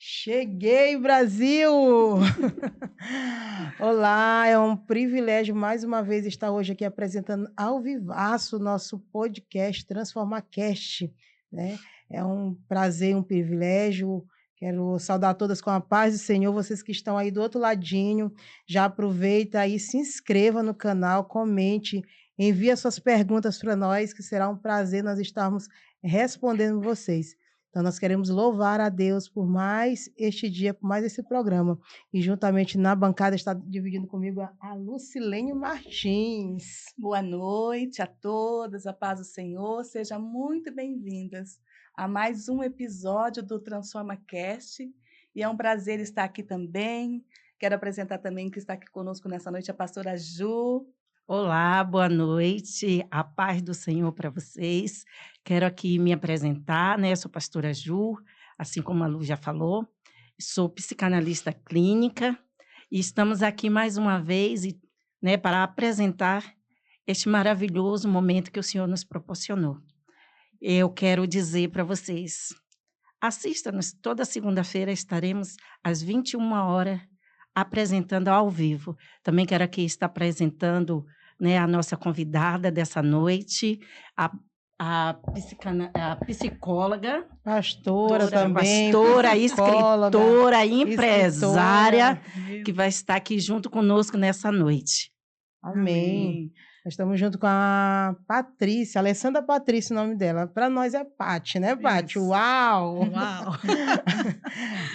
Cheguei, Brasil! Olá, é um privilégio mais uma vez estar hoje aqui apresentando ao vivaço o nosso podcast TransformaCast, né? É um prazer, um privilégio. Quero saudar todas com a paz do Senhor, vocês que estão aí do outro ladinho. Já aproveita aí, se inscreva no canal, comente, envie as suas perguntas para nós, que será um prazer nós estarmos respondendo vocês. Então, nós queremos louvar a Deus por mais este dia, por mais esse programa. E juntamente na bancada está dividindo comigo a Lucilene Martins. Boa noite a todas, a paz do Senhor, sejam muito bem-vindas a mais um episódio do TransformaCast. E é um prazer estar aqui também. Quero apresentar também que está aqui conosco nessa noite a pastora Ju. Olá, boa noite, a paz do Senhor para vocês. Quero aqui me apresentar, né? Sou pastora Ju, assim como a Lu já falou, sou psicanalista clínica e estamos aqui mais uma vez, né, para apresentar este maravilhoso momento que o Senhor nos proporcionou. Eu quero dizer para vocês, assista-nos, toda segunda-feira estaremos às 21h apresentando ao vivo. Também quero aqui estar apresentando, né, a nossa convidada dessa noite, a psicóloga, Pastora também, pastora, psicóloga, escritora, empresária, que vai estar aqui junto conosco nessa noite. Amém. Nós estamos junto com a Patrícia, Alessandra Patrícia, o nome dela. Para nós é Pati, né, Pati? Isso. Uau! Uau!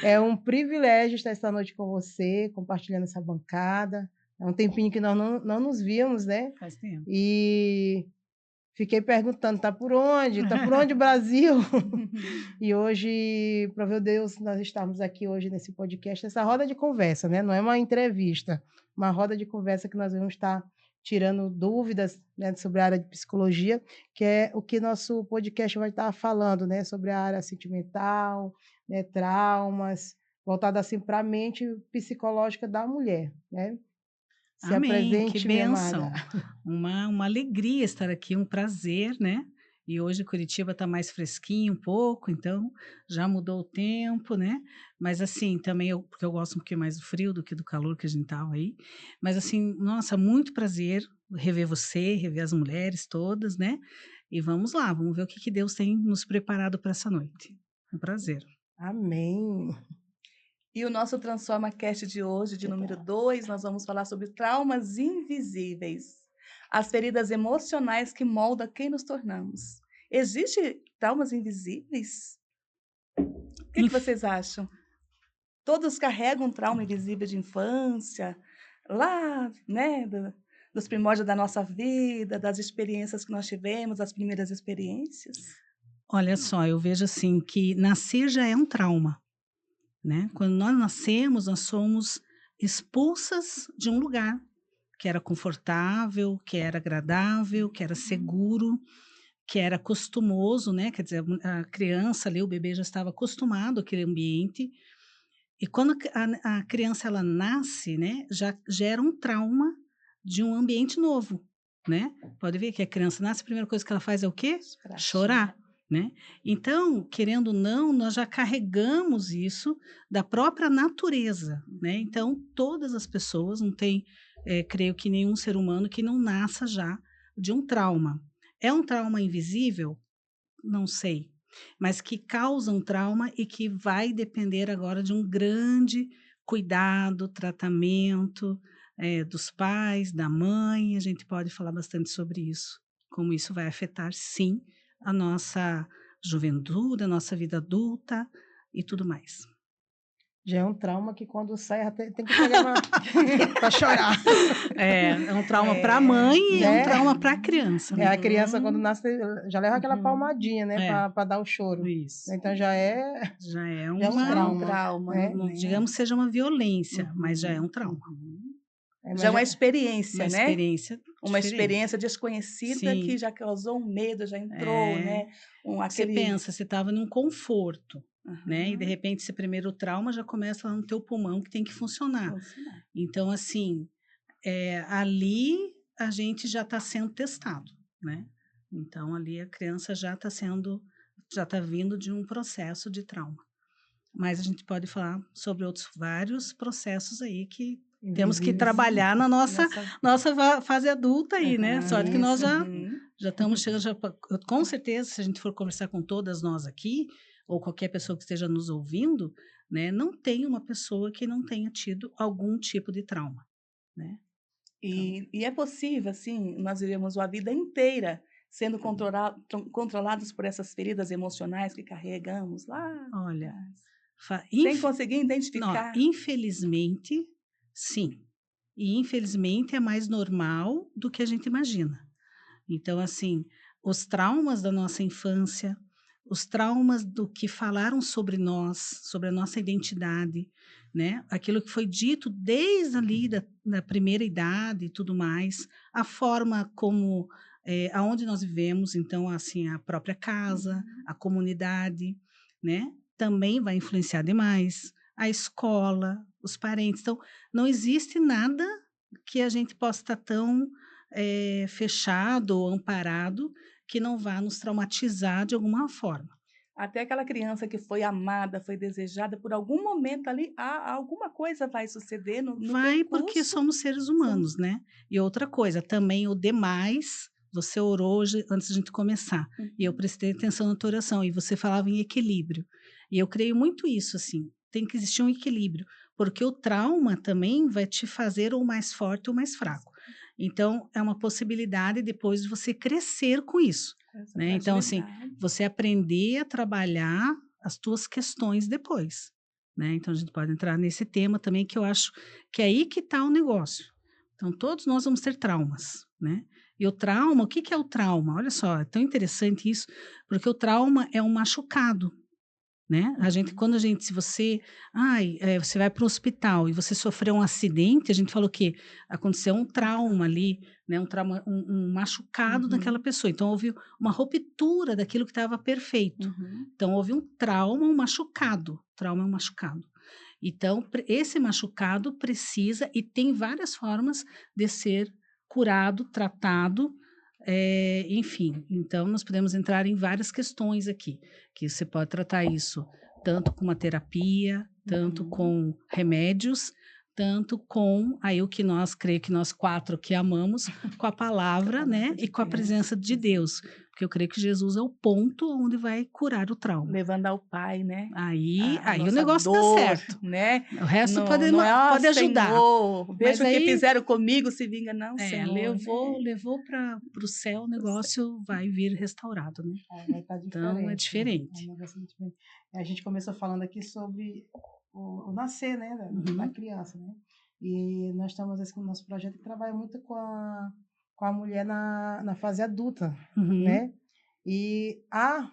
É um privilégio estar esta noite com você, compartilhando essa bancada. É um tempinho que nós não nos víamos, né? Faz tempo. E fiquei perguntando, tá por onde? Tá por onde, Brasil? E hoje, para ver Deus, nós estamos aqui hoje nesse podcast, essa roda de conversa, né? Não é uma entrevista, uma roda de conversa que nós vamos estar tirando dúvidas, né, sobre a área de psicologia, que é o que nosso podcast vai estar falando, né? Sobre a área sentimental, né, traumas, voltado assim para a mente psicológica da mulher, né? Se Amém, apresente, que minha bênção. amada. Uma alegria estar aqui, um prazer, né? E hoje Curitiba está mais fresquinho um pouco, então já mudou o tempo, né? Mas assim, também porque eu gosto um pouquinho mais do frio do que do calor que a gente estava aí. Mas assim, nossa, muito prazer rever você, rever as mulheres todas, né? E vamos lá, vamos ver o que Deus tem nos preparado para essa noite. Um prazer. Amém. E o nosso TransformaCast de hoje, de número 2, nós vamos falar sobre traumas invisíveis. As feridas emocionais que moldam quem nos tornamos. Existem traumas invisíveis? O que vocês acham? Todos carregam um trauma invisível de infância, lá, né, dos primórdios da nossa vida, das experiências que nós tivemos, as primeiras experiências. Olha só, eu vejo assim que nascer já é um trauma, né? Quando nós nascemos, nós somos expulsas de um lugar que era confortável, que era agradável, que era seguro, que era costumoso, né? Quer dizer, a criança ali, o bebê já estava acostumado àquele ambiente. E quando a criança ela nasce, né, já gera um trauma de um ambiente novo, né? Pode ver que a criança nasce, a primeira coisa que ela faz é o quê? Chorar, né? Então, querendo ou não, nós já carregamos isso da própria natureza, né? Então, todas as pessoas, não tem, creio que nenhum ser humano que não nasça já de um trauma. É um trauma invisível? Não sei, mas que causa um trauma e que vai depender agora de um grande cuidado, tratamento, dos pais, da mãe. A gente pode falar bastante sobre isso, como isso vai afetar, sim, a nossa juventude, a nossa vida adulta e tudo mais. Já é um trauma que quando sai tem que pegar para chorar. É um trauma para a mãe e é um trauma para a criança, né? A criança quando nasce já leva aquela palmadinha, né, para dar o choro. Isso. Então já é um trauma, né? Não digamos que seja uma violência, mas já é um trauma. Já é uma experiência, Uma né? experiência uma diferente. experiência desconhecida. Sim. Que já causou um medo, já entrou, né? Você pensa, você estava num conforto, né? E de repente esse primeiro trauma já começa lá no teu pulmão que tem que funcionar. Então, assim, ali a gente já está sendo testado, né? Então, ali a criança já está vindo de um processo de trauma. mas a gente pode falar sobre outros vários processos aí que temos que Invisíveis. trabalhar na nossa fase adulta aí, né? Aham, Só que nós isso. já estamos chegando, com certeza, se a gente for conversar com todas nós aqui, ou qualquer pessoa que esteja nos ouvindo, né? Não tem uma pessoa que não tenha tido algum tipo de trauma, né? E é possível, assim, nós vivemos a vida inteira sendo controlados por essas feridas emocionais que carregamos lá, Olha, sem conseguir não, identificar. infelizmente, sim. E infelizmente é mais normal do que a gente imagina. Então, assim, os traumas da nossa infância, os traumas do que falaram sobre nós, sobre a nossa identidade, né? Aquilo que foi dito desde ali da primeira idade e tudo mais, a forma como, aonde nós vivemos, então, assim, a própria casa, a comunidade, né? Também vai influenciar demais, a escola, os parentes. Então, não existe nada que a gente possa estar tão fechado ou amparado que não vá nos traumatizar de alguma forma. Até aquela criança que foi amada, foi desejada, por algum momento ali, alguma coisa vai suceder no Vai porque percurso. somos seres humanos, né? E outra coisa, também o demais, você orou hoje antes de a gente começar, e eu prestei atenção na tua oração, e você falava em equilíbrio. E eu creio muito isso, assim, tem que existir um equilíbrio, porque o trauma também vai te fazer ou mais forte ou mais fraco. Então, é uma possibilidade depois de você crescer com isso, Essa né? Então, assim, fragilidade. você aprender a trabalhar as tuas questões depois, né? Então, a gente pode entrar nesse tema também, que eu acho que é aí que está o negócio. Então, todos nós vamos ter traumas, né? E o trauma, o que que é o trauma? Olha só, é tão interessante isso, porque o trauma é um machucado, né? Quando a gente, se você, você vai para o hospital e você sofreu um acidente, a gente falou que aconteceu um trauma ali, né? Um trauma, um machucado daquela pessoa. Então houve uma ruptura daquilo que estava perfeito. Então houve um trauma, um machucado. Trauma é um machucado. Então esse machucado precisa e tem várias formas de ser curado, tratado. Enfim, então nós podemos entrar em várias questões aqui, que você pode tratar isso tanto com uma terapia, tanto com remédios, tanto com aí o que nós creio que nós quatro que amamos, com a palavra, né, e com a presença de Deus, porque eu creio que Jesus é o ponto onde vai curar o trauma. Levando ao Pai, né? Aí o nossa negócio dor, dá certo, né? O resto Não, pode não é, pode ajudar. Senhor, veja o que aí fizeram comigo, se vinga, não, Senhor. levou para o céu, o negócio vai vir restaurado, né? Vai estar diferente. Então é diferente. A gente começou falando aqui sobre o nascer, né, da criança, né? E nós estamos com o nosso projeto que trabalha muito com a mulher na fase adulta, né? E há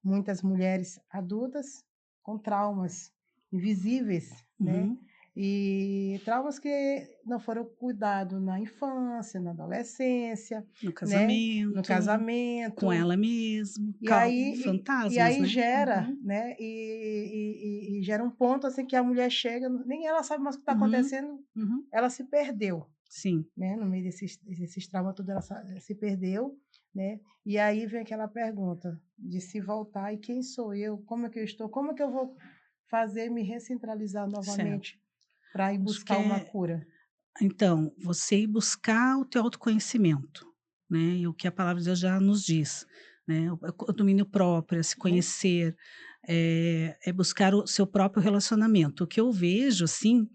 muitas mulheres adultas com traumas invisíveis, né? E traumas que não foram cuidados na infância, na adolescência, no casamento, né? No casamento, com ela mesma, fantasmas, e aí né? gera, né? E gera um ponto assim que a mulher chega, nem ela sabe mais o que está acontecendo, ela se perdeu. Sim. Né? No meio desses traumas tudo, ela se perdeu, né? E aí vem aquela pergunta de se voltar, e quem sou eu? Como é que eu estou? Como é que eu vou fazer me recentralizar novamente para ir buscar uma cura? Então, você ir buscar o teu autoconhecimento, né? E o que a palavra de Deus já nos diz, né? O domínio próprio, é se conhecer, é buscar o seu próprio relacionamento. O que eu vejo, assim,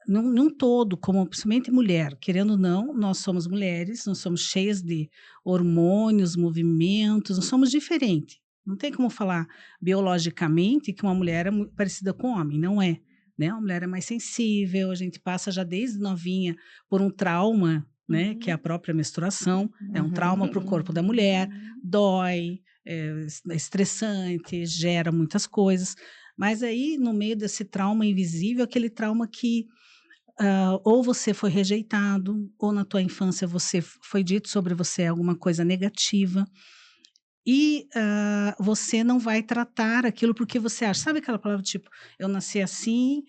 num todo, como principalmente mulher, querendo ou não, nós somos mulheres, nós somos cheias de hormônios, movimentos, nós somos diferentes. Não tem como falar biologicamente que uma mulher é parecida com um homem, não é. Né? A mulher é mais sensível, a gente passa já desde novinha por um trauma, né? Que é a própria menstruação, é um trauma para o corpo da mulher, dói, é estressante, gera muitas coisas. Mas aí, no meio desse trauma invisível, aquele trauma que ou você foi rejeitado, ou na tua infância foi dito sobre você alguma coisa negativa, e você não vai tratar aquilo porque você acha, sabe aquela palavra tipo, eu nasci assim,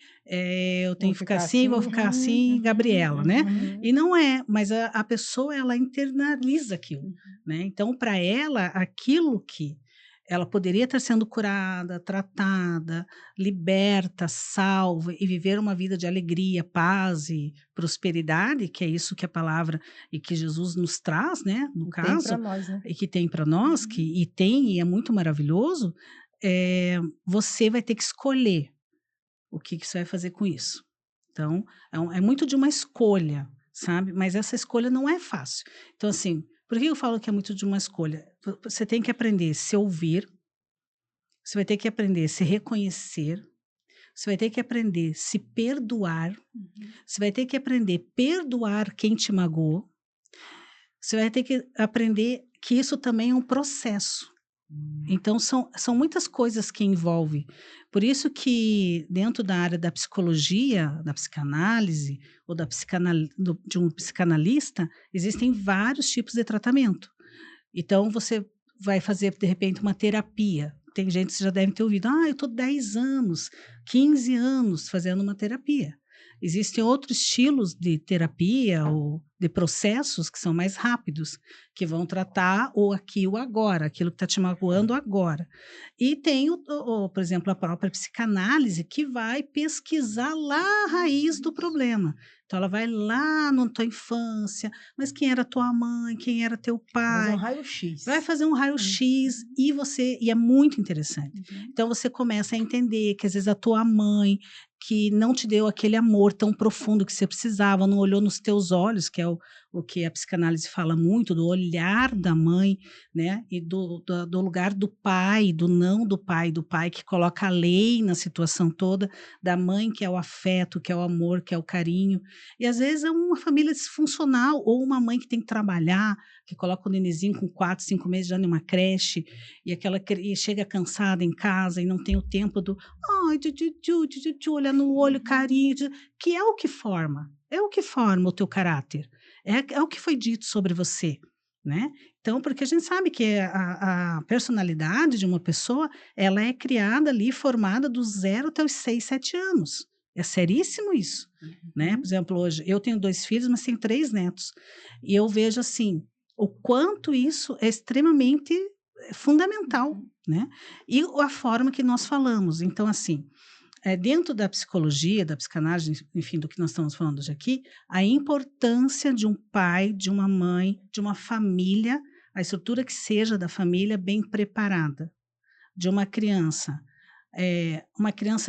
eu tenho que ficar assim, vou ficar assim, Gabriela, né? E não é, mas a pessoa, ela internaliza aquilo, né? Então, para ela, aquilo que ela poderia estar sendo curada, tratada, liberta, salva e viver uma vida de alegria, paz e prosperidade, que é isso que a palavra e que Jesus nos traz, né? No Tem caso, para nós, né? e que tem para nós, e é muito maravilhoso, você vai ter que escolher o que você vai fazer com isso. Então, é muito de uma escolha, sabe? Mas essa escolha não é fácil. Então, assim, por que eu falo que é muito de uma escolha? Você tem que aprender a se ouvir, você vai ter que aprender a se reconhecer, você vai ter que aprender a se perdoar, você vai ter que aprender a perdoar quem te magoou, você vai ter que aprender que isso também é um processo. Então, são muitas coisas que envolve. Por isso que dentro da área da psicologia, da psicanálise, ou de um psicanalista, existem vários tipos de tratamento. Então, você vai fazer, de repente, uma terapia. Tem gente que você já deve ter ouvido, eu estou 10 anos, 15 anos fazendo uma terapia. Existem outros estilos de terapia ou de processos que são mais rápidos, que vão tratar o aqui e o agora, aquilo que está te magoando agora. E tem, por exemplo, a própria psicanálise, que vai pesquisar lá a raiz do problema. Então, ela vai lá na tua infância, mas quem era tua mãe, quem era teu pai? Fazer um raio-x. Vai fazer um raio-x e é muito interessante. Então, você começa a entender que às vezes a tua mãe, que não te deu aquele amor tão profundo que você precisava, não olhou nos teus olhos, que é o que a psicanálise fala muito, do olhar da mãe, né? E do lugar do pai, do pai que coloca a lei na situação toda, da mãe que é o afeto, que é o amor, que é o carinho. E às vezes é uma família disfuncional, ou uma mãe que tem que trabalhar, que coloca o nenenzinho com 4, 5 meses já numa creche, e chega cansada em casa e não tem o tempo do olhar no olho, carinho, que é o que forma o teu caráter, é o que foi dito sobre você, né? Então, porque a gente sabe que a personalidade de uma pessoa, ela é criada ali, formada do 0 até os 6, 7 anos. É seríssimo isso, né? Por exemplo, hoje, eu tenho 2 filhos, mas tenho 3 netos. E eu vejo, assim, o quanto isso é extremamente fundamental, né? E a forma que nós falamos. Então, assim, dentro da psicologia, da psicanálise, enfim, do que nós estamos falando hoje aqui, a importância de um pai, de uma mãe, de uma família, a estrutura que seja da família bem preparada, de uma criança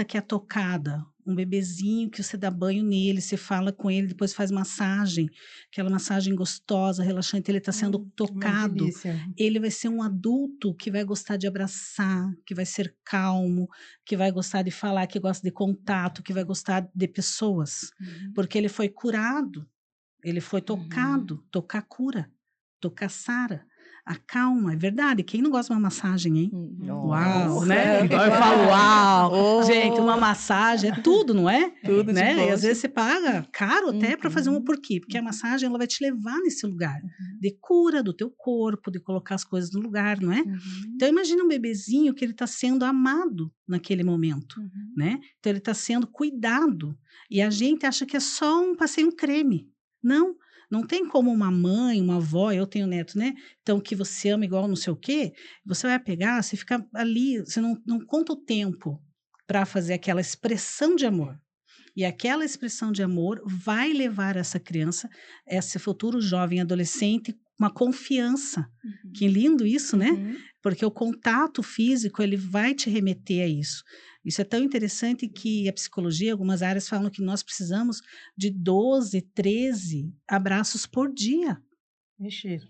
que é tocada, um bebezinho que você dá banho nele, você fala com ele, depois faz massagem, aquela massagem gostosa, relaxante, ele está sendo tocado, ele vai ser um adulto que vai gostar de abraçar, que vai ser calmo, que vai gostar de falar, que gosta de contato, que vai gostar de pessoas, porque ele foi curado, ele foi tocado, tocar cura, tocar sara. Acalma, é verdade. Quem não gosta de uma massagem, hein? Uau, né? Agora eu falo uau. Gente, uma massagem é tudo, não é? Tudo, né? de E às vezes você paga caro até para fazer uma. Por quê? Porque a massagem ela vai te levar nesse lugar de cura do teu corpo, de colocar as coisas no lugar, não é? Então imagina um bebezinho que ele está sendo amado naquele momento, né? Então ele está sendo cuidado. E a gente acha que é só passei um creme. Não tem como uma mãe, uma avó, eu tenho neto, né? Então, que você ama igual não sei o quê, você vai pegar, você fica ali, você não conta o tempo para fazer aquela expressão de amor. E aquela expressão de amor vai levar essa criança, esse futuro jovem adolescente, uma confiança. Que lindo isso, né? Porque o contato físico, ele vai te remeter a isso. Isso é tão interessante que a psicologia, algumas áreas falam que nós precisamos de 12, 13 abraços por dia.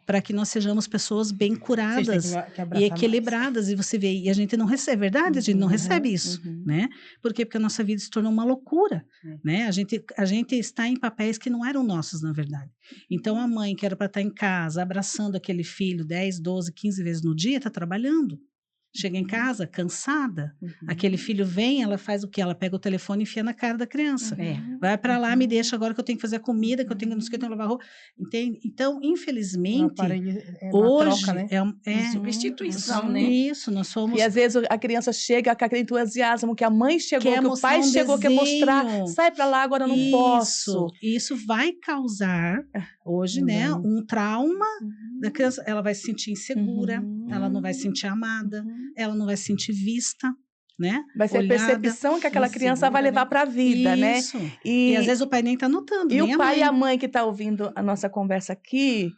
Para que nós sejamos pessoas bem curadas e equilibradas. Mais. E você vê, e a gente não recebe, é verdade? A gente não recebe isso, né? Por quê? Porque a nossa vida se tornou uma loucura, né? A gente está em papéis que não eram nossos, na verdade. Então, a mãe que era para estar em casa, abraçando aquele filho 10, 12, 15 vezes no dia, está trabalhando. Chega em casa cansada, aquele filho vem, ela faz o quê? Ela pega o telefone e enfia na cara da criança. Vai para lá, me deixa agora que eu tenho que fazer a comida, que eu tenho não sei o que, eu tenho que lavar roupa. Entende? Então, infelizmente, hoje troca, né? É substituição, né? Isso, nós somos... E às vezes a criança chega com aquele entusiasmo que a mãe chegou, que o pai chegou, quer mostrar, sai para lá, agora eu não posso. Isso vai causar, hoje, né, um trauma, da criança, ela vai se sentir insegura, ela não vai se sentir amada, ela não vai se sentir vista, né? Vai ser Olhada, a percepção que aquela criança vai insegura, levar para a vida, né? Isso. E às vezes o pai nem tá notando, E nem o a pai mãe. e a mãe que tá ouvindo a nossa conversa aqui,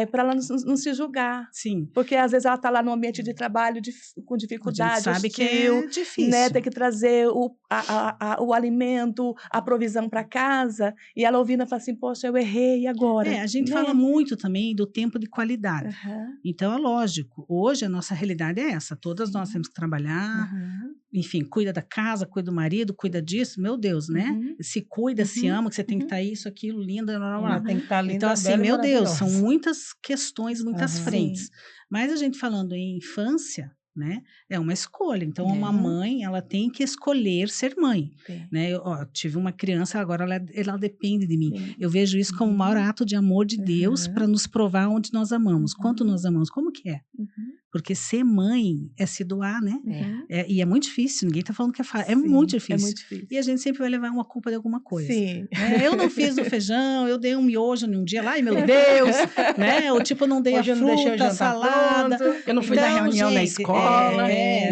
para ela não se julgar. Sim. Porque às vezes ela está lá no ambiente de trabalho com A gente dificuldade, sabe que hostil, é difícil. né? Tem que trazer o alimento, a provisão para casa, e ela ouvindo, ela fala assim, poxa, eu errei, e agora? A gente Né? fala muito também do tempo de qualidade. Aham, Então, é lógico, hoje a nossa realidade é essa, todas nós temos que trabalhar, aham, enfim, cuida da casa, cuida do marido, cuida disso, meu Deus, né? uhum, Se cuida, se uhum, ama, que você tem que uhum. estar isso, aquilo, linda, blá, blá, blá. Ela tem que estar linda, Então, assim, bela e meu Deus, são maravilhosa. muitas questões, muitas Aham. frentes. Sim. Mas a gente falando em infância, né, é uma escolha. Então, uma Uhum. mãe, ela tem que escolher ser mãe, Tem. né? Eu tive uma criança, agora ela depende de mim. Sim. Eu vejo isso como o maior ato de amor de Deus Uhum. para nos provar onde nós amamos, quanto Uhum. nós amamos, como que é? Uhum. Porque ser mãe é se doar, né? Uhum. E é muito difícil, ninguém tá falando que é fácil, é Sim, muito É difícil. muito difícil. E a gente sempre vai levar uma culpa de alguma coisa. Sim. Né? Eu não fiz o feijão, eu dei um miojo num dia, ai meu Deus, né? Ou tipo, eu não dei Hoje eu a não deixei o fruta, a jantar salada. pronto. Eu não fui na Então, reunião na gente, escola.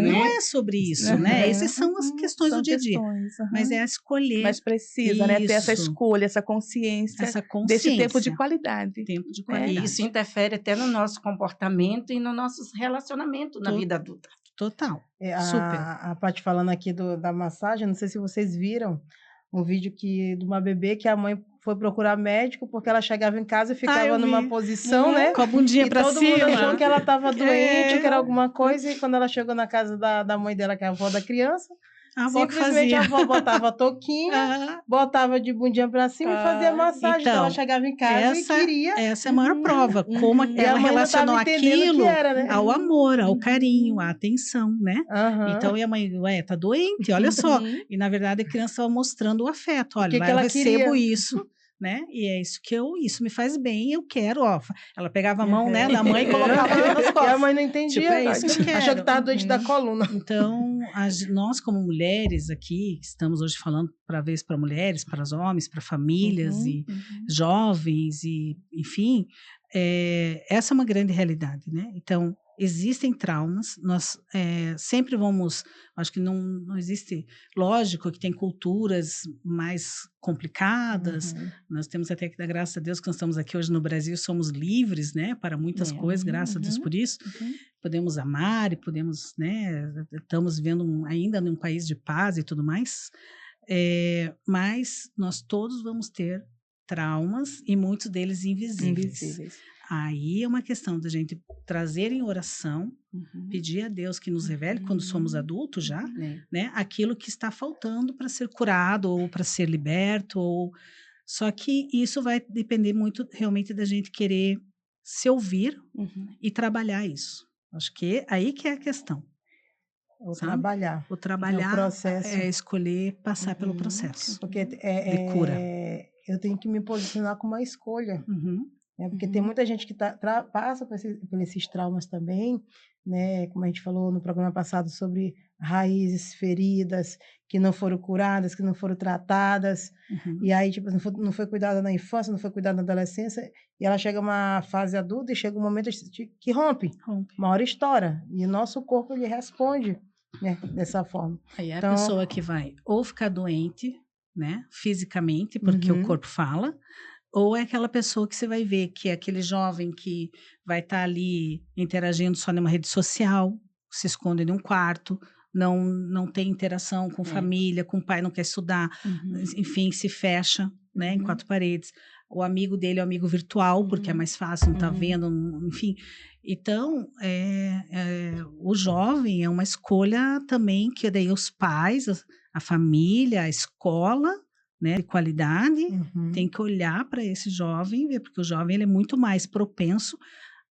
não é sobre isso, né? Essas são as questões São do dia a dia. questões, aham. Mas é a escolher Mas precisa, né? Ter essa Isso. escolha, essa consciência essa desse consciência. tempo de qualidade. Tempo de E qualidade. isso interfere até no nosso comportamento e no nossos relacionamentos na Tô- vida adulta. Total. É, Super. a Paty falando aqui da massagem, não sei se vocês viram um vídeo de uma bebê que a mãe foi procurar médico porque ela chegava em casa e ficava eu numa vi. posição, né? Com a bundinha E pra todo cima. mundo achou que ela estava doente, É. que era alguma coisa, e quando ela chegou na casa da mãe dela, que é a avó da criança, A avó que simplesmente fazia. a avó botava a touquinha, Ah, botava de bundinha pra cima e fazia Ah, massagem. Então, ela então, chegava em casa e queria. essa é a maior prova, como uhum. E a ela mãe não relacionou estava entendendo o que aquilo era, né? ao amor, ao carinho, à atenção, né? Aham. Então, e a mãe, ué, tá doente, olha só. Uhum. E, na verdade, a criança estava mostrando o afeto. Olha, que lá ela eu recebo queria? isso, né? E é isso isso me faz bem, eu quero, ó. Ela pegava a mão, né, da mãe e colocava ali nas E a costas. mãe não entendia. Tipo, é isso que eu quero. Achou que estava doente da coluna. Então, nós como mulheres aqui, que estamos hoje falando para mulheres, para os homens, para famílias Uhum, e uhum. jovens e, enfim, essa é uma grande realidade, né? Então, existem traumas, nós sempre vamos, acho que não existe, lógico que tem culturas mais complicadas, nós temos até que dar graças a Deus que nós estamos aqui hoje no Brasil, somos livres, né, para muitas coisas, graças a Deus por isso, podemos amar e podemos, né, estamos vivendo ainda num país de paz e tudo mais, mas nós todos vamos ter traumas e muitos deles invisíveis. Aí é uma questão da gente trazer em oração, pedir a Deus que nos revele, quando somos adultos já, né, aquilo que está faltando para ser curado ou para ser liberto. Só que isso vai depender muito realmente da gente querer se ouvir e trabalhar isso. Acho que aí que é a questão. O Sabe? trabalhar. O trabalhar o processo. é escolher passar pelo processo Porque de cura. eu tenho que me posicionar com uma escolha. Uhum. Né? Porque tem muita gente que passa por esses traumas também, né? Como a gente falou no programa passado sobre raízes, feridas que não foram curadas, que não foram tratadas, e aí tipo, não foi cuidada na infância, não foi cuidada na adolescência, e ela chega a uma fase adulta e chega um momento que rompe. Uma hora estoura, e o nosso corpo ele responde, né, dessa forma. Aí é Então, a pessoa que vai ou ficar doente, né, fisicamente, porque o corpo fala, ou é aquela pessoa que você vai ver que é aquele jovem que vai estar ali interagindo só numa rede social, se esconde em um quarto, não tem interação com família, com o pai, não quer estudar, enfim, se fecha, né, em quatro paredes. O amigo dele é o amigo virtual, porque é mais fácil, não tá vendo, enfim. Então, o jovem é uma escolha também que daí os pais, a família, a escola, né, de qualidade, tem que olhar para esse jovem, ver, porque o jovem ele é muito mais propenso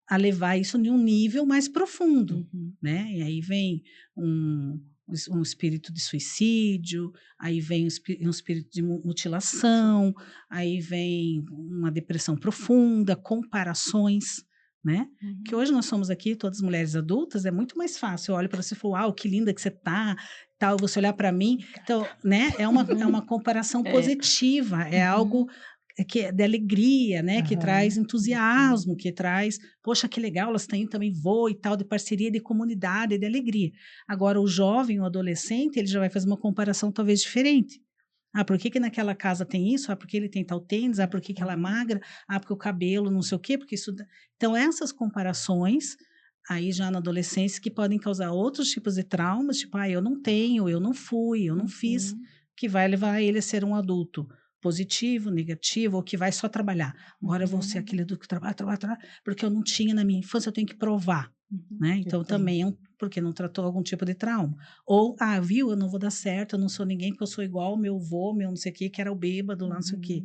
a levar isso em um nível mais profundo, né? E aí vem um espírito de suicídio, aí vem um espírito de mutilação, aí vem uma depressão profunda, comparações, né? Que hoje nós somos aqui, todas mulheres adultas, é muito mais fácil. Eu olho para você e falo, uau, que linda que você tá, tal, você olhar para mim. Então, né? É uma comparação positiva, é algo que é de alegria, né? Que Aham. traz entusiasmo, que traz, poxa, que legal, elas têm também voo e tal, de parceria, de comunidade, de alegria. Agora, o jovem, o adolescente, ele já vai fazer uma comparação talvez diferente. Ah, por que que naquela casa tem isso? Ah, porque ele tem tal tênis? Ah, por que que ela é magra? Ah, porque o cabelo, não sei o quê, porque isso... Então, essas comparações, aí já na adolescência, que podem causar outros tipos de traumas, tipo, eu não tenho, eu não fui, eu não fiz, que vai levar ele a ser um adulto positivo, negativo, ou que vai só trabalhar. Agora eu vou ser aquele adulto que trabalha, porque eu não tinha na minha infância, eu tenho que provar. Né? Então, também porque não tratou algum tipo de trauma. Ou, viu, eu não vou dar certo, eu não sou ninguém, porque eu sou igual ao meu avô, meu não sei o quê, que era o bêbado lá, não sei o quê.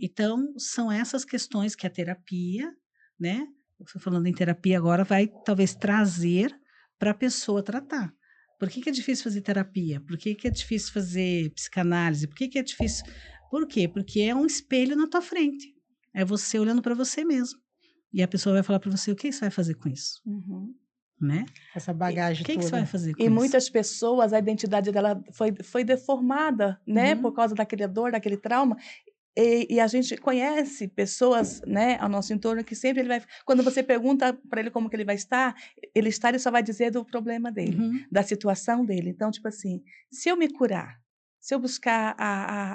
Então, são essas questões que a terapia, né? Estou falando em terapia agora, vai talvez trazer para a pessoa tratar. Por que é difícil fazer terapia? Por que é difícil fazer psicanálise? Por que é difícil... Por quê? Porque é um espelho na tua frente. É você olhando para você mesmo. E a pessoa vai falar para você, o que você vai fazer com isso? Né? Essa bagagem O que toda. você vai fazer com E isso? muitas pessoas, a identidade dela foi deformada, né? Por causa daquele dor, daquele trauma. E a gente conhece pessoas, né, ao nosso entorno que sempre ele vai... Quando você pergunta para ele como que ele vai estar, ele só vai dizer do problema dele, da situação dele. Então, tipo assim, se eu me curar, se eu buscar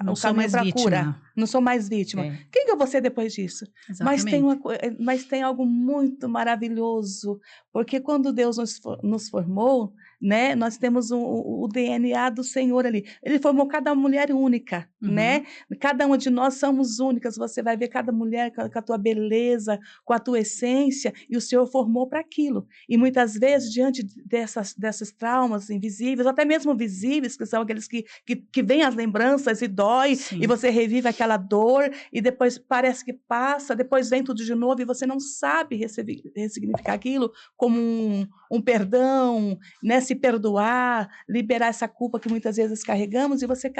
Não o sou caminho mais para a vítima. cura, não sou mais vítima. Quem que eu vou ser depois disso? Mas Exatamente. tem algo muito maravilhoso, porque quando Deus nos formou, né, nós temos o DNA do Senhor ali. Ele formou cada mulher única, né? Cada uma de nós somos únicas. Você vai ver cada mulher com a tua beleza, com a tua essência, e o Senhor formou para aquilo. E muitas vezes, diante desses traumas invisíveis, ou até mesmo visíveis, que são aqueles que vêm as lembranças e dói, Sim. e você revive aquela dor, e depois parece que passa, depois vem tudo de novo, e você não sabe ressignificar aquilo como um perdão, né? Se perdoar, liberar essa culpa que muitas vezes carregamos, e você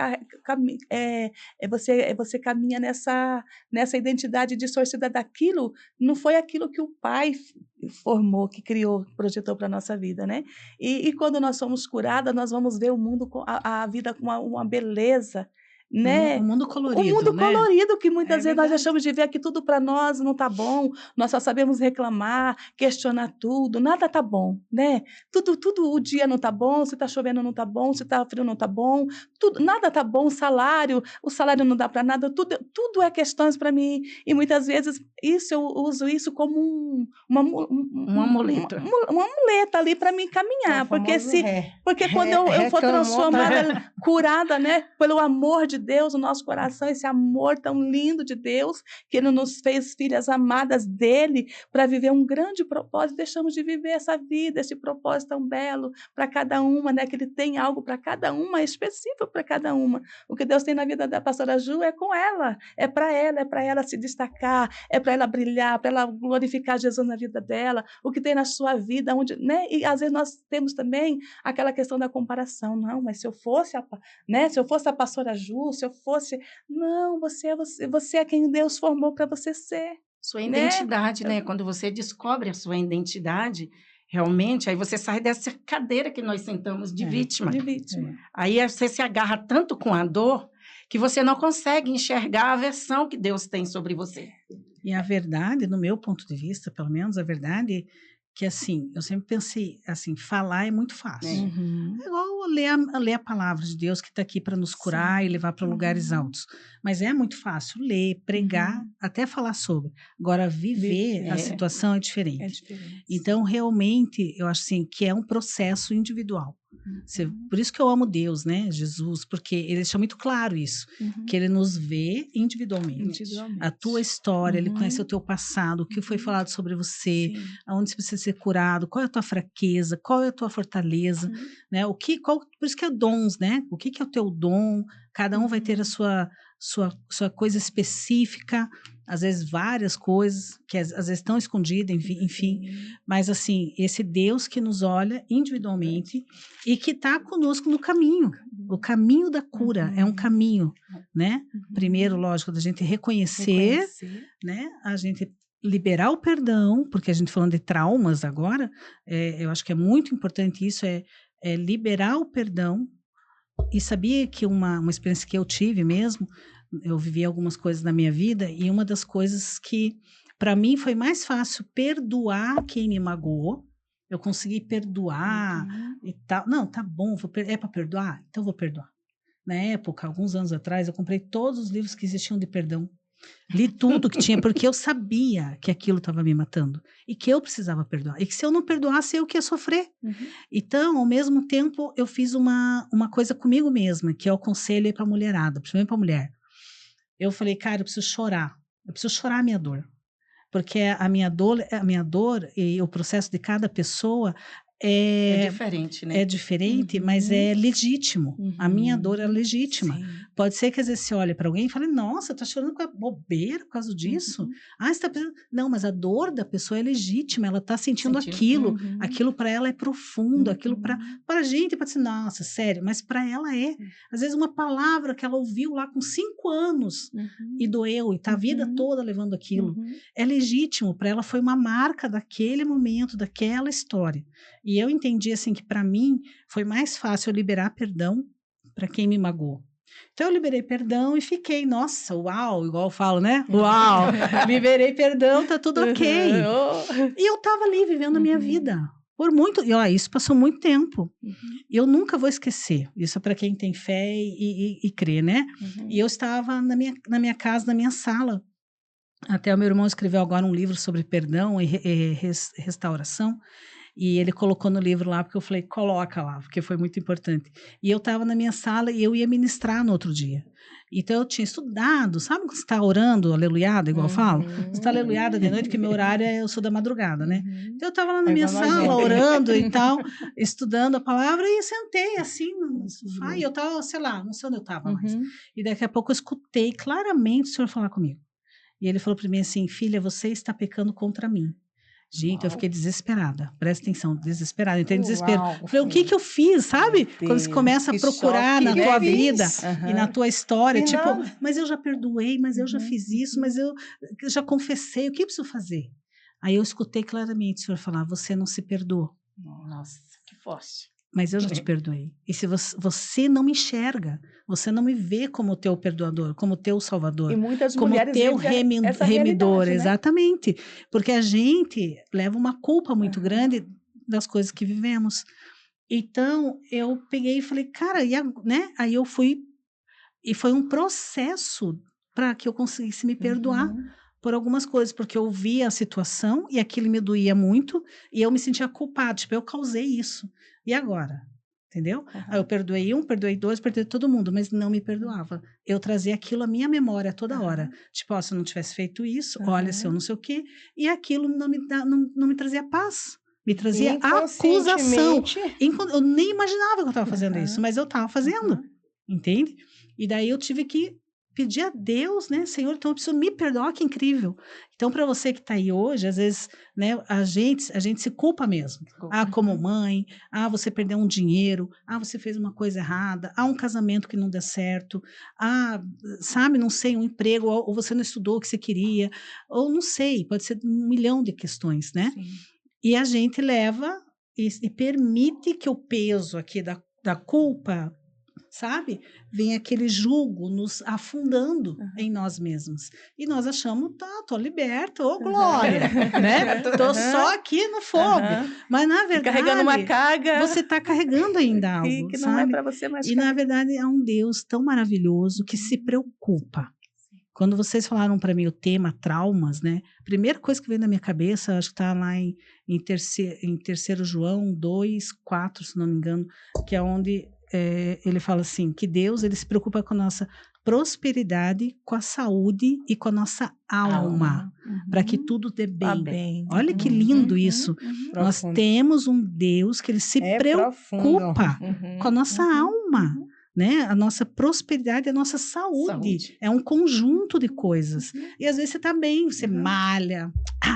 você caminha nessa identidade distorcida daquilo, não foi aquilo que o Pai formou, que criou, projetou para a nossa vida, né? E quando nós somos curadas, nós vamos ver o mundo, a vida com uma beleza, né? Um mundo colorido, o mundo né? colorido, que muitas vezes nós verdade. achamos de ver que tudo para nós não está bom, nós só sabemos reclamar, questionar tudo, nada está bom, né? Tudo o dia não está bom, se está chovendo não está bom, se está frio não está bom, nada está bom, o salário não dá para nada, tudo é questões para mim, e muitas vezes eu uso isso como uma amuleto. Uma muleta ali para me caminhar, porque quando eu for reclamou, transformada, curada, né, pelo amor de Deus no nosso coração, esse amor tão lindo de Deus, que Ele nos fez filhas amadas dEle, para viver um grande propósito, deixamos de viver essa vida, esse propósito tão belo para cada uma, né, que Ele tem algo para cada uma, específico para cada uma. O que Deus tem na vida da pastora Ju é com ela, é para ela se destacar, é para ela brilhar, para ela glorificar Jesus na vida dela, o que tem na sua vida, né? E às vezes nós temos também aquela questão da comparação, não, mas se eu fosse a pastora Ju, se eu fosse... Não, você é quem Deus formou para você ser. Sua identidade, né? Quando você descobre a sua identidade, realmente, aí você sai dessa cadeira que nós sentamos de vítima. De vítima. Aí você se agarra tanto com a dor que você não consegue enxergar a versão que Deus tem sobre você. E a verdade, no meu ponto de vista, pelo menos, a verdade que, assim, eu sempre pensei, assim, falar é muito fácil. É igual ler a palavra de Deus que está aqui para nos curar. Sim. E levar para lugares altos. Mas é muito fácil ler, pregar, até falar sobre. Agora, viver a situação é diferente. É diferente. Então, realmente, eu acho assim, que é um processo individual. Por isso que eu amo Deus, né, Jesus, porque Ele deixa muito claro isso, que Ele nos vê individualmente. A tua história, Ele conhece o teu passado, o que foi falado sobre você, aonde você precisa ser curado, qual é a tua fraqueza, qual é a tua fortaleza, né, por isso que é dons, né, o que é o teu dom, cada um vai ter a sua coisa específica, às vezes várias coisas, que às vezes estão escondidas, enfim, mas assim, esse Deus que nos olha individualmente e que está conosco no caminho, o caminho da cura é um caminho, né? Primeiro, lógico, da gente reconhecer, né? A gente liberar o perdão, porque a gente falando de traumas agora, eu acho que é muito importante isso, é liberar o perdão. E sabia que uma experiência que eu tive mesmo, eu vivi algumas coisas na minha vida, e uma das coisas que, para mim, foi mais fácil perdoar quem me magoou. Eu consegui perdoar e tal. Não, tá bom, é para perdoar? Então vou perdoar. Na época, alguns anos atrás, eu comprei todos os livros que existiam de perdão. Li tudo que tinha, porque eu sabia que aquilo estava me matando e que eu precisava perdoar. E que se eu não perdoasse, eu que ia sofrer. Então, ao mesmo tempo, eu fiz uma coisa comigo mesma, que eu aconselho para a mulherada, principalmente para a mulher. Eu falei, cara, eu preciso chorar a minha dor. Porque a minha dor e o processo de cada pessoa É diferente, né? é diferente, mas é legítimo. A minha dor é legítima. Sim. Pode ser que às vezes você olhe para alguém e fale, nossa, tá chorando com a bobeira por causa disso? Ah, você tá pensando... Não, mas a dor da pessoa é legítima, ela tá sentindo aquilo. Aquilo para ela é profundo, aquilo para a gente pode ser, nossa, sério, mas para ela é. Às vezes uma palavra que ela ouviu lá com 5 anos e doeu, e tá a vida toda levando aquilo. É legítimo, para ela foi uma marca daquele momento, daquela história. E eu entendi assim que para mim foi mais fácil eu liberar perdão para quem me magoou. Então eu liberei perdão e fiquei, nossa, uau, igual eu falo, né? Uau, liberei perdão, tá tudo ok. E eu tava ali vivendo a minha vida. Por muito, e ó, isso passou muito tempo. Eu nunca vou esquecer. Isso é para quem tem fé e crê, né? E eu estava na minha casa, na minha sala. Até o meu irmão escreveu agora um livro sobre perdão e restauração. E ele colocou no livro lá, porque eu falei, coloca lá, porque foi muito importante. E eu estava na minha sala e eu ia ministrar no outro dia. Então eu tinha estudado, sabe quando você está orando, aleluiada, igual eu falo? Você está aleluiada de noite, porque meu horário eu sou da madrugada, né? Então eu estava lá na minha sala, orando e tal, estudando a palavra, e sentei assim no sofá, e eu estava, sei lá, não sei onde eu estava mais. E daqui a pouco eu escutei claramente o Senhor falar comigo. E ele falou para mim assim, filha, você está pecando contra mim. Gente, eu fiquei desesperada. Presta atenção, desesperada. Entrei em desespero. Falei, o que eu fiz, sabe? Quando você começa a procurar na tua vida e na tua história, tipo, mas eu já perdoei, mas eu já fiz isso, mas eu já confessei, o que eu preciso fazer? Aí eu escutei claramente o Senhor falar, você não se perdoou. Nossa, que forte. Mas eu já te perdoei. E se você não me enxerga, você não me vê como teu perdoador, como teu salvador, E muitas como mulheres teu essa remidor, né? exatamente. Porque a gente leva uma culpa muito grande das coisas que vivemos. Então, eu peguei e falei, cara, né? Aí eu fui, e foi um processo para que eu conseguisse me perdoar por algumas coisas, porque eu via a situação e aquilo me doía muito, e eu me sentia culpada, tipo, eu causei isso. E agora? Entendeu? Aí eu perdoei um, perdoei dois, perdoei todo mundo, mas não me perdoava. Eu trazia aquilo à minha memória toda hora. Tipo, ó, se eu não tivesse feito isso, olha, se eu não sei o quê, e aquilo não me trazia paz. Me trazia acusação. Eu nem imaginava que eu estava fazendo isso, mas eu estava fazendo. Entende? E daí eu tive que pedir a Deus, né, Senhor, então eu preciso me perdoar, que incrível. Então, para você que está aí hoje, às vezes, né, a gente se culpa mesmo. Ah, como mãe, você perdeu um dinheiro, você fez uma coisa errada, um casamento que não deu certo, sabe, não sei, um emprego, ou você não estudou o que você queria, ou não sei, pode ser 1 milhão de questões, né? Sim. E a gente leva e permite que o peso aqui da culpa, sabe? Vem aquele jugo nos afundando em nós mesmos. E nós achamos, tô liberta, glória, né? Tô só aqui no fogo. Mas, na verdade, carregando uma carga. Você tá carregando ainda algo, que não sabe? é para você mais. E, na verdade, é um Deus tão maravilhoso que se preocupa. Quando vocês falaram para mim o tema traumas, né? A primeira coisa que veio na minha cabeça, acho que está lá em 3 João 2:4, se não me engano, que é onde ele fala assim, que Deus ele se preocupa com a nossa prosperidade, com a saúde e com a nossa alma, para que tudo dê bem. Olha que lindo isso. Nós temos um Deus que ele se preocupa com a nossa alma. Né? A nossa prosperidade, a nossa saúde. É um conjunto de coisas. E às vezes você está bem, você malha,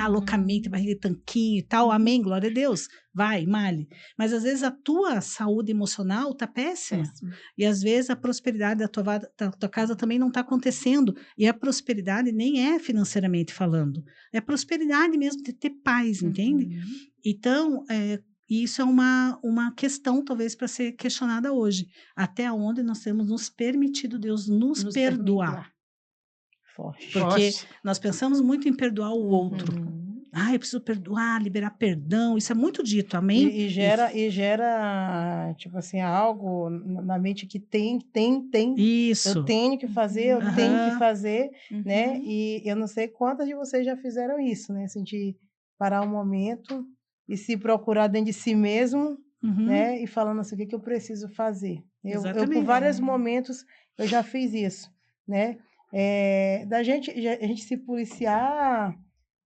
loucamente, barriga de tanquinho e tal, amém, glória a Deus, vai, malhe. Mas às vezes a tua saúde emocional está péssima. E às vezes a prosperidade da tua casa também não está acontecendo. E a prosperidade nem é financeiramente falando. É prosperidade mesmo de ter paz, entende? Então, e isso é uma questão, talvez, para ser questionada hoje. Até onde nós temos nos permitido Deus nos perdoar. Forte. Porque Forte. nós pensamos muito em perdoar o outro. Eu preciso perdoar, liberar perdão. Isso é muito dito, amém? E gera, tipo assim, algo na mente que tem. Eu Isso. tenho que fazer, eu tenho que Aham. fazer, né? Uhum. E eu não sei quantas de vocês já fizeram isso, né? Assim, de parar um momento e se procurar dentro de si mesmo, Uhum. né? E falando assim, o que que eu preciso fazer? Eu por Exatamente. vários momentos, eu já fiz isso, né? A gente se policiar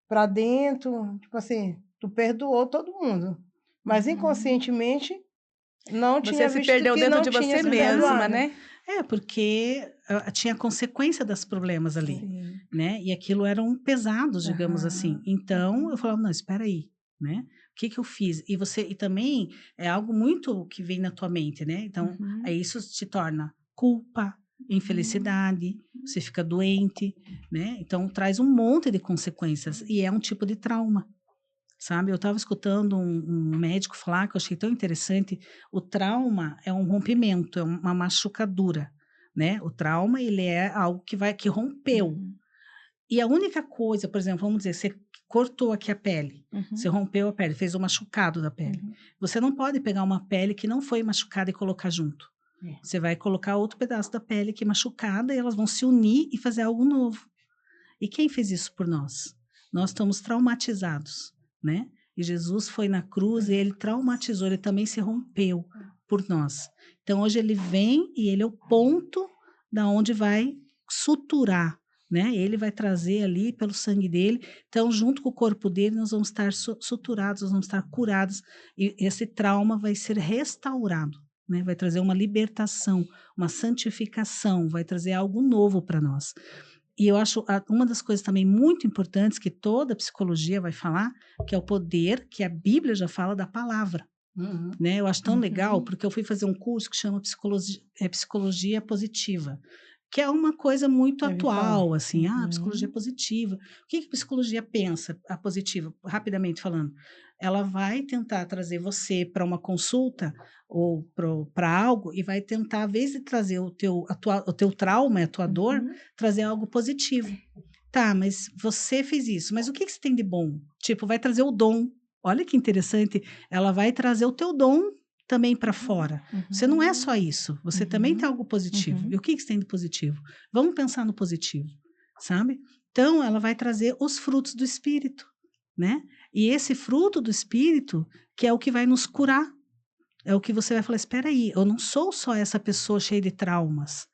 para dentro, tipo assim, tu perdoou todo mundo, mas inconscientemente não Você tinha se visto perdeu que dentro não de tinha você se mesma, perdoado. né? Porque tinha consequência dos problemas ali, Sim. né? E aquilo eram pesados, digamos assim. Aham. Então, eu falava, não, espera aí, né? O que que eu fiz? E também é algo muito que vem na tua mente, né? Então, Uhum. aí isso te torna culpa, infelicidade, você fica doente, né? Então, traz um monte de consequências e é um tipo de trauma. Sabe, eu estava escutando um médico falar que eu achei tão interessante. O trauma é um rompimento, é uma machucadura, né? O trauma, ele é algo que rompeu. Uhum. E a única coisa, por exemplo, vamos dizer, você cortou aqui a pele, você Uhum. rompeu a pele, fez um machucado da pele. Uhum. Você não pode pegar uma pele que não foi machucada e colocar junto. É. Você vai colocar outro pedaço da pele que é machucada e elas vão se unir e fazer algo novo. E quem fez isso por nós? Nós estamos traumatizados, né? E Jesus foi na cruz e ele traumatizou, ele também se rompeu por nós. Então hoje ele vem e ele é o ponto da onde vai suturar, né? Ele vai trazer ali pelo sangue dele. Então junto com o corpo dele nós vamos estar suturados, nós vamos estar curados e esse trauma vai ser restaurado, né? Vai trazer uma libertação, uma santificação, vai trazer algo novo para nós. E eu acho uma das coisas também muito importantes que toda psicologia vai falar, que é o poder que a Bíblia já fala da palavra, né? Eu acho tão legal, porque eu fui fazer um curso que chama Psicologia Positiva, que é uma coisa muito Já vi falar. atual, assim, Uhum. psicologia positiva. O que a psicologia pensa, a positiva, rapidamente falando? Ela vai tentar trazer você para uma consulta ou para algo e vai tentar, às vezes, trazer o teu trauma, a tua dor, trazer algo positivo. Tá, mas você fez isso, mas o que você tem de bom? Tipo, vai trazer o dom. Olha que interessante, ela vai trazer o teu dom também para fora. Você não é só isso, você também tem algo positivo. E o que você tem de positivo? Vamos pensar no positivo, sabe? Então, ela vai trazer os frutos do Espírito, né? E esse fruto do Espírito, que é o que vai nos curar, é o que você vai falar, espera aí, eu não sou só essa pessoa cheia de traumas.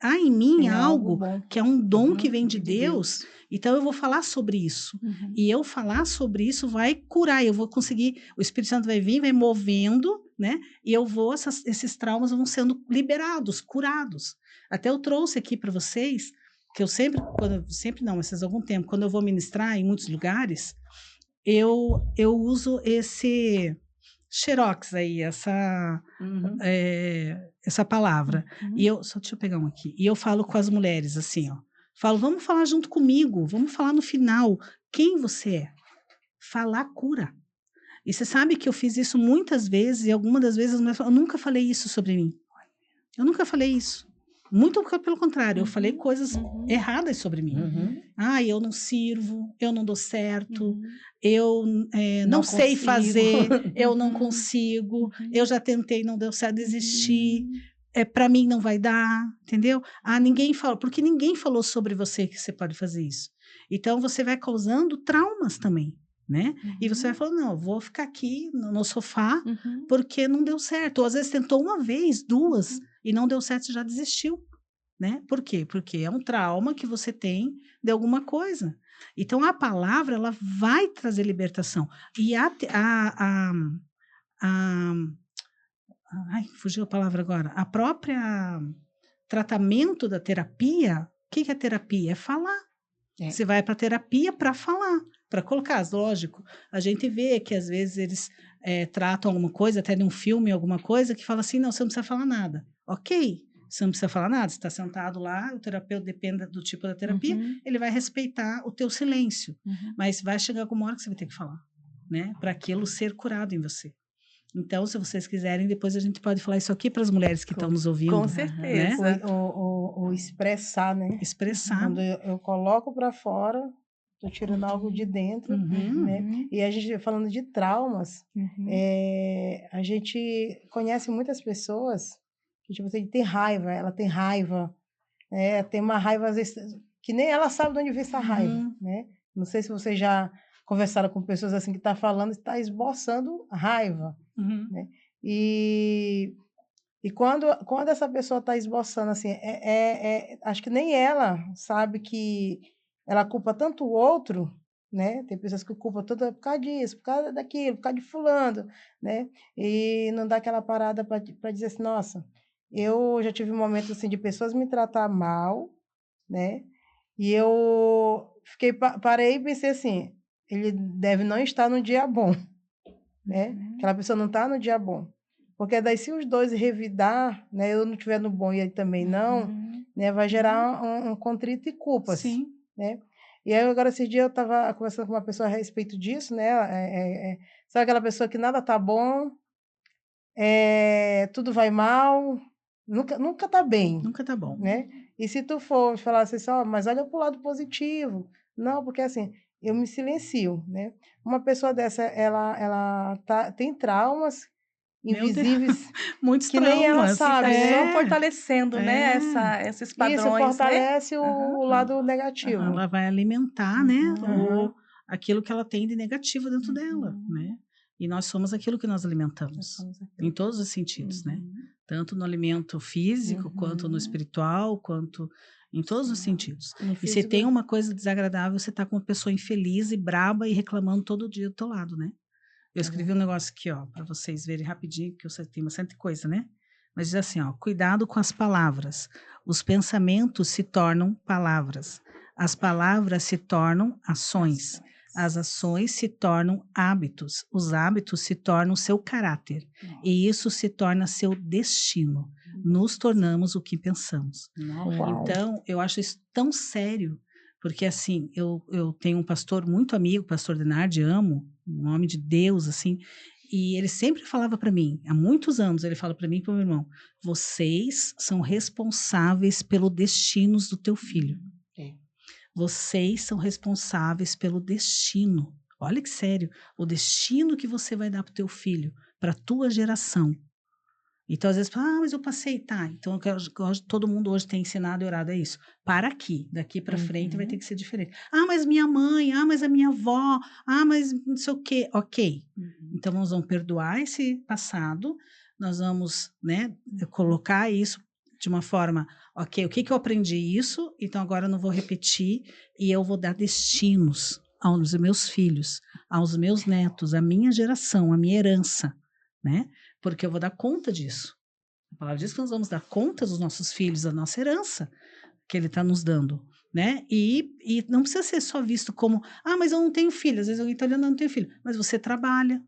Há em mim Tem algo bom. que é um dom que vem de Deus, então eu vou falar sobre isso. Uhum. E eu falar sobre isso vai curar, eu vou conseguir, o Espírito Santo vai vir, vai movendo, né? E eu vou, esses traumas vão sendo liberados, curados. Até eu trouxe aqui para vocês, que eu sempre não, mas faz algum tempo, quando eu vou ministrar em muitos lugares, eu uso esse xerox aí, essa palavra. E deixa eu pegar um aqui. E eu falo com as mulheres assim, ó. Falo, vamos falar junto comigo, vamos falar no final quem você é. Falar cura. E você sabe que eu fiz isso muitas vezes, e algumas das vezes as mulheres falam, eu nunca falei isso sobre mim. Eu nunca falei isso. Muito pelo contrário, eu falei coisas erradas sobre mim. Eu não sirvo, eu não dou certo, eu não sei fazer, eu não consigo, eu já tentei, não deu certo, desisti, para mim não vai dar, entendeu? Ninguém falou, porque ninguém falou sobre você que você pode fazer isso. Então, você vai causando traumas também, né? E você vai falando, não, eu vou ficar aqui no sofá porque não deu certo. Ou às vezes tentou uma vez, duas, e não deu certo, você já desistiu, né? Por quê? Porque é um trauma que você tem de alguma coisa. Então, a palavra, ela vai trazer libertação. E fugiu a palavra agora. A própria tratamento da terapia, o que é terapia? É falar. Você vai para terapia para falar, para colocar. Lógico, a gente vê que às vezes eles tratam alguma coisa, até de um filme, alguma coisa, que fala assim, não, você não precisa falar nada. Ok, você não precisa falar nada, você está sentado lá, o terapeuta, depende do tipo da terapia, ele vai respeitar o teu silêncio, mas vai chegar alguma hora que você vai ter que falar, né, para aquilo ser curado em você. Então, se vocês quiserem, depois a gente pode falar isso aqui para as mulheres que estão nos ouvindo. Com Né? certeza. O expressar, né? Expressar. Quando eu coloco para fora, tô tirando algo de dentro, né? E a gente falando de traumas, a gente conhece muitas pessoas que tipo assim, tem raiva, ela tem raiva, tem uma raiva às vezes que nem ela sabe de onde vem essa raiva, né? Não sei se vocês já conversaram com pessoas assim que tá falando, está esboçando raiva, né? E quando essa pessoa está esboçando assim, acho que nem ela sabe que ela culpa tanto o outro, né? Tem pessoas que culpam tanto por causa disso, por causa daquilo, por causa de fulano, né? E não dá aquela parada para dizer assim, nossa, eu já tive momentos assim de pessoas me tratar mal, né? E eu parei e pensei assim, ele deve não estar no dia bom, né? Aquela pessoa não está no dia bom. Porque daí se os dois revidar, né, eu não estiver no bom e ele também não, né, vai gerar um contrito e culpas, Sim. né? E aí agora esse dia eu estava conversando com uma pessoa a respeito disso, né? Sabe aquela pessoa que nada tá bom, tudo vai mal, nunca tá bem. Nunca tá bom. Né? E se tu for falar assim, só, mas olha pro lado positivo. Não, porque assim, eu me silencio, né? Uma pessoa dessa, ela tem traumas invisíveis Muitos que nem ela traumas. sabe, Só né? fortalecendo, né, esses padrões, Isso fortalece né? o lado negativo. Ela vai alimentar, né, aquilo que ela tem de negativo dentro dela, né? E nós somos aquilo que nós alimentamos, em todos os sentidos, né? Tanto no alimento físico, quanto no espiritual, quanto em todos os sentidos. E se tem uma coisa desagradável, você tá com uma pessoa infeliz e braba e reclamando todo dia do teu lado, né? Eu escrevi um negócio aqui, ó, para vocês verem rapidinho, que eu sei que tem bastante coisa, né? Mas diz assim, ó, cuidado com as palavras. Os pensamentos se tornam palavras. As palavras se tornam ações. As ações se tornam hábitos. Os hábitos se tornam seu caráter. E isso se torna seu destino. Nos tornamos o que pensamos. Então, eu acho isso tão sério, porque assim, eu tenho um pastor muito amigo, pastor Denardi, amo, um homem de Deus, assim, e ele sempre falava para mim, há muitos anos, ele fala para mim e para o meu irmão, vocês são responsáveis pelo destino do teu filho. Vocês são responsáveis pelo destino. Olha que sério, o destino que você vai dar para o teu filho, para a tua geração. Então, às vezes, mas eu passei, tá. Então, todo mundo hoje tem ensinado e orado a isso. Para aqui, daqui para frente vai ter que ser diferente. Mas minha mãe, mas a minha avó, mas não sei o quê. Ok. Então, nós vamos perdoar esse passado, nós vamos, né, colocar isso de uma forma, ok, o que eu aprendi isso, então agora eu não vou repetir e eu vou dar destinos aos meus filhos, aos meus netos, à minha geração, à minha herança, né? Porque eu vou dar conta disso. A palavra diz que nós vamos dar conta dos nossos filhos, da nossa herança que ele está nos dando, né? E não precisa ser só visto como, mas eu não tenho filho. Às vezes alguém está olhando, não tenho filho. Mas você trabalha,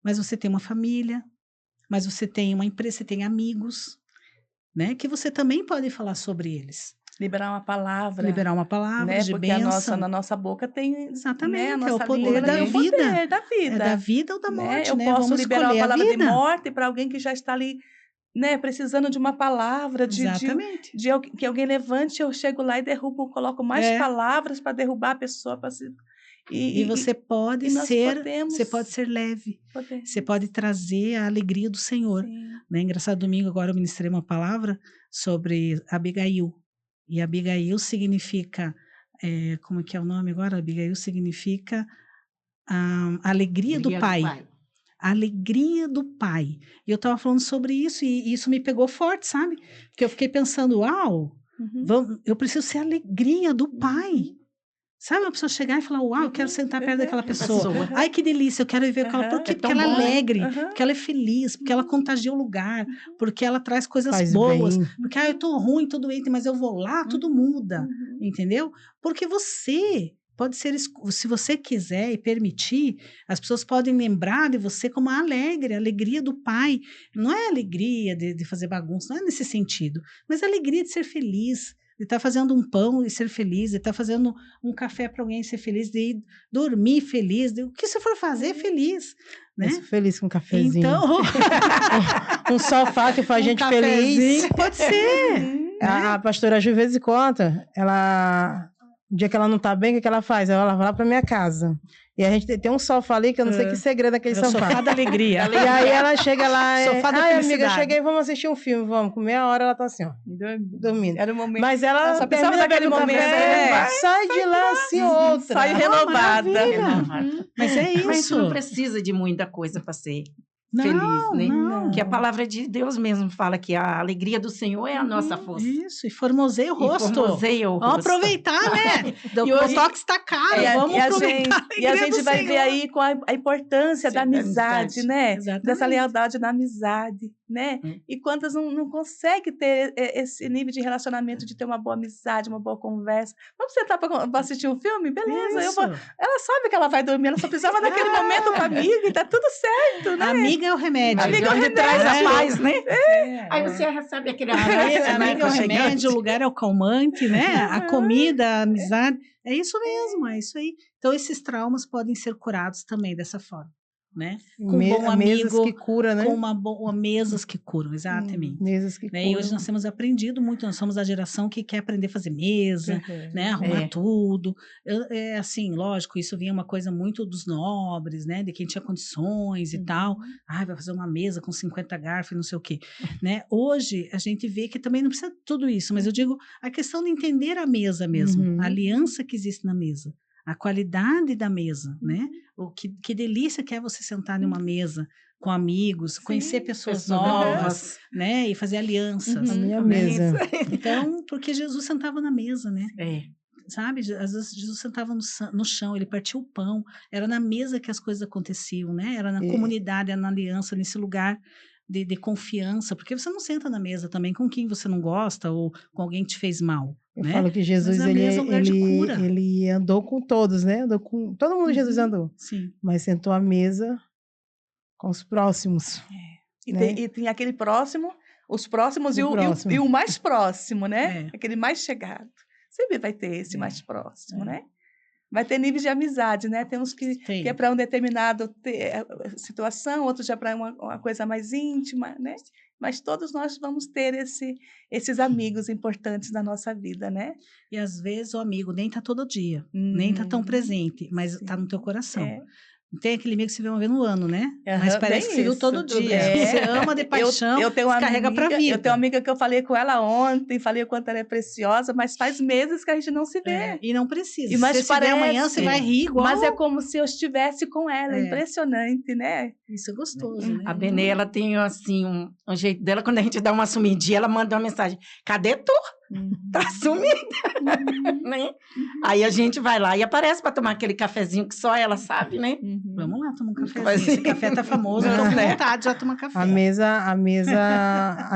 mas você tem uma família, mas você tem uma empresa, você tem amigos, né? Que você também pode falar sobre eles. Liberar uma palavra. Né? De Porque bênção. Na nossa boca tem... Exatamente, né? é o poder da vida. É da vida. É da vida ou da morte, Eu né? posso Vamos liberar uma escolher palavra a vida. de morte para alguém que já está ali, né? Precisando de uma palavra. Exatamente. Que alguém levante, eu chego lá e derrubo, coloco mais palavras para derrubar a pessoa. E você pode ser leve. Você pode trazer a alegria do Senhor. Né? Engraçado, domingo agora eu ministrei uma palavra sobre Abigail. E Abigail significa, como que é o nome agora? Abigail significa alegria do pai. A alegria do pai. E eu estava falando sobre isso e isso me pegou forte, sabe? Porque eu fiquei pensando, eu preciso ser a alegria do pai. Sabe, uma pessoa chegar e falar, eu quero sentar perto daquela pessoa. Ai, que delícia, eu quero viver com ela. Por quê? Porque ela é alegre, porque ela é feliz, porque ela contagia o lugar, porque ela traz coisas boas. Bem. Porque, eu tô ruim, tô doente, mas eu vou lá, tudo muda. Entendeu? Porque você pode ser, se você quiser e permitir, as pessoas podem lembrar de você como a alegria do pai. Não é a alegria de fazer bagunça, não é nesse sentido, mas a alegria de ser feliz, de estar fazendo um pão e ser feliz, de estar fazendo um café para alguém ser feliz, de ir dormir feliz, o que você for fazer feliz, né? Eu sou feliz com um cafezinho. Então, Um sofá que faz a gente feliz. cafezinho, pode ser. A pastora Ju, de vez em quando, o dia que ela não tá bem, o que ela faz? Ela vai lá pra minha casa. E a gente tem um sofá ali, que eu não sei que segredo daquele É o sofá. sofá da alegria. E aí ela chega lá, Sofá da amiga, eu felicidade." cheguei, vamos assistir um filme, vamos. Com meia hora ela tá assim, ó, dormindo. Era o momento. Mas ela Ela só precisava termina daquele bebendo momento, café, né? sai de lá assim outra. Sai renovada. maravilha. Mas é Mas isso. não precisa de muita coisa para ser Não, feliz, né? não. Que a palavra de Deus mesmo fala que a alegria do Senhor é a nossa força. Isso, e formoseia o E rosto. formoseia o Vamos rosto. aproveitar, né? E O hoje- Botox está caro, vamos E a aproveitar. gente, e a alegria gente do vai Senhor. ver aí com a importância Sim, da da amizade, amizade. né? Exatamente. Dessa lealdade na amizade, né? E quantas não conseguem ter esse nível de relacionamento, de ter uma boa amizade, uma boa conversa. Vamos sentar para assistir um filme? Beleza, eu Isso. vou. Ela sabe que ela vai dormir, ela só precisava daquele momento com a amiga e tá tudo certo, né? Amiga é o remédio. Amiga, onde traz a paz, né? Aí você recebe aquele abraço, Amiga é o remédio, o lugar é o calmante, né? A comida, a amizade. É isso mesmo, é isso aí. Então, esses traumas podem ser curados também dessa forma, né? Com um bom Mesas amigo, que cura, né? com uma boa mesas que curam, exatamente. Mesas que Né? curam. E hoje nós temos aprendido muito, nós somos a geração que quer aprender a fazer mesa, né? Arrumar É. tudo. É assim, lógico, isso vinha uma coisa muito dos nobres, né? De quem tinha condições e tal. Vai fazer uma mesa com 50 garfos e não sei o quê, né? Hoje a gente vê que também não precisa de tudo isso, mas eu digo a questão de entender a mesa mesmo, a aliança que existe na mesa, a qualidade da mesa, né? Que delícia que é você sentar numa mesa com amigos, conhecer pessoas novas, né? E fazer alianças. A minha Né? mesa. Então, porque Jesus sentava na mesa, né? É. Sabe? Às vezes Jesus sentava no chão, ele partia o pão, era na mesa que as coisas aconteciam, né? Era na comunidade, era na aliança, nesse lugar de confiança, porque você não senta na mesa também com quem você não gosta ou com alguém que te fez mal. Eu né? falo que Jesus, Mas a mesa é um lugar de cura. ele andou com todos, né? Andou com todo mundo, Jesus andou. Sim. Mas sentou à mesa com os próximos. E, né? tem aquele próximo, os próximos O próximo. e o mais próximo, né? É. Aquele mais chegado. Sempre vai ter esse mais próximo, É. né? Vai ter níveis de amizade, né? Tem uns que Tem. é para um determinado situação, outros já para uma coisa mais íntima, né? Mas todos nós vamos ter esses amigos importantes na nossa vida, né? E às vezes o amigo nem tá todo dia, nem tá tão presente, mas sim. tá no teu coração. É. Tem aquele amigo que você vê uma vez no ano, né? Aham, Mas parece bem que você viu isso, todo tudo dia. bem. Você ama de paixão, eu tenho uma carrega amiga, pra vida. Eu tenho uma amiga que eu falei com ela ontem, falei o quanto ela é preciosa, mas faz meses que a gente não se vê. É, e não precisa. E mas se você vê amanhã, parece- você vai rir igual. Mas é como se eu estivesse com ela, É. impressionante, né? Isso é gostoso, né? A Benê, ela tem, assim, um jeito dela, quando a gente dá uma sumidinha, ela manda uma mensagem, cadê tu? Tá sumida, né? Aí a gente vai lá e aparece para tomar aquele cafezinho que só ela sabe, né? Vamos lá, tomar um cafezinho. Mas- Esse café tá famoso, eu tô com vontade de tomar café. A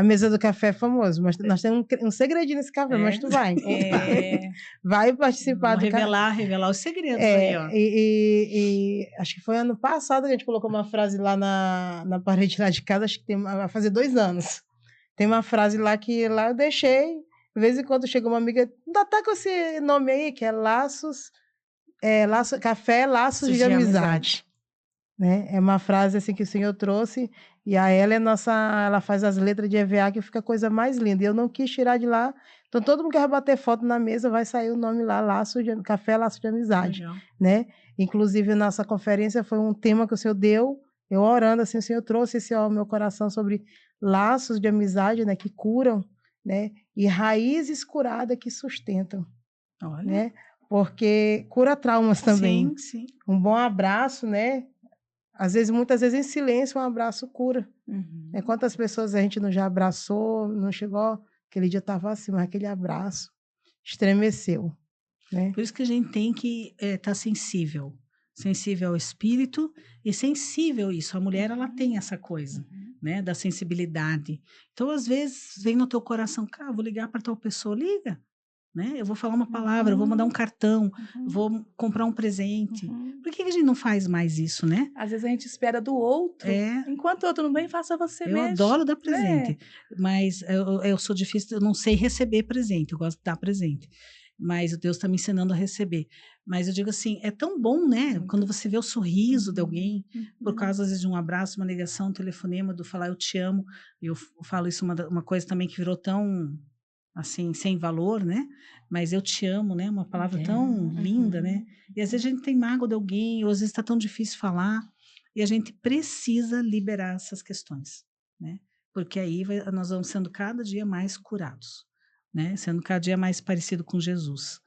mesa do café é famoso, mas nós temos um segredinho nesse café, É. mas tu vai. É. Vai participar Vamos do café. revelar os segredos aí, ó. E acho que foi ano passado que a gente colocou uma frase lá na parede lá de casa, acho que vai fazer 2 anos. Tem uma frase lá que lá eu deixei, de vez em quando chega uma amiga, ainda tá com esse nome aí, que é Café Laços de Amizade. Né? É uma frase assim que o Senhor trouxe, e a ela ela faz as letras de EVA, que fica a coisa mais linda. E eu não quis tirar de lá, então todo mundo que vai bater foto na mesa vai sair o nome lá, Café Laços de Amizade. Legal. Né? Inclusive, a nossa conferência foi um tema que o Senhor deu, eu orando assim, o Senhor trouxe esse ao meu coração sobre laços de amizade, né, que curam, né, e raízes curadas que sustentam, Olha. né, porque cura traumas também. Sim, sim. Um bom abraço, né, muitas vezes em silêncio, um abraço cura. Né? Quantas pessoas a gente não já abraçou, não chegou, aquele dia estava assim, mas aquele abraço estremeceu, né. Por isso que a gente tem que estar sensível ao espírito e sensível a isso. A mulher, ela tem essa coisa, né, da sensibilidade. Então, às vezes, vem no teu coração, cara, vou ligar para tal pessoa, liga, né? Eu vou falar uma palavra, eu vou mandar um cartão, vou comprar um presente. Por que a gente não faz mais isso, né? Às vezes a gente espera do outro. Enquanto o outro não vem, faça você mesmo. Eu adoro dar presente, mas eu sou difícil, eu não sei receber presente, eu gosto de dar presente. Mas Deus está me ensinando a receber. Mas eu digo assim, é tão bom, né? Quando você vê o sorriso de alguém, por causa, às vezes, de um abraço, uma ligação, um telefonema, do falar eu te amo. Eu falo isso, uma coisa também que virou tão, assim, sem valor, né? Mas eu te amo, né? Uma palavra tão linda, né? E às vezes a gente tem mágoa de alguém, ou às vezes está tão difícil falar, e a gente precisa liberar essas questões, né? Porque aí nós vamos sendo cada dia mais curados, né? Sendo cada dia mais parecido com Jesus.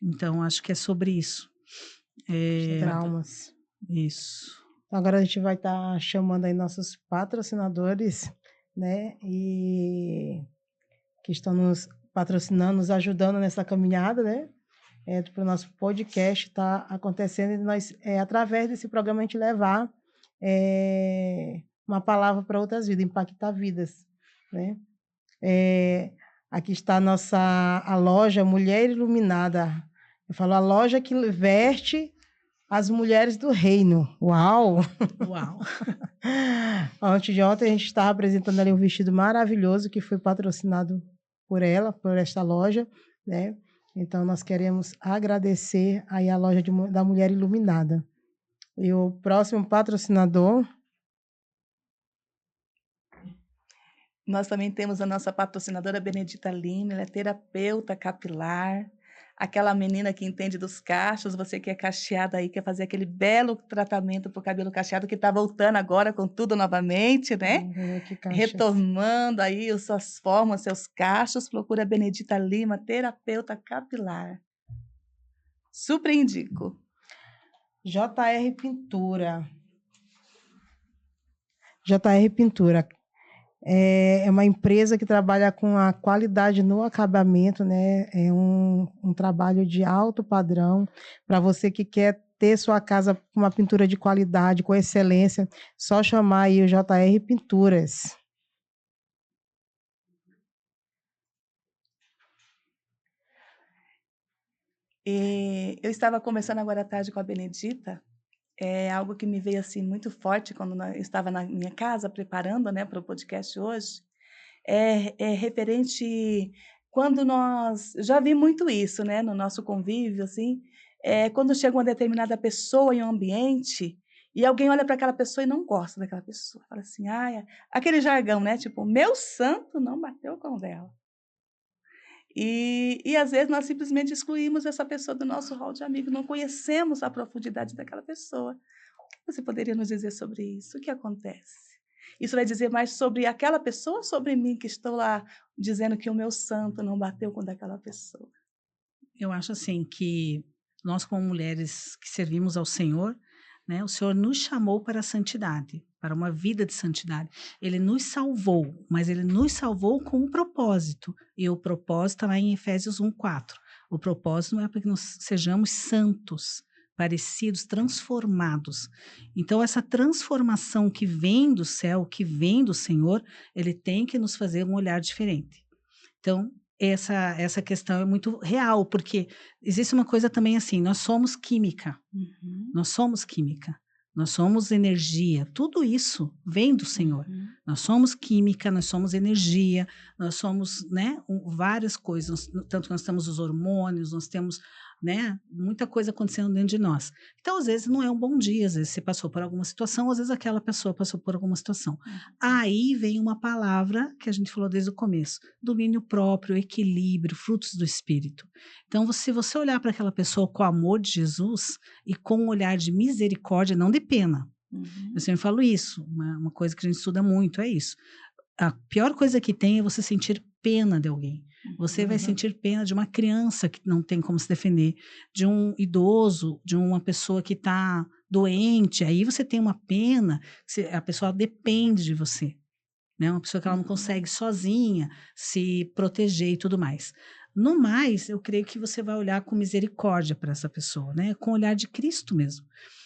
Então, acho que é sobre isso. Traumas. Isso. Então, agora a gente vai estar chamando aí nossos patrocinadores, né? E que estão nos patrocinando, nos ajudando nessa caminhada, né? Para o nosso podcast estar acontecendo e nós, através desse programa, a gente levar uma palavra para outras vidas, impactar vidas, né? Aqui está a loja Mulher Iluminada. Eu falo a loja que veste as mulheres do reino. Uau! Uau! Antes de ontem a gente estava apresentando ali um vestido maravilhoso que foi patrocinado por ela, por esta loja, né? Então nós queremos agradecer aí a loja da Mulher Iluminada. E o próximo patrocinador... Nós também temos a nossa patrocinadora Benedita Lima, ela é terapeuta capilar, aquela menina que entende dos cachos, você que é cacheada aí, quer fazer aquele belo tratamento para o cabelo cacheado, que está voltando agora com tudo novamente, né? Retomando aí suas formas, seus cachos, procura Benedita Lima, terapeuta capilar. Super indico. JR Pintura. JR Pintura. É uma empresa que trabalha com a qualidade no acabamento, né? É um trabalho de alto padrão para você que quer ter sua casa com uma pintura de qualidade, com excelência, só chamar aí o JR Pinturas. E eu estava conversando agora à tarde com a Benedita, algo que me veio assim muito forte quando eu estava na minha casa preparando, né, para o podcast hoje, referente quando já vi muito isso, né, no nosso convívio, assim, quando chega uma determinada pessoa em um ambiente e alguém olha para aquela pessoa e não gosta daquela pessoa, fala assim, aquele jargão, né, tipo, meu santo não bateu com o dela. E às vezes nós simplesmente excluímos essa pessoa do nosso hall de amigos, não conhecemos a profundidade daquela pessoa. O que você poderia nos dizer sobre isso? O que acontece? Isso vai dizer mais sobre aquela pessoa ou sobre mim que estou lá dizendo que o meu santo não bateu com daquela pessoa? Eu acho assim que nós, como mulheres que servimos ao Senhor, né, o Senhor nos chamou para a santidade, para uma vida de santidade. Ele nos salvou, mas Ele nos salvou com um propósito. E o propósito está lá em Efésios 1:4. O propósito não é para que nós sejamos santos, parecidos, transformados. Então, essa transformação que vem do céu, que vem do Senhor, Ele tem que nos fazer um olhar diferente. Então, essa questão é muito real, porque existe uma coisa também assim, nós somos química, nós somos química, nós somos energia, tudo isso vem do Senhor. Nós somos química, nós somos energia, nós somos, né, várias coisas, tanto que nós temos os hormônios, nós temos, né, muita coisa acontecendo dentro de nós. Então, às vezes, não é um bom dia, às vezes você passou por alguma situação, às vezes aquela pessoa passou por alguma situação. Aí vem uma palavra que a gente falou desde o começo, domínio próprio, equilíbrio, frutos do Espírito. Então, se você olhar para aquela pessoa com o amor de Jesus e com um olhar de misericórdia, não de pena. Eu sempre falo isso, uma coisa que a gente estuda muito é isso. A pior coisa que tem é você sentir pena de alguém. Você vai sentir pena de uma criança que não tem como se defender, de um idoso, de uma pessoa que está doente. Aí você tem uma pena, a pessoa depende de você, né? Uma pessoa que ela não consegue sozinha se proteger e tudo mais. No mais, eu creio que você vai olhar com misericórdia para essa pessoa, né? Com o olhar de Cristo mesmo.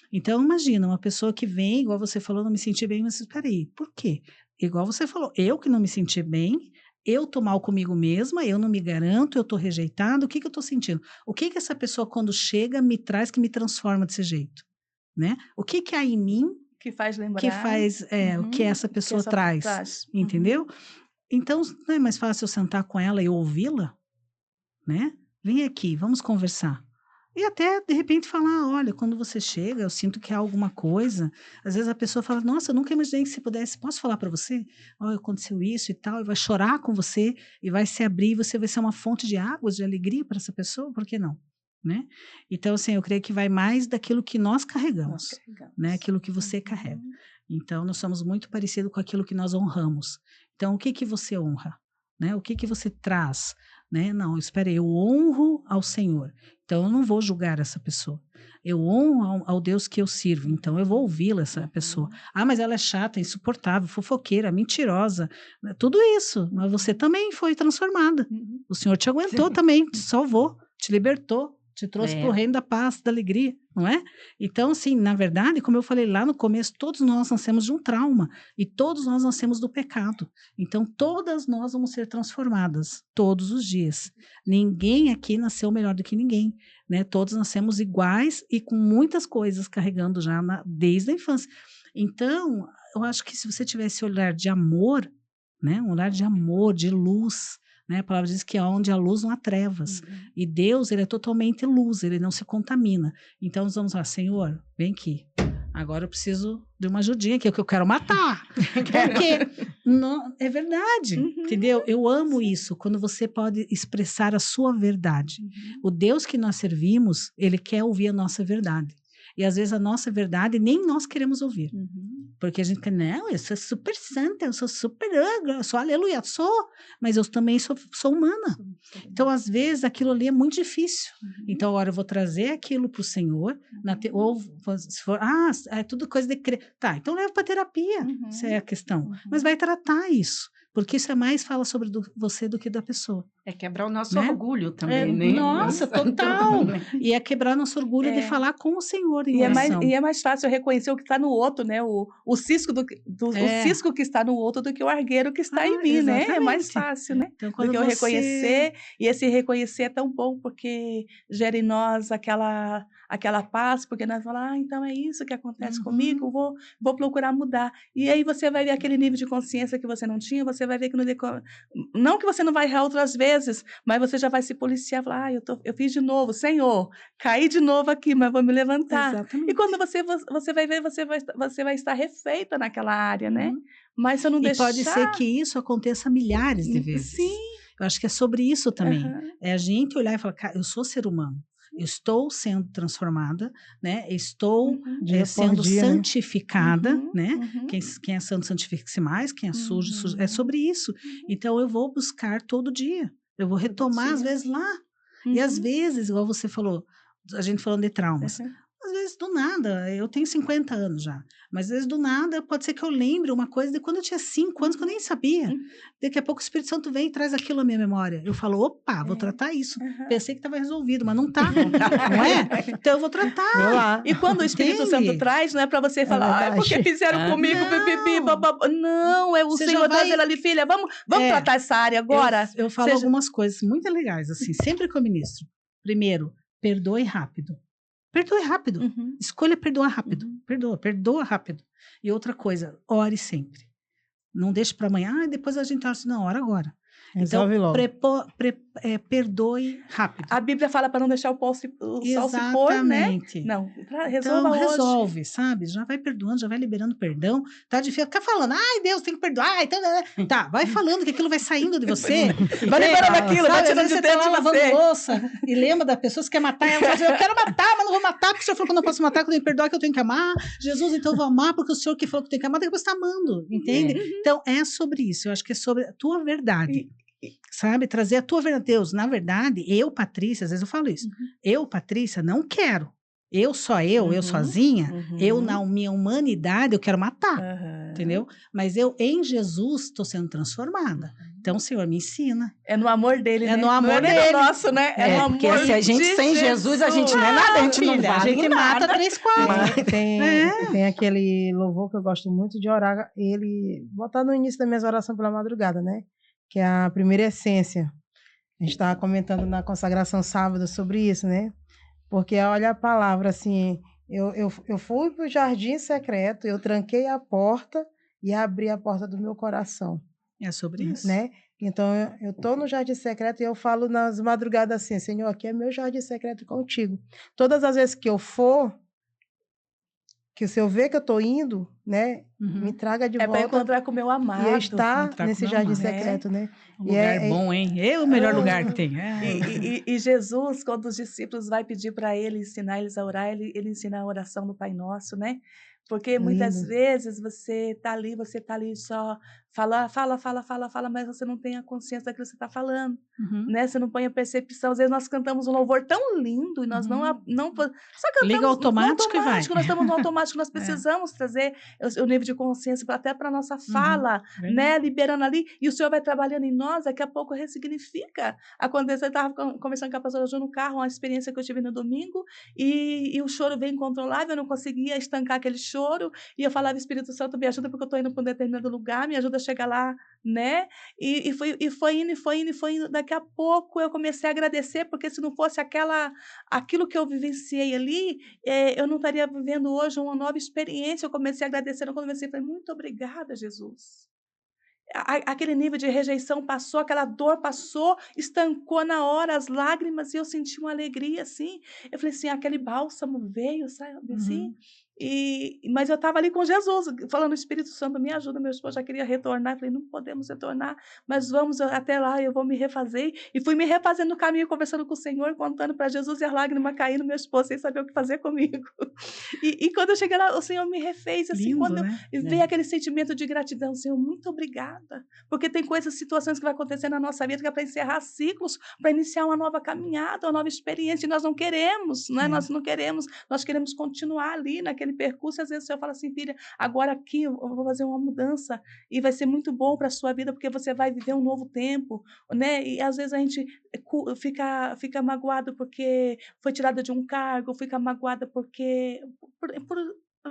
Então, imagina, uma pessoa que vem, igual você falou, não me senti bem, mas espera aí, por quê? Igual você falou, eu que não me senti bem, eu tô mal comigo mesma, eu não me garanto, eu tô rejeitada, o que eu tô sentindo? O que essa pessoa, quando chega, me traz, que me transforma desse jeito, né? O que há em mim Que faz lembrar. que faz o que essa pessoa traz, entendeu? Então, não é mais fácil eu sentar com ela e ouvi-la, né? Vem aqui, vamos conversar. E até, de repente, falar, olha, quando você chega, eu sinto que há alguma coisa. Às vezes a pessoa fala, nossa, eu nunca imaginei que se pudesse, posso falar para você? Olha, aconteceu isso e tal, e vai chorar com você, e vai se abrir, e você vai ser uma fonte de águas, de alegria para essa pessoa, por que não? Né? Então, assim, eu creio que vai mais daquilo que nós carregamos, né? Aquilo que você carrega. Então, nós somos muito parecidos com aquilo que nós honramos. Então, o que você honra? Né? O que você traz? Né? Não, espera aí, eu honro ao Senhor. Então, eu não vou julgar essa pessoa. Eu honro ao Deus que eu sirvo. Então, eu vou ouvi-la, essa pessoa. Ah, mas ela é chata, insuportável, fofoqueira, mentirosa. Tudo isso. Mas você também foi transformada. O Senhor te aguentou também, te salvou, te libertou. Te trouxe para o reino da paz, da alegria, não é? Então, assim, na verdade, como eu falei lá no começo, todos nós nascemos de um trauma e todos nós nascemos do pecado. Então, todas nós vamos ser transformadas todos os dias. Ninguém aqui nasceu melhor do que ninguém, né? Todos nascemos iguais e com muitas coisas carregando já desde a infância. Então, eu acho que se você tivesse olhar de amor, né? Um olhar de amor, de luz, né? A palavra diz que onde há luz não há trevas. E Deus, ele é totalmente luz, ele não se contamina. Então, nós vamos lá, Senhor, vem aqui. Agora eu preciso de uma ajudinha aqui, que eu quero matar. Porque não, é verdade, entendeu? Eu amo isso, quando você pode expressar a sua verdade. O Deus que nós servimos, ele quer ouvir a nossa verdade. E às vezes a nossa verdade nem nós queremos ouvir. Porque a gente quer, não, eu sou super santa, eu sou super, eu sou aleluia, sou, mas eu também sou humana. Então, às vezes, aquilo ali é muito difícil. Então, agora eu vou trazer aquilo para o Senhor, ou se for, é tudo coisa de crer. Tá, então leva para terapia, essa é a questão. Mas vai tratar isso. Porque isso é mais fala sobre você do que da pessoa. É quebrar o nosso orgulho também, né? Nossa, total. E é quebrar nosso orgulho de falar com o Senhor em oração. E é mais fácil reconhecer o que está no outro, né? O cisco o cisco que está no outro do que o argueiro que está em mim, exatamente. Né? É mais fácil, né? Então, do que eu reconhecer. E esse reconhecer é tão bom, porque gera em nós aquela paz, porque nós falamos, então é isso que acontece comigo, vou procurar mudar. E aí você vai ver aquele nível de consciência que você não tinha, você vai ver que não que você não vai errar outras vezes, mas você já vai se policiar, falar, eu fiz de novo, Senhor, caí de novo aqui, mas vou me levantar. Exatamente. E quando você vai ver, você vai estar refeita naquela área, né? Mas se eu não deixar... E pode ser que isso aconteça milhares de vezes. Sim. Eu acho que é sobre isso também. É a gente olhar e falar, cara, eu sou ser humano. Eu estou sendo transformada, né? Estou sendo santificada, né? Quem é santo, santifique-se mais. Quem é sujo, é sobre isso. Então, eu vou buscar todo dia. Eu vou retomar, às vezes, lá. E, às vezes, igual você falou, a gente falando de traumas. Às vezes, do nada, eu tenho 50 anos já, mas às vezes do nada pode ser que eu lembre uma coisa de quando eu tinha 5 anos que eu nem sabia. Daqui a pouco o Espírito Santo vem e traz aquilo à minha memória. Eu falo, opa, vou tratar isso. Pensei que estava resolvido, mas não está, não é? Então eu vou tratar. E quando o Espírito Santo traz, não é para você falar, porque fizeram comigo, não, é o você Senhor vai... dizendo ali, filha, vamos tratar essa área agora. Eu falo algumas coisas muito legais, assim, sempre que eu ministro. Primeiro, perdoe rápido. Perdoe rápido. Escolha perdoar rápido. Perdoa rápido. E outra coisa, ore sempre. Não deixe para amanhã, depois a gente assim, não, ora agora. Resolve então, perdoe rápido. A Bíblia fala para não deixar o sol se pôr, né? Não, resolva hoje. Resolve, sabe? Já vai perdoando, já vai liberando perdão. Tá difícil ficar falando, ai Deus, tem que perdoar. Então, tá, vai falando que aquilo vai saindo de você. Vai liberando aquilo, vai tirando de dentro de lavando louça e lembra da pessoa que quer matar. Ela diz, eu quero matar, mas não vou matar, porque o Senhor falou que eu não posso matar, que eu tenho que perdoar, que eu tenho que amar. Jesus, então eu vou amar, porque o Senhor que falou que eu tenho que amar, depois está amando, entende? Então, é sobre isso. Eu acho que é sobre a tua verdade. Sabe, trazer a tua verdade. Deus, na verdade, eu, Patrícia, às vezes eu falo isso, eu, Patrícia, não quero. Eu sozinha, eu na minha humanidade, eu quero matar, entendeu? Mas eu, em Jesus, estou sendo transformada. Então, o Senhor me ensina. É no amor dele, né? É no amor dele. Não é no nosso, né? É no amor porque se a gente sem Jesus, a gente não é nada, a gente não vale a gente nada. Mata 3 quadros. Tem aquele louvor que eu gosto muito de orar, ele botar no início das minhas orações pela madrugada, né? que é a primeira essência. A gente estava comentando na consagração sábado sobre isso, né? Porque olha a palavra, assim, eu fui para o jardim secreto, eu tranquei a porta e abri a porta do meu coração, É sobre isso. né? Então, eu estou no jardim secreto e eu falo nas madrugadas assim, Senhor, aqui é meu jardim secreto contigo. Todas as vezes que eu for, que o Senhor vê que eu estou indo, né? Me traga de É para volta encontrar com o meu amado. e eu estar encontrar nesse com meu jardim amado. secreto, né? Um E lugar bom, hein? É o melhor lugar que tem. E Jesus, quando os discípulos vai pedir para ele ensinar eles a orar, ele ensina a oração do Pai Nosso, né? Porque muitas Lindo. vezes você tá ali só fala, mas você não tem a consciência daquilo que você está falando, Uhum. né? Você não põe a percepção. Às vezes nós cantamos um louvor tão lindo e nós não só cantamos Liga o automático no e vai. automático, nós estamos no automático, nós precisamos trazer o nível de consciência até para a nossa fala, né? Liberando ali, e o Senhor vai trabalhando em nós, daqui a pouco ressignifica. Aconteceu, eu estava conversando com a pastora Ju no carro, uma experiência que eu tive no domingo, e o choro veio incontrolável, eu não conseguia estancar aquele choro, e eu falava, Espírito Santo, me ajuda porque eu estou indo para um determinado lugar, me ajuda a chegar lá, né? E foi indo, daqui a pouco eu comecei a agradecer, porque se não fosse aquilo que eu vivenciei ali, eu não estaria vivendo hoje uma nova experiência. Eu comecei a agradecer, quando eu comecei, falei, muito obrigada, Jesus. Aquele nível de rejeição passou, aquela dor passou, estancou na hora as lágrimas e eu senti uma alegria, assim. Eu falei assim, aquele bálsamo veio, sabe, assim. Mas eu estava ali com Jesus, falando, Espírito Santo, me ajuda, meu esposo já queria retornar. Eu falei, não podemos retornar, mas vamos até lá, eu vou me refazer. E fui me refazendo no caminho, conversando com o Senhor, contando para Jesus, e as lágrimas caindo, meu esposo sem saber o que fazer comigo. E quando eu cheguei lá, o Senhor me refez, assim, Lindo, quando né? veio aquele sentimento de gratidão, Senhor, muito obrigada, porque tem coisas, situações que vai acontecer na nossa vida que é para encerrar ciclos, para iniciar uma nova caminhada, uma nova experiência, e nós não queremos, né? Nós não queremos, nós queremos continuar ali naquele percurso, e às vezes o Senhor fala assim, filha, agora aqui eu vou fazer uma mudança, e vai ser muito bom para a sua vida, porque você vai viver um novo tempo, né? E às vezes a gente fica magoado porque foi tirada de um cargo, fica magoada porque por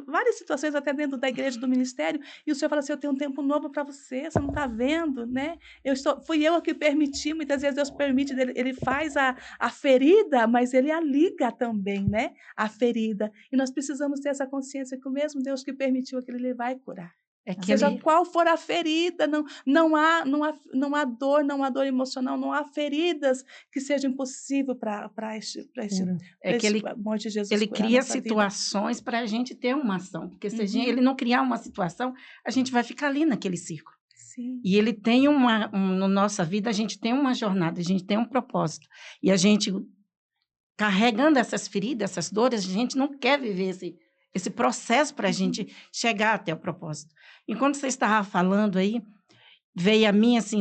várias situações até dentro da igreja, do ministério, e o Senhor fala assim, eu tenho um tempo novo para você não está vendo, né? Fui eu que permiti, muitas vezes Deus permite, ele faz a ferida, mas ele a liga também, né? A ferida. E nós precisamos ter essa consciência que o mesmo Deus que permitiu aquilo, ele vai curar. Seja qual for a ferida, não há dor, não há dor emocional, não há feridas que sejam impossíveis para o amor de Jesus. Ele cria situações para a gente ter uma ação, porque se ele não criar uma situação, a gente vai ficar ali naquele círculo. Sim. E ele tem na nossa vida, a gente tem uma jornada, a gente tem um propósito. E a gente, carregando essas feridas, essas dores, a gente não quer viver esse processo para a gente chegar até o propósito. Enquanto você estava falando aí, veio a mim assim,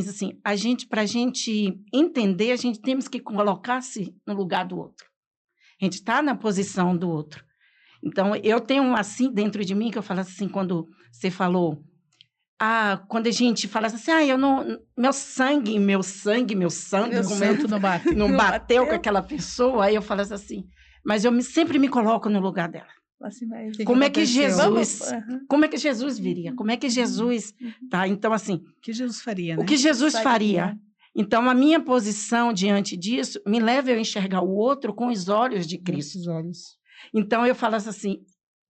para a gente entender, a gente temos que colocar-se no lugar do outro. A gente está na posição do outro. Então, eu tenho assim dentro de mim, que eu falo assim, quando você falou, quando a gente fala assim, meu santo não bateu com aquela pessoa, aí eu falo assim, mas eu sempre me coloco no lugar dela. Assim, como é que Jesus viria? Como é que Jesus tá? Então assim, o que Jesus faria, né? O que Jesus faria? Então a minha posição diante disso me leva a enxergar o outro com os olhos de Cristo. Os olhos. Então eu falo assim,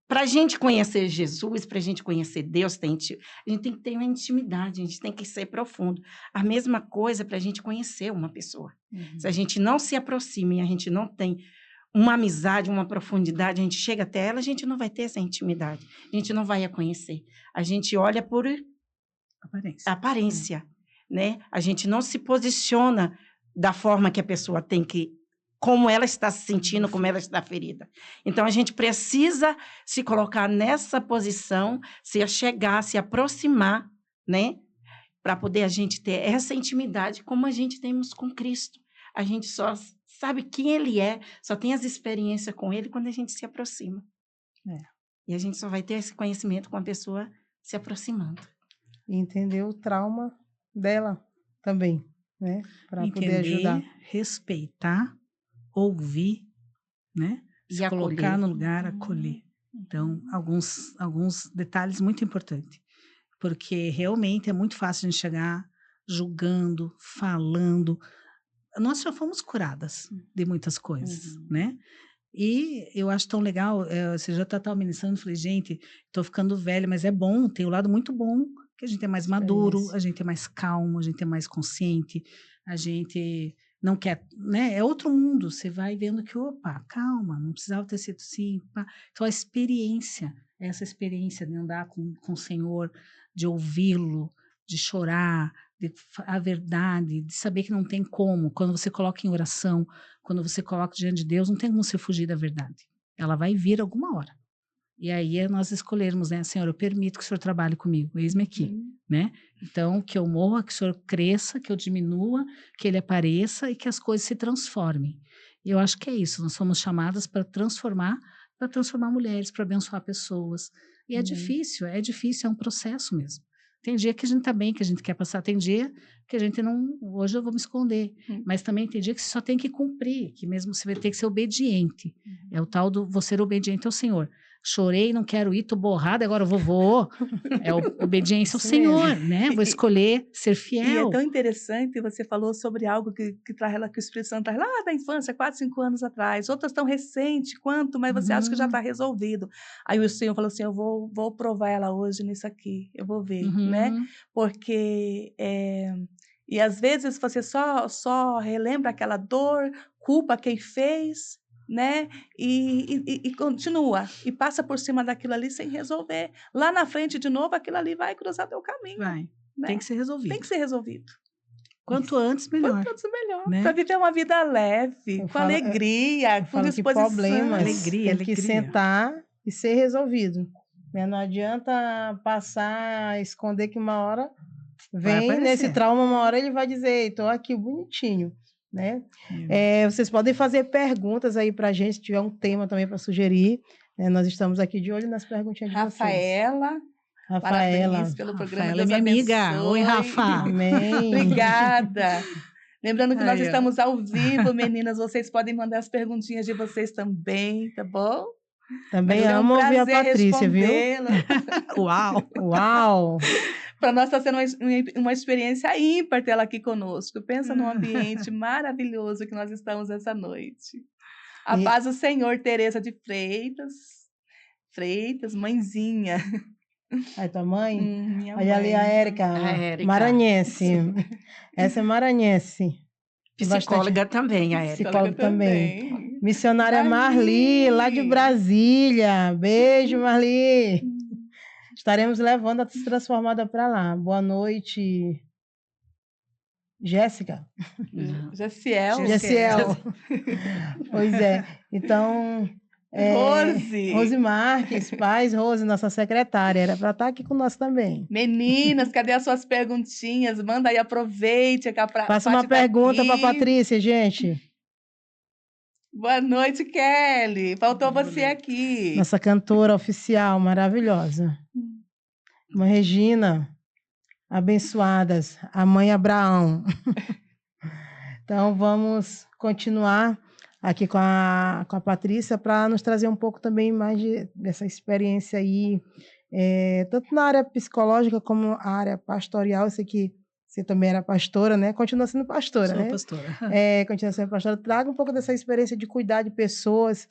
para a gente conhecer Jesus, para a gente conhecer Deus, a gente tem que ter uma intimidade, a gente tem que ser profundo. A mesma coisa para a gente conhecer uma pessoa. Se a gente não se aproxima e a gente não tem uma amizade, uma profundidade, a gente chega até ela, a gente não vai ter essa intimidade, a gente não vai a conhecer. A gente olha por aparência, né? A gente não se posiciona da forma que a pessoa tem que, como ela está se sentindo, como ela está ferida. Então, a gente precisa se colocar nessa posição, se aproximar, né? Para poder a gente ter essa intimidade como a gente temos com Cristo. A gente só sabe quem Ele é, só tem as experiências com Ele quando a gente se aproxima. E a gente só vai ter esse conhecimento com a pessoa se aproximando. E entender o trauma dela também, né? Para poder ajudar. Respeitar, ouvir, né? Se colocar no lugar, acolher. Então, alguns detalhes muito importantes. Porque realmente é muito fácil a gente chegar julgando, falando. Nós já fomos curadas de muitas coisas, né? E eu acho tão legal, você já estava ministrando, eu falei, gente, estou ficando velha, mas é bom, tem um lado muito bom, que a gente é mais maduro, a gente é mais calmo, a gente é mais consciente, a gente não quer, né? É outro mundo, você vai vendo que, opa, calma, não precisava ter sido assim. Pá. Então, a experiência, essa experiência de andar com o Senhor, de ouvi-lo, de chorar, a verdade, de saber que não tem como, quando você coloca em oração, quando você coloca diante de Deus, não tem como você fugir da verdade. Ela vai vir alguma hora. E aí é nós escolhermos, né, Senhor, eu permito que o Senhor trabalhe comigo, eis-me aqui, né? Então, que eu morra, que o Senhor cresça, que eu diminua, que Ele apareça e que as coisas se transformem. E eu acho que é isso, nós somos chamadas para transformar mulheres, para abençoar pessoas. E é difícil, é um processo mesmo. Tem dia que a gente tá bem, que a gente quer passar, tem dia que a gente não, hoje eu vou me esconder, mas também tem dia que você só tem que cumprir, que mesmo você vai ter que ser obediente, é o tal do vou ser obediente ao Senhor. Chorei, não quero ir, tô borrada, agora eu vou. É obediência ao Senhor, né? Vou escolher ser fiel. E é tão interessante, você falou sobre algo que o Espírito Santo traz lá da infância, 4, 5 anos atrás. Outras tão recente quanto, mas você acha que já está resolvido. Aí o Senhor falou assim, eu vou provar ela hoje nisso aqui, eu vou ver, né? Porque... E às vezes você só relembra aquela dor, culpa quem fez, né? E continua, e passa por cima daquilo ali sem resolver. Lá na frente, de novo, aquilo ali vai cruzar teu caminho. Vai, né? Tem que ser resolvido. Tem que ser resolvido. Quanto antes, melhor. Quanto antes, melhor. Né? Para viver uma vida leve, com alegria, com disposição. Problemas alegria. Que sentar e ser resolvido. Não adianta passar, esconder que uma hora vem nesse trauma, uma hora ele vai dizer, estou aqui bonitinho. Né? Vocês podem fazer perguntas aí para a gente, se tiver um tema também para sugerir. Nós estamos aqui de olho nas perguntinhas de Rafaela, parabéns pelo programa. Rafaela é minha amiga. Oi, Rafa. Amém. Obrigada. Lembrando que nós estamos ao vivo, meninas. Vocês podem mandar as perguntinhas de vocês também, tá bom? Também amo ouvir a Patrícia, viu? Uau! Para nós está sendo uma experiência ímpar ter ela aqui conosco. Pensa num ambiente maravilhoso que nós estamos essa noite. A paz do Senhor, Tereza de Freitas, mãezinha. Aí, tua mãe? Minha Olha mãe. ali a Érica, maranhense. Essa é maranhense. Psicóloga também, a Érica. Psicóloga também. Missionária Marli, lá de Brasília. Beijo, Marli. Estaremos levando a Transformada para lá. Boa noite, Jéssica. Gessiel. Pois é. Então, Rose Marques, paz, Rose, nossa secretária, era para estar aqui com nós também. Meninas, cadê as suas perguntinhas? Manda aí, aproveite. Faça uma pergunta para a Patrícia, gente. Boa noite, Kelly. Faltou você aqui. Nossa cantora oficial, maravilhosa. Uma Regina, abençoadas, a mãe Abraão. Então, vamos continuar aqui com a Patrícia para nos trazer um pouco também mais dessa experiência aí, tanto na área psicológica como na área pastoral. Eu sei que você também era pastora, né? Continua sendo pastora, né? Sou pastora. Continua sendo pastora. Traga um pouco dessa experiência de cuidar de pessoas.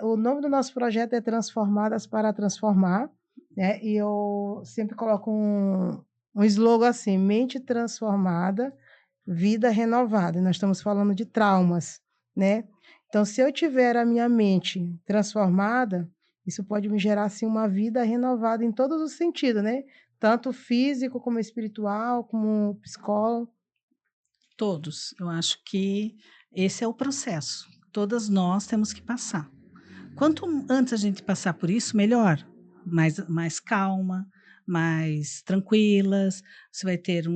O nome do nosso projeto é Transformadas para Transformar, né? E eu sempre coloco um slogan assim, mente transformada, vida renovada. E nós estamos falando de traumas, né? Então, se eu tiver a minha mente transformada, isso pode me gerar assim, uma vida renovada em todos os sentidos, né? Tanto físico, como espiritual, como psicólogo. Todos. Eu acho que esse é o processo. Todas nós temos que passar. Quanto antes a gente passar por isso, melhor. Mais calma, mais tranquilas. Você vai ter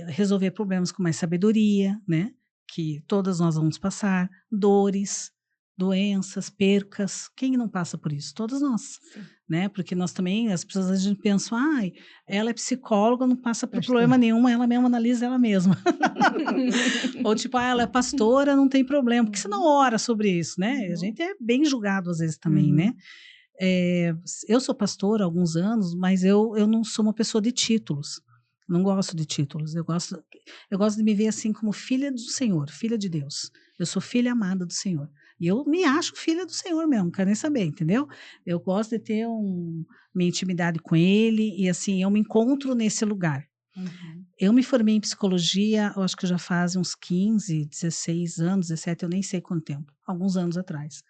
resolver problemas com mais sabedoria, né? Que todas nós vamos passar. Dores, doenças, percas. Quem não passa por isso? Todos nós. Né? Porque nós também, as pessoas a gente pensa, ela é psicóloga, não passa por problema nenhum, ela mesma analisa ela mesma. Ou tipo, ela é pastora, não tem problema. Porque você não ora sobre isso, né? A gente é bem julgado às vezes também, né? Eu sou pastora há alguns anos, mas eu não sou uma pessoa de títulos. Não gosto de títulos. Eu gosto de me ver assim como filha do Senhor, filha de Deus. Eu sou filha amada do Senhor. E eu me acho filha do Senhor mesmo, não quero nem saber, entendeu? Eu gosto de ter minha intimidade com Ele e assim, eu me encontro nesse lugar. Uhum. Eu me formei em psicologia, eu acho que já faz uns 15, 16 anos, 17, eu nem sei quanto tempo, alguns anos atrás.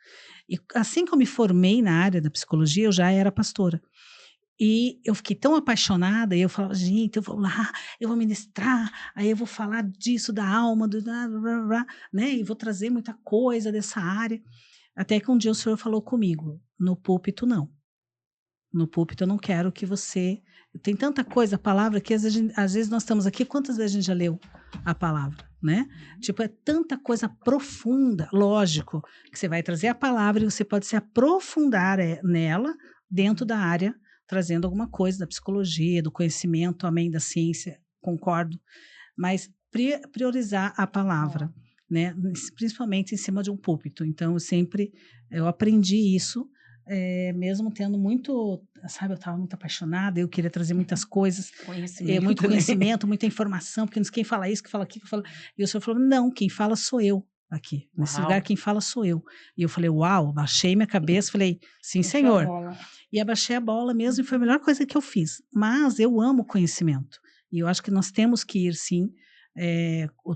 E assim que eu me formei na área da psicologia, eu já era pastora. E eu fiquei tão apaixonada, e eu falava, gente, eu vou lá, eu vou ministrar, aí eu vou falar disso, da alma, blá, blá, blá, né? E vou trazer muita coisa dessa área. Até que um dia o Senhor falou comigo, no púlpito não. No púlpito eu não quero que você... Tem tanta coisa, a palavra, que às vezes nós estamos aqui, quantas vezes a gente já leu a palavra, né? Tipo, é tanta coisa profunda, lógico, que você vai trazer a palavra e você pode se aprofundar nela dentro da área, trazendo alguma coisa da psicologia, do conhecimento, amém, da ciência, concordo, mas priorizar a palavra, né? Principalmente em cima de um púlpito. Então, eu aprendi isso, mesmo tendo muito, sabe, eu estava muito apaixonada, eu queria trazer muitas coisas, muito conhecimento, muita informação, porque quem fala isso, que fala aquilo, que fala... E o Senhor falou, não, quem fala sou eu aqui, nesse lugar quem fala sou eu. E eu falei, uau, baixei minha cabeça, falei, sim, Senhor. E abaixei a bola mesmo, e foi a melhor coisa que eu fiz. Mas eu amo conhecimento, e eu acho que nós temos que ir, sim,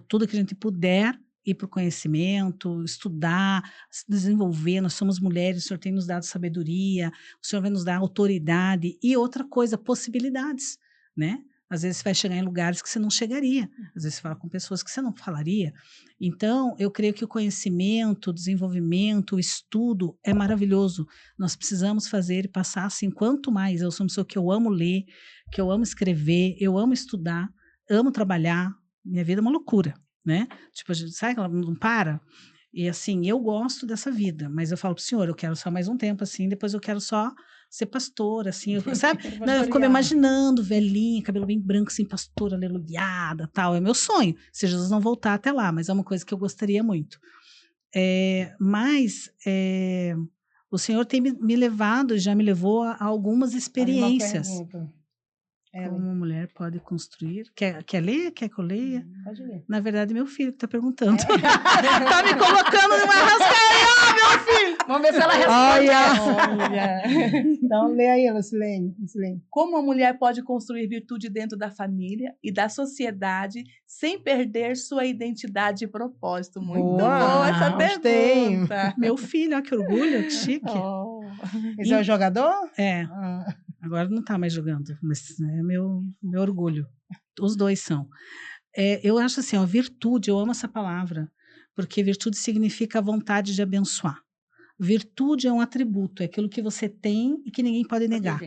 tudo que a gente puder, ir para o conhecimento, estudar, se desenvolver. Nós somos mulheres, o Senhor tem nos dado sabedoria, o Senhor vai nos dar autoridade e outra coisa, possibilidades, né? Às vezes você vai chegar em lugares que você não chegaria, às vezes você fala com pessoas que você não falaria. Então, eu creio que o conhecimento, o desenvolvimento, o estudo é maravilhoso. Nós precisamos fazer e passar assim, quanto mais. Eu sou uma pessoa que eu amo ler, que eu amo escrever, eu amo estudar, amo trabalhar, minha vida é uma loucura. Né? Tipo, sabe que ela não para? E assim, eu gosto dessa vida, mas eu falo pro Senhor, eu quero só mais um tempo, assim, depois eu quero só ser pastora, assim, sabe? Não, eu fico me imaginando, velhinha, cabelo bem branco, assim, pastora, aleluiada, tal, é meu sonho, se Jesus não voltar até lá, mas é uma coisa que eu gostaria muito. Mas o Senhor tem me levado, já me levou a algumas experiências. Como uma mulher pode construir. Quer ler? Quer que eu leia? Pode ler. Na verdade, meu filho que está perguntando. Tá me colocando numa rascaria, meu filho! Vamos ver se ela responde. Olha. Então, lê aí, Lucilene. Como a mulher pode construir virtude dentro da família e da sociedade sem perder sua identidade e propósito? Muito boa essa pergunta. Meu filho, olha que orgulho, que chique. Esse é o jogador? É. Agora não está mais jogando, mas é meu orgulho. Os dois são. Eu acho assim, virtude, eu amo essa palavra, porque virtude significa a vontade de abençoar. Virtude é um atributo, é aquilo que você tem e que ninguém pode negar.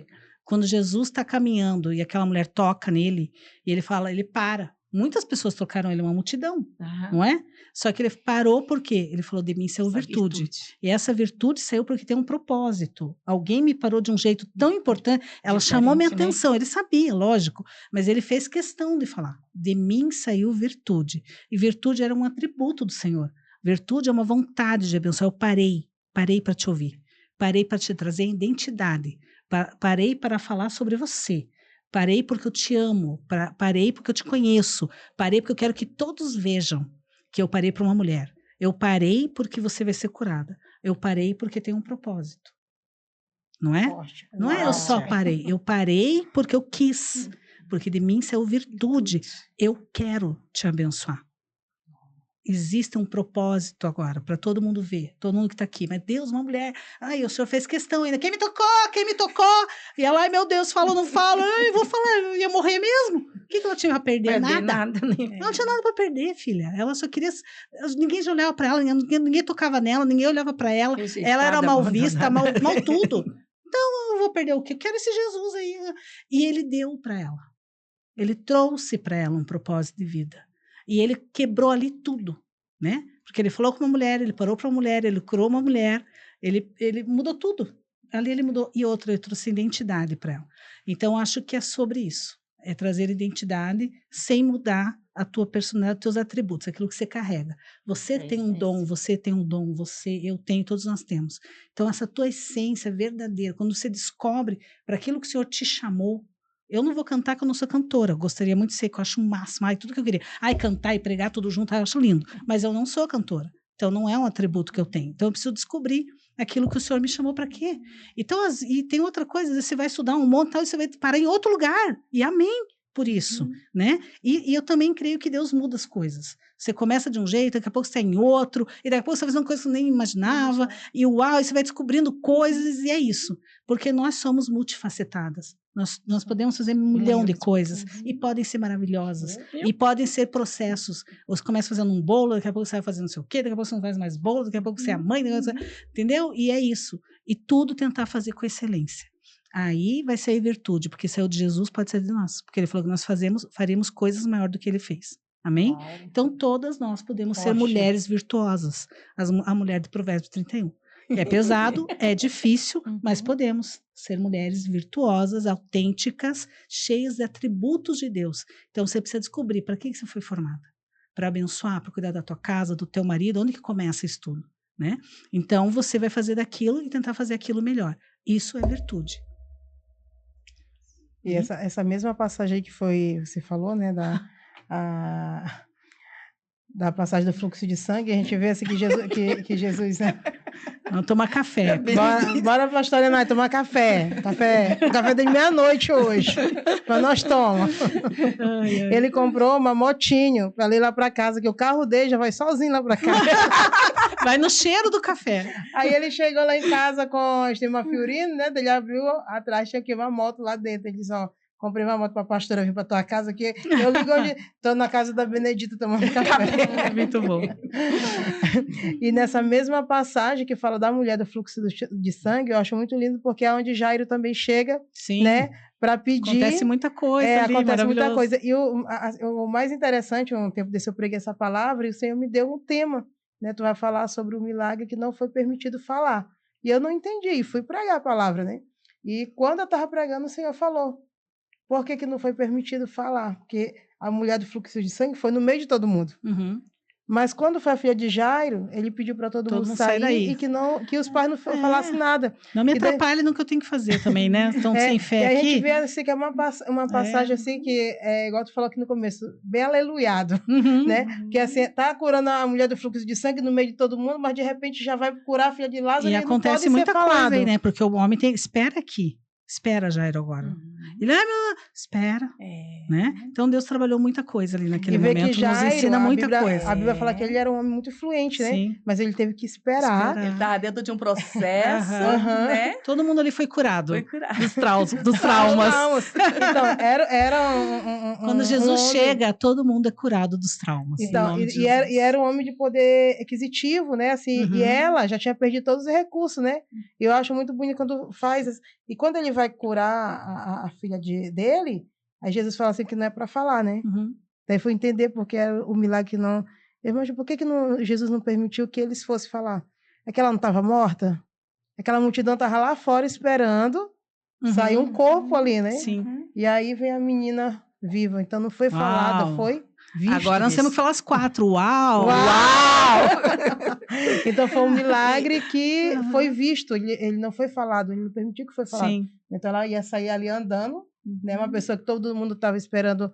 Quando Jesus está caminhando e aquela mulher toca nele, e ele fala, ele para. Muitas pessoas tocaram ele, uma multidão, não é? Só que ele parou porque ele falou, de mim saiu virtude. E essa virtude saiu porque tem um propósito. Alguém me parou de um jeito tão importante, ela chamou minha atenção, ele sabia, lógico, mas ele fez questão de falar, de mim saiu virtude. E virtude era um atributo do Senhor. Virtude é uma vontade de abençoar. Eu parei para te ouvir, parei para te trazer identidade, parei para falar sobre você. Parei porque eu te amo, parei porque eu te conheço, parei porque eu quero que todos vejam que eu parei para uma mulher. Eu parei porque você vai ser curada. Eu parei porque tem um propósito. Não é? Não é eu só parei. Eu parei porque eu quis. Porque de mim saiu virtude. Eu quero te abençoar. Existe um propósito agora para todo mundo ver, todo mundo que está aqui. Mas Deus, uma mulher, o Senhor fez questão ainda. Quem me tocou? E ela, meu Deus, fala ou não fala? Vou falar, eu ia morrer mesmo. O que ela tinha para perder? Nada. Não tinha nada para perder, filha. Ela só queria. Ninguém já olhava para ela, ninguém tocava nela, ninguém olhava para ela. Ela era mal vista, mal tudo. Então eu vou perder o quê? Eu quero esse Jesus aí. E ele deu para ela. Ele trouxe para ela um propósito de vida. E ele quebrou ali tudo, né? Porque ele falou com uma mulher, ele parou para uma mulher, ele curou uma mulher, ele mudou tudo. Ali ele mudou. E outra, ele trouxe identidade para ela. Então, acho que é sobre isso. É trazer identidade sem mudar a tua personalidade, os teus atributos, aquilo que você carrega. Você tem um dom, eu tenho, todos nós temos. Então, essa tua essência verdadeira, quando você descobre para aquilo que o Senhor te chamou, Eu não vou cantar que eu não sou cantora. Gostaria muito de ser, que eu acho o máximo. Ai, tudo que eu queria. Ai, cantar e pregar tudo junto, eu acho lindo. Mas eu não sou cantora. Então, não é um atributo que eu tenho. Então, eu preciso descobrir aquilo que o Senhor me chamou para quê. Então, e tem outra coisa, você vai estudar um monte e você vai parar em outro lugar. E amém por isso, né? E eu também creio que Deus muda as coisas. Você começa de um jeito, daqui a pouco você está em outro, e daqui a pouco você vai fazendo coisas que você nem imaginava, e uau, e você vai descobrindo coisas, e é isso. Porque nós somos multifacetadas. Nós podemos fazer 1 milhão de coisas, e podem ser maravilhosas, e podem ser processos. Você começa fazendo um bolo, daqui a pouco você vai fazendo não sei o quê, daqui a pouco você não faz mais bolo, daqui a pouco você é a mãe, entendeu? E é isso. E tudo tentar fazer com excelência. Aí vai ser virtude, porque saiu de Jesus, pode ser de nós. Porque ele falou que nós faríamos coisas maior do que ele fez. Amém? Então, todas nós podemos ser mulheres virtuosas. A mulher do Provérbio 31. É pesado, é difícil, mas podemos ser mulheres virtuosas, autênticas, cheias de atributos de Deus. Então, você precisa descobrir para que você foi formada. Para abençoar, para cuidar da tua casa, do teu marido, onde que começa isso tudo? Né? Então, você vai fazer daquilo e tentar fazer aquilo melhor. Isso é virtude. E essa mesma passagem aí que você falou, né, da passagem do fluxo de sangue, a gente vê assim que Jesus, né? Vamos tomar café. Bora pastor Enai, tomar café de meia-noite hoje, para nós tomar. Ele comprou uma motinho para ir lá para casa, que o carro dele já vai sozinho lá para casa. Vai no cheiro do café. Aí ele chegou lá em casa com uma Fiorino, né? Ele abriu atrás, tinha aqui uma moto lá dentro. Ele disse, ó, comprei uma moto para a pastora vir para tua casa aqui. Eu ligo onde estou na casa da Benedita tomando café. Muito bom. E nessa mesma passagem que fala da mulher do fluxo de sangue, eu acho muito lindo, porque é onde Jairo também chega, sim, né? Para pedir. Acontece muita coisa. Ali, acontece muita coisa. E o mais interessante, um tempo desse eu preguei essa palavra, e o Senhor me deu um tema. Né, tu vai falar sobre o milagre que não foi permitido falar. E eu não entendi, fui pregar a palavra, né? E quando eu estava pregando, o Senhor falou, por que não foi permitido falar? Porque a mulher do fluxo de sangue foi no meio de todo mundo. Mas quando foi a filha de Jairo, ele pediu para todo mundo sair e que os pais não falassem nada. Não me atrapalhe no que eu tenho que fazer também, né? Estão sem fé aqui. E a gente vê assim, que é uma passagem assim que, igual tu falou aqui no começo, bem aleluiado, né? Que assim, tá curando a mulher do fluxo de sangue no meio de todo mundo, mas de repente já vai curar a filha de Lázaro e acontece não pode muita ser falado. Coisa aí, né? Porque o homem espera aqui. Espera, Jairo, agora. Ele, espera. Né? Então, Deus trabalhou muita coisa ali naquele momento, Jairo, nos ensina muita coisa. A Bíblia fala que ele era um homem muito influente, né? Sim. Mas ele teve que esperar. Ele estava dentro de um processo, né? Todo mundo ali foi curado. Dos traumas. Então, era Quando Jesus chega, todo mundo é curado dos traumas. Então, e era um homem de poder aquisitivo, né? Assim, e ela já tinha perdido todos os recursos, né? E eu acho muito bonito quando faz. E quando ele vai curar a filha dele, aí Jesus fala assim que não é para falar, né? Daí foi entender porque era o milagre que não... Irmãos, por que Jesus não permitiu que eles fossem falar? É que ela não estava morta? Aquela multidão estava lá fora esperando sair um corpo ali, né? Sim. E aí vem a menina viva. Então não foi falada, foi visto. Agora nós temos que falar as 4. Uau! Então foi um milagre que foi visto. Ele não foi falado, ele não permitiu que foi falado. Sim. Então ela ia sair ali andando, né? Uma pessoa que todo mundo estava esperando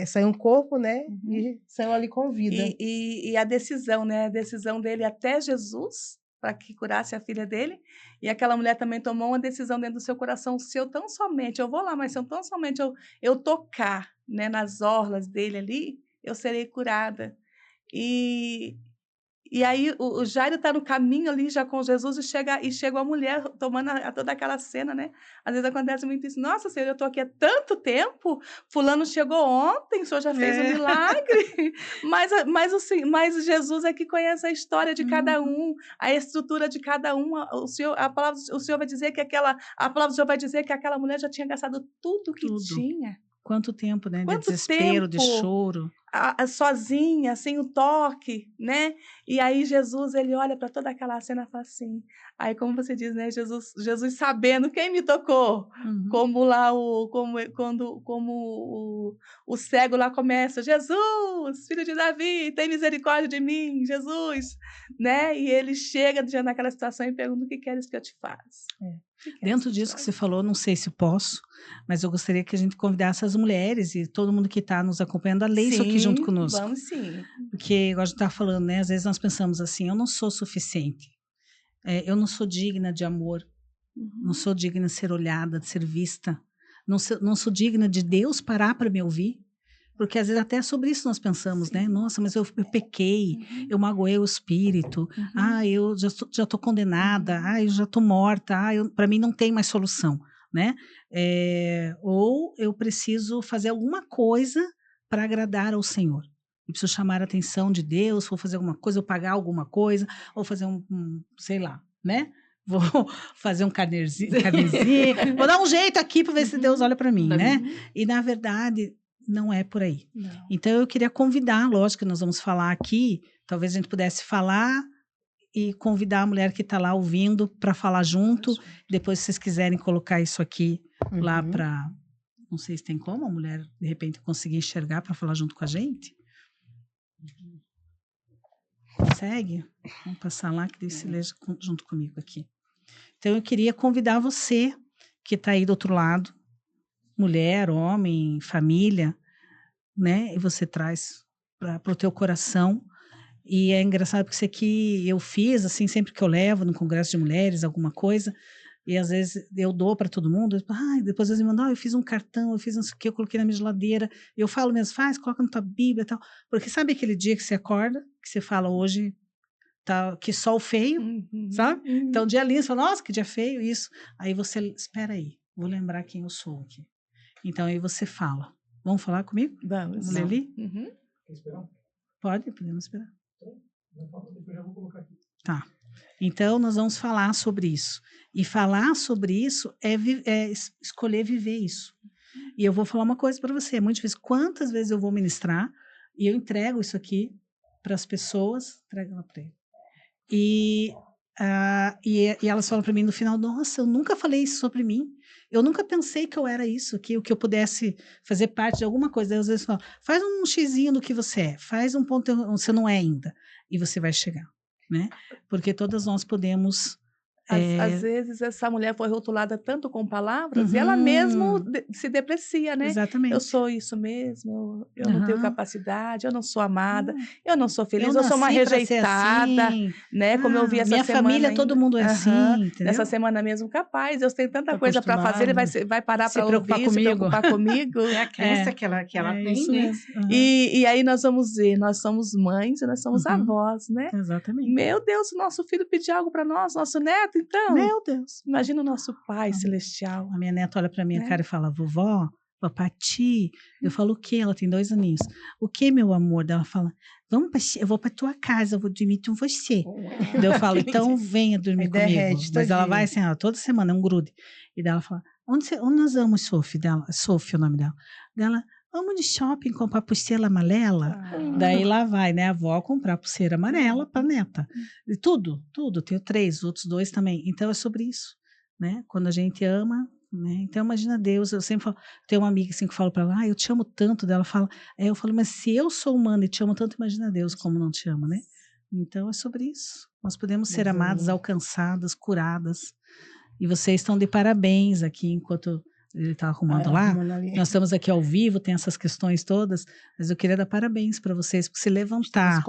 sair um corpo, né? E saiu ali com vida. E a decisão, né? A decisão dele até Jesus, para que curasse a filha dele. E aquela mulher também tomou uma decisão dentro do seu coração, se eu tão somente, eu vou lá, mas se eu tão somente eu tocar, né, nas orlas dele ali, eu serei curada. E aí o Jairo está no caminho ali já com Jesus e chega a mulher tomando toda aquela cena, né? Às vezes acontece muito isso. Nossa, Senhor, eu estou aqui há tanto tempo, fulano chegou ontem, o Senhor já fez um milagre. Mas Jesus é que conhece a história de cada um, a estrutura de cada um. O Senhor vai dizer que a palavra do Senhor vai dizer que aquela mulher já tinha gastado tudo que tinha. Quanto tempo, né? Quanto de desespero, tempo? de choro. sozinha, sem o toque, né? E aí Jesus, ele olha para toda aquela cena e fala assim, aí como você diz, né, Jesus sabendo quem me tocou, Uhum. como lá o cego lá começa, Jesus, filho de Davi, tem misericórdia de mim, Jesus, né? E ele chega diante daquela situação e pergunta, o que queres que eu te faça? O que queres Dentro que eu te disso que faça? você falou, não sei se posso, mas eu gostaria que a gente convidasse as mulheres e todo mundo que está nos acompanhando a ler isso aqui junto Sim, conosco. vamos sim. Porque, igual a gente está falando, né? Às vezes nós pensamos assim, eu não sou suficiente, eu não sou digna de amor, não Uhum. sou digna de ser olhada, de ser vista, não sou digna de Deus parar para me ouvir, porque às vezes até sobre isso nós pensamos, né? Sim. Nossa, mas eu pequei, Uhum. eu magoei o espírito, Uhum. eu já tô condenada, eu já tô morta, para mim não tem mais solução, né? Ou eu preciso fazer alguma coisa para agradar ao Senhor. Eu preciso chamar a atenção de Deus, vou fazer alguma coisa, ou pagar alguma coisa, ou fazer sei lá, né? Vou fazer um carnezinho, vou dar um jeito aqui para ver se Deus olha para mim, né? E na verdade não é por aí. Não. Então eu queria convidar, lógico que nós vamos falar aqui, talvez a gente pudesse falar e convidar a mulher que está lá ouvindo para falar junto. Depois, se vocês quiserem colocar isso aqui lá para, não sei se tem como a mulher de repente conseguir enxergar para falar junto com a gente. Consegue? Vamos passar lá que você lê junto comigo aqui. Então eu queria convidar você que está aí do outro lado, mulher, homem, família, né? E você traz para o teu coração. E é engraçado porque isso aqui eu fiz, assim, sempre que eu levo no congresso de mulheres, alguma coisa, e às vezes eu dou para todo mundo, depois eles me mandam, eu fiz um cartão, eu fiz não sei o que, eu coloquei na minha geladeira, e eu falo mesmo, coloca na tua Bíblia e tal, porque sabe aquele dia que você acorda, que você fala hoje, tá, que sol feio, sabe? Então, dia lindo, você fala, nossa, que dia feio, isso. Aí você, espera aí, vou lembrar quem eu sou aqui. Então, aí você fala. Vamos falar comigo? Vamos. Vamos ler ali? Uhum. Quer esperar? Podemos esperar. Não fala, depois eu já vou colocar aqui. Tá. Então, nós vamos falar sobre isso. E falar sobre isso é escolher viver isso. E eu vou falar uma coisa para você, é muito difícil. Quantas vezes eu vou ministrar e eu entrego isso aqui para as pessoas, entrego ela para ele. E elas falam para mim no final, nossa, eu nunca falei isso sobre mim. Eu nunca pensei que eu era isso, que eu pudesse fazer parte de alguma coisa. Daí às vezes falam, faz um xizinho do que você é, faz um ponto onde você não é ainda, e você vai chegar, né? Porque todas nós podemos... Às vezes essa mulher foi rotulada tanto com palavras e ela mesmo se deprecia, né? Exatamente. Eu sou isso mesmo, eu não tenho capacidade, eu não sou amada, eu não sou feliz, eu eu sou uma nasci pra ser rejeitada, assim. né? Como eu vi essa minha semana família, ainda. todo mundo é assim, entendeu? Nessa semana mesmo, capaz, eu tenho tanta Tô coisa para fazer, ele vai parar Se para preocupar ouvir, se comigo. preocupar comigo. É a crença que ela tem, isso né? mesmo. E aí nós vamos ver, nós somos mães e nós somos avós, né? Exatamente. Meu Deus, o nosso filho pedir algo para nós, nosso neto, então. Meu Deus. Imagina o nosso Pai Celestial. A minha neta olha pra minha Né? cara e fala, vovó, papati. Eu falo, o quê? Ela tem 2 aninhos. O que, meu amor? Daí ela fala, eu vou pra tua casa, eu vou dormir com você. Daí eu falo, então venha dormir comigo. Derrete Mas ela todinho. vai assim, toda semana, é um grude. E daí ela fala, onde nós vamos, Sophie? Sophie é o nome dela. Daí ela, vamos de shopping comprar pulseira amarela? Daí lá vai, né, a avó comprar pulseira amarela pra neta. E tudo. Tenho 3, outros 2 também. Então é sobre isso, né? Quando a gente ama, né? Então imagina Deus, eu sempre falo, tem uma amiga assim que fala para ela, eu te amo tanto, dela fala, eu falo, mas se eu sou humana e te amo tanto, imagina Deus como não te ama, né? Então é sobre isso. Nós podemos ser amadas, alcançadas, curadas. E vocês estão de parabéns aqui enquanto ele está arrumando lá. Nós estamos aqui ao vivo, tem essas questões todas, mas eu queria dar parabéns para vocês, porque se levantar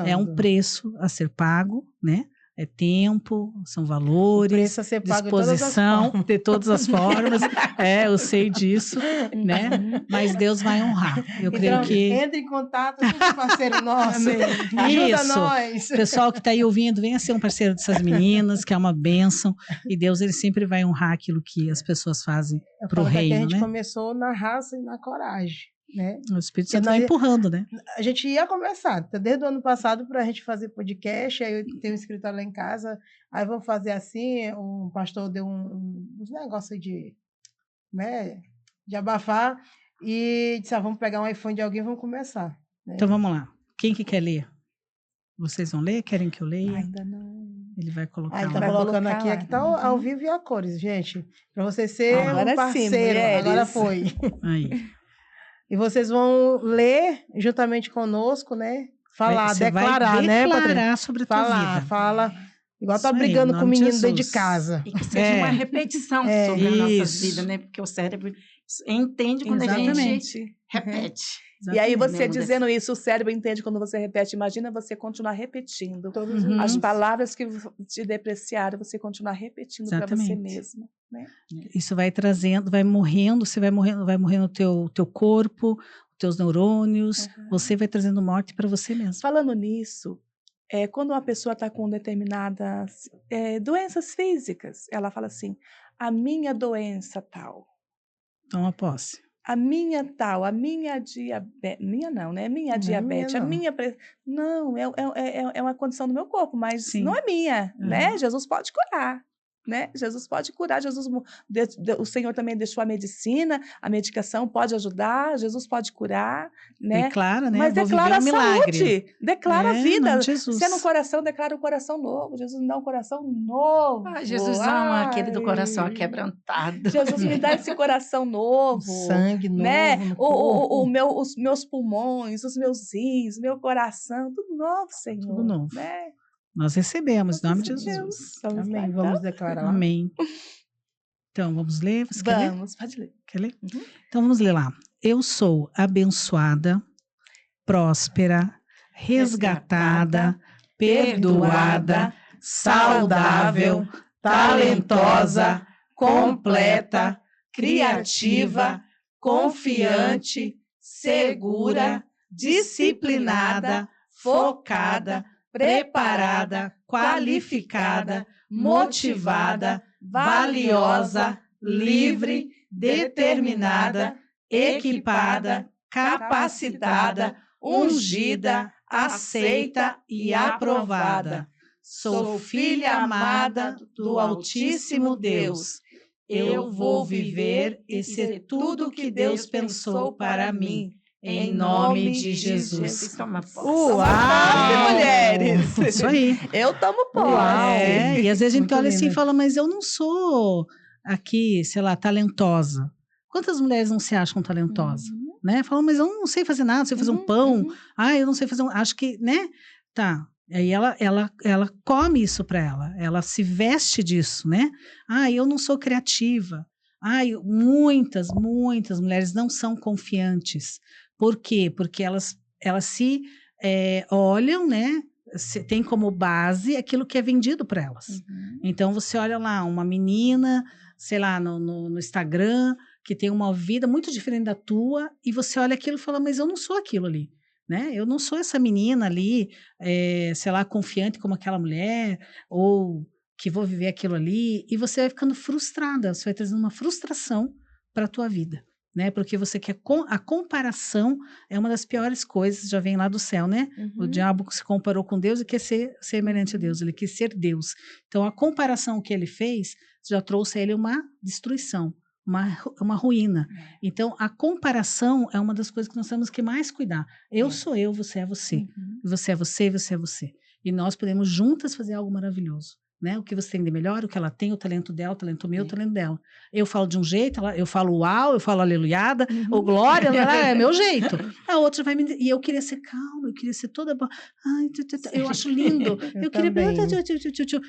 é um preço a ser pago, né? É tempo, são valores, disposição de todas as formas. Eu sei disso, né? Mas Deus vai honrar. Eu creio que... Entre em contato com o parceiro nosso. Ajuda nós. Pessoal que está aí ouvindo, venha ser um parceiro dessas meninas, que é uma bênção. E Deus, ele sempre vai honrar aquilo que as pessoas fazem para o reino, né? A gente começou na raça e na coragem. Né? O Espírito Santo vai empurrando, né? A gente ia começar, desde o ano passado, para a gente fazer podcast. Aí eu tenho um escritório lá em casa. Aí vamos fazer assim. O pastor deu uns negócios de abafar. E disse: vamos pegar um iPhone de alguém e vamos começar. né? Então vamos lá. Quem que quer ler? Vocês vão ler? Querem que eu leia? Ainda não. Ele vai colocar Ele lá. tá Vai colocando colocar aqui, lá. aqui tá ao vivo e a cores, gente. Para você ser Agora um sim, parceiro. mulheres. Agora foi. Aí. E vocês vão ler juntamente conosco, né? Falar, Você declarar, vai né, Patrícia? declarar sobre a tua Falar, vida. fala. Igual Isso tá aí, brigando em com o nome de menino dentro de Jesus. casa. E que seja uma repetição sobre as nossas Isso. vidas, né? Porque o cérebro entende quando a gente Exatamente. repete. E aí Exatamente. você Não, dizendo isso, o cérebro entende quando você repete. Imagina você continuar repetindo. Todos Uhum. As palavras que te depreciaram, você continuar repetindo para você Exatamente. mesmo. Né? Isso vai trazendo, vai morrendo, você vai morrendo o teu corpo, os teus neurônios, Uhum. você vai trazendo morte para você mesmo. Falando nisso, quando uma pessoa está com determinadas doenças físicas, ela fala assim, a minha doença tal, Toma posse. a minha tal, a minha diabetes, minha não, né? Minha Não é diabetes, minha, a não. minha não, é uma condição do meu corpo, mas Sim. não é minha, Uhum. né? Jesus pode curar. Né? Jesus pode curar, o Senhor também deixou a medicina, a medicação pode ajudar, Jesus pode curar, né? Declara, né? Mas Vou declara a viver um milagre. saúde, declara a Em vida. nome de Jesus. Se é no coração, declara um coração novo. Jesus me dá um coração novo. Ah, Jesus ama aquele do coração Ai. quebrantado. Jesus me dá esse coração novo. Sangue novo Né? no corpo. Os meus pulmões, os meus rins, meu coração, tudo novo, Senhor. Tudo novo. Né? Nós recebemos, em nome de Deus. Jesus. Vamos lá, Amém. então? Vamos declarar lá. Amém. Então, vamos ler? Você quer ler? Vamos, pode ler. Quer ler? Uhum. Então, vamos ler lá. Eu sou abençoada, próspera, resgatada, perdoada, saudável, talentosa, completa, criativa, confiante, segura, disciplinada, focada, preparada, qualificada, motivada, valiosa, livre, determinada, equipada, capacitada, ungida, aceita e aprovada. Sou filha amada do Altíssimo Deus. Eu vou viver e ser tudo que Deus pensou para mim. Em nome de Jesus. Toma posse. Uau, mulheres! Isso aí. Eu tomo posse. E às vezes a gente Muito olha assim e linda. fala, mas eu não sou aqui, sei lá, talentosa. Quantas mulheres não se acham talentosas? Uhum. Né? Falam, mas eu não sei fazer nada, não sei fazer um pão. Eu não sei fazer acho que, né? Tá. Aí ela come isso para ela se veste disso, né? Eu não sou criativa. Muitas mulheres não são confiantes. Por quê? Porque elas se olham, né? Tem como base aquilo que é vendido para elas. Uhum. Então você olha lá uma menina, sei lá, no Instagram, que tem uma vida muito diferente da tua, e você olha aquilo e fala, mas eu não sou aquilo ali. Né? Eu não sou essa menina ali, sei lá, confiante como aquela mulher, ou que vou viver aquilo ali, e você vai ficando frustrada, você vai trazendo uma frustração para a tua vida, né? Porque você quer, a comparação é uma das piores coisas, já vem lá do céu, né? Uhum. O diabo se comparou com Deus e quer ser semelhante a Deus, ele quis ser Deus. Então, a comparação que ele fez já trouxe a ele uma destruição, uma ruína. Então, a comparação é uma das coisas que nós temos que mais cuidar. Eu sou eu, você é você. Uhum. Você é você, você é você. E nós podemos juntas fazer algo maravilhoso. Né? O que você tem de melhor, o que ela tem, o talento dela, o talento meu, o talento dela. Eu falo de um jeito, eu falo uau, eu falo aleluiada, ou glória, é meu jeito. A outra vai me... E eu queria ser calma, eu queria ser toda... eu acho lindo. Eu queria...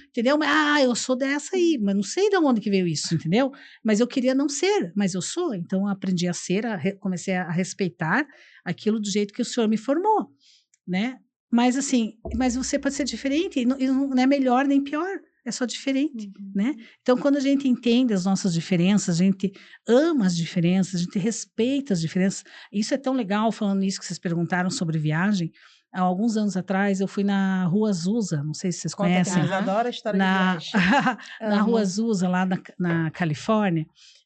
Entendeu? Eu sou dessa aí, mas não sei de onde que veio isso, entendeu? Mas eu queria não ser, mas eu sou. Então, eu aprendi a ser, comecei a respeitar aquilo do jeito que o Senhor me formou, né? Mas assim, mas você pode ser diferente, e não é melhor nem pior, é só diferente, né? Então, quando a gente entende as nossas diferenças, a gente ama as diferenças, a gente respeita as diferenças. Isso é tão legal, falando nisso que vocês perguntaram sobre viagem. Há alguns anos atrás, eu fui na Rua Azusa, não sei se vocês conhecem. Eles adoram a história de viagem. Na Rua Azusa, lá na Califórnia.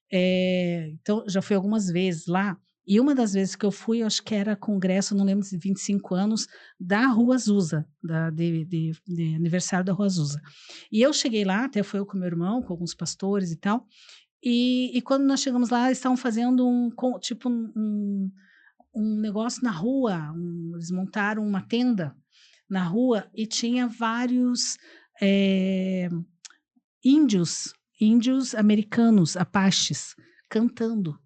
Então, já fui algumas vezes lá. E uma das vezes que eu fui, acho que era congresso, não lembro se 25 anos, da Rua Azusa, de aniversário da Rua Azusa. E eu cheguei lá, até foi eu com meu irmão, com alguns pastores e tal, e quando nós chegamos lá, eles estavam fazendo um um negócio na rua, eles montaram uma tenda na rua e tinha vários índios americanos, apaches, cantando.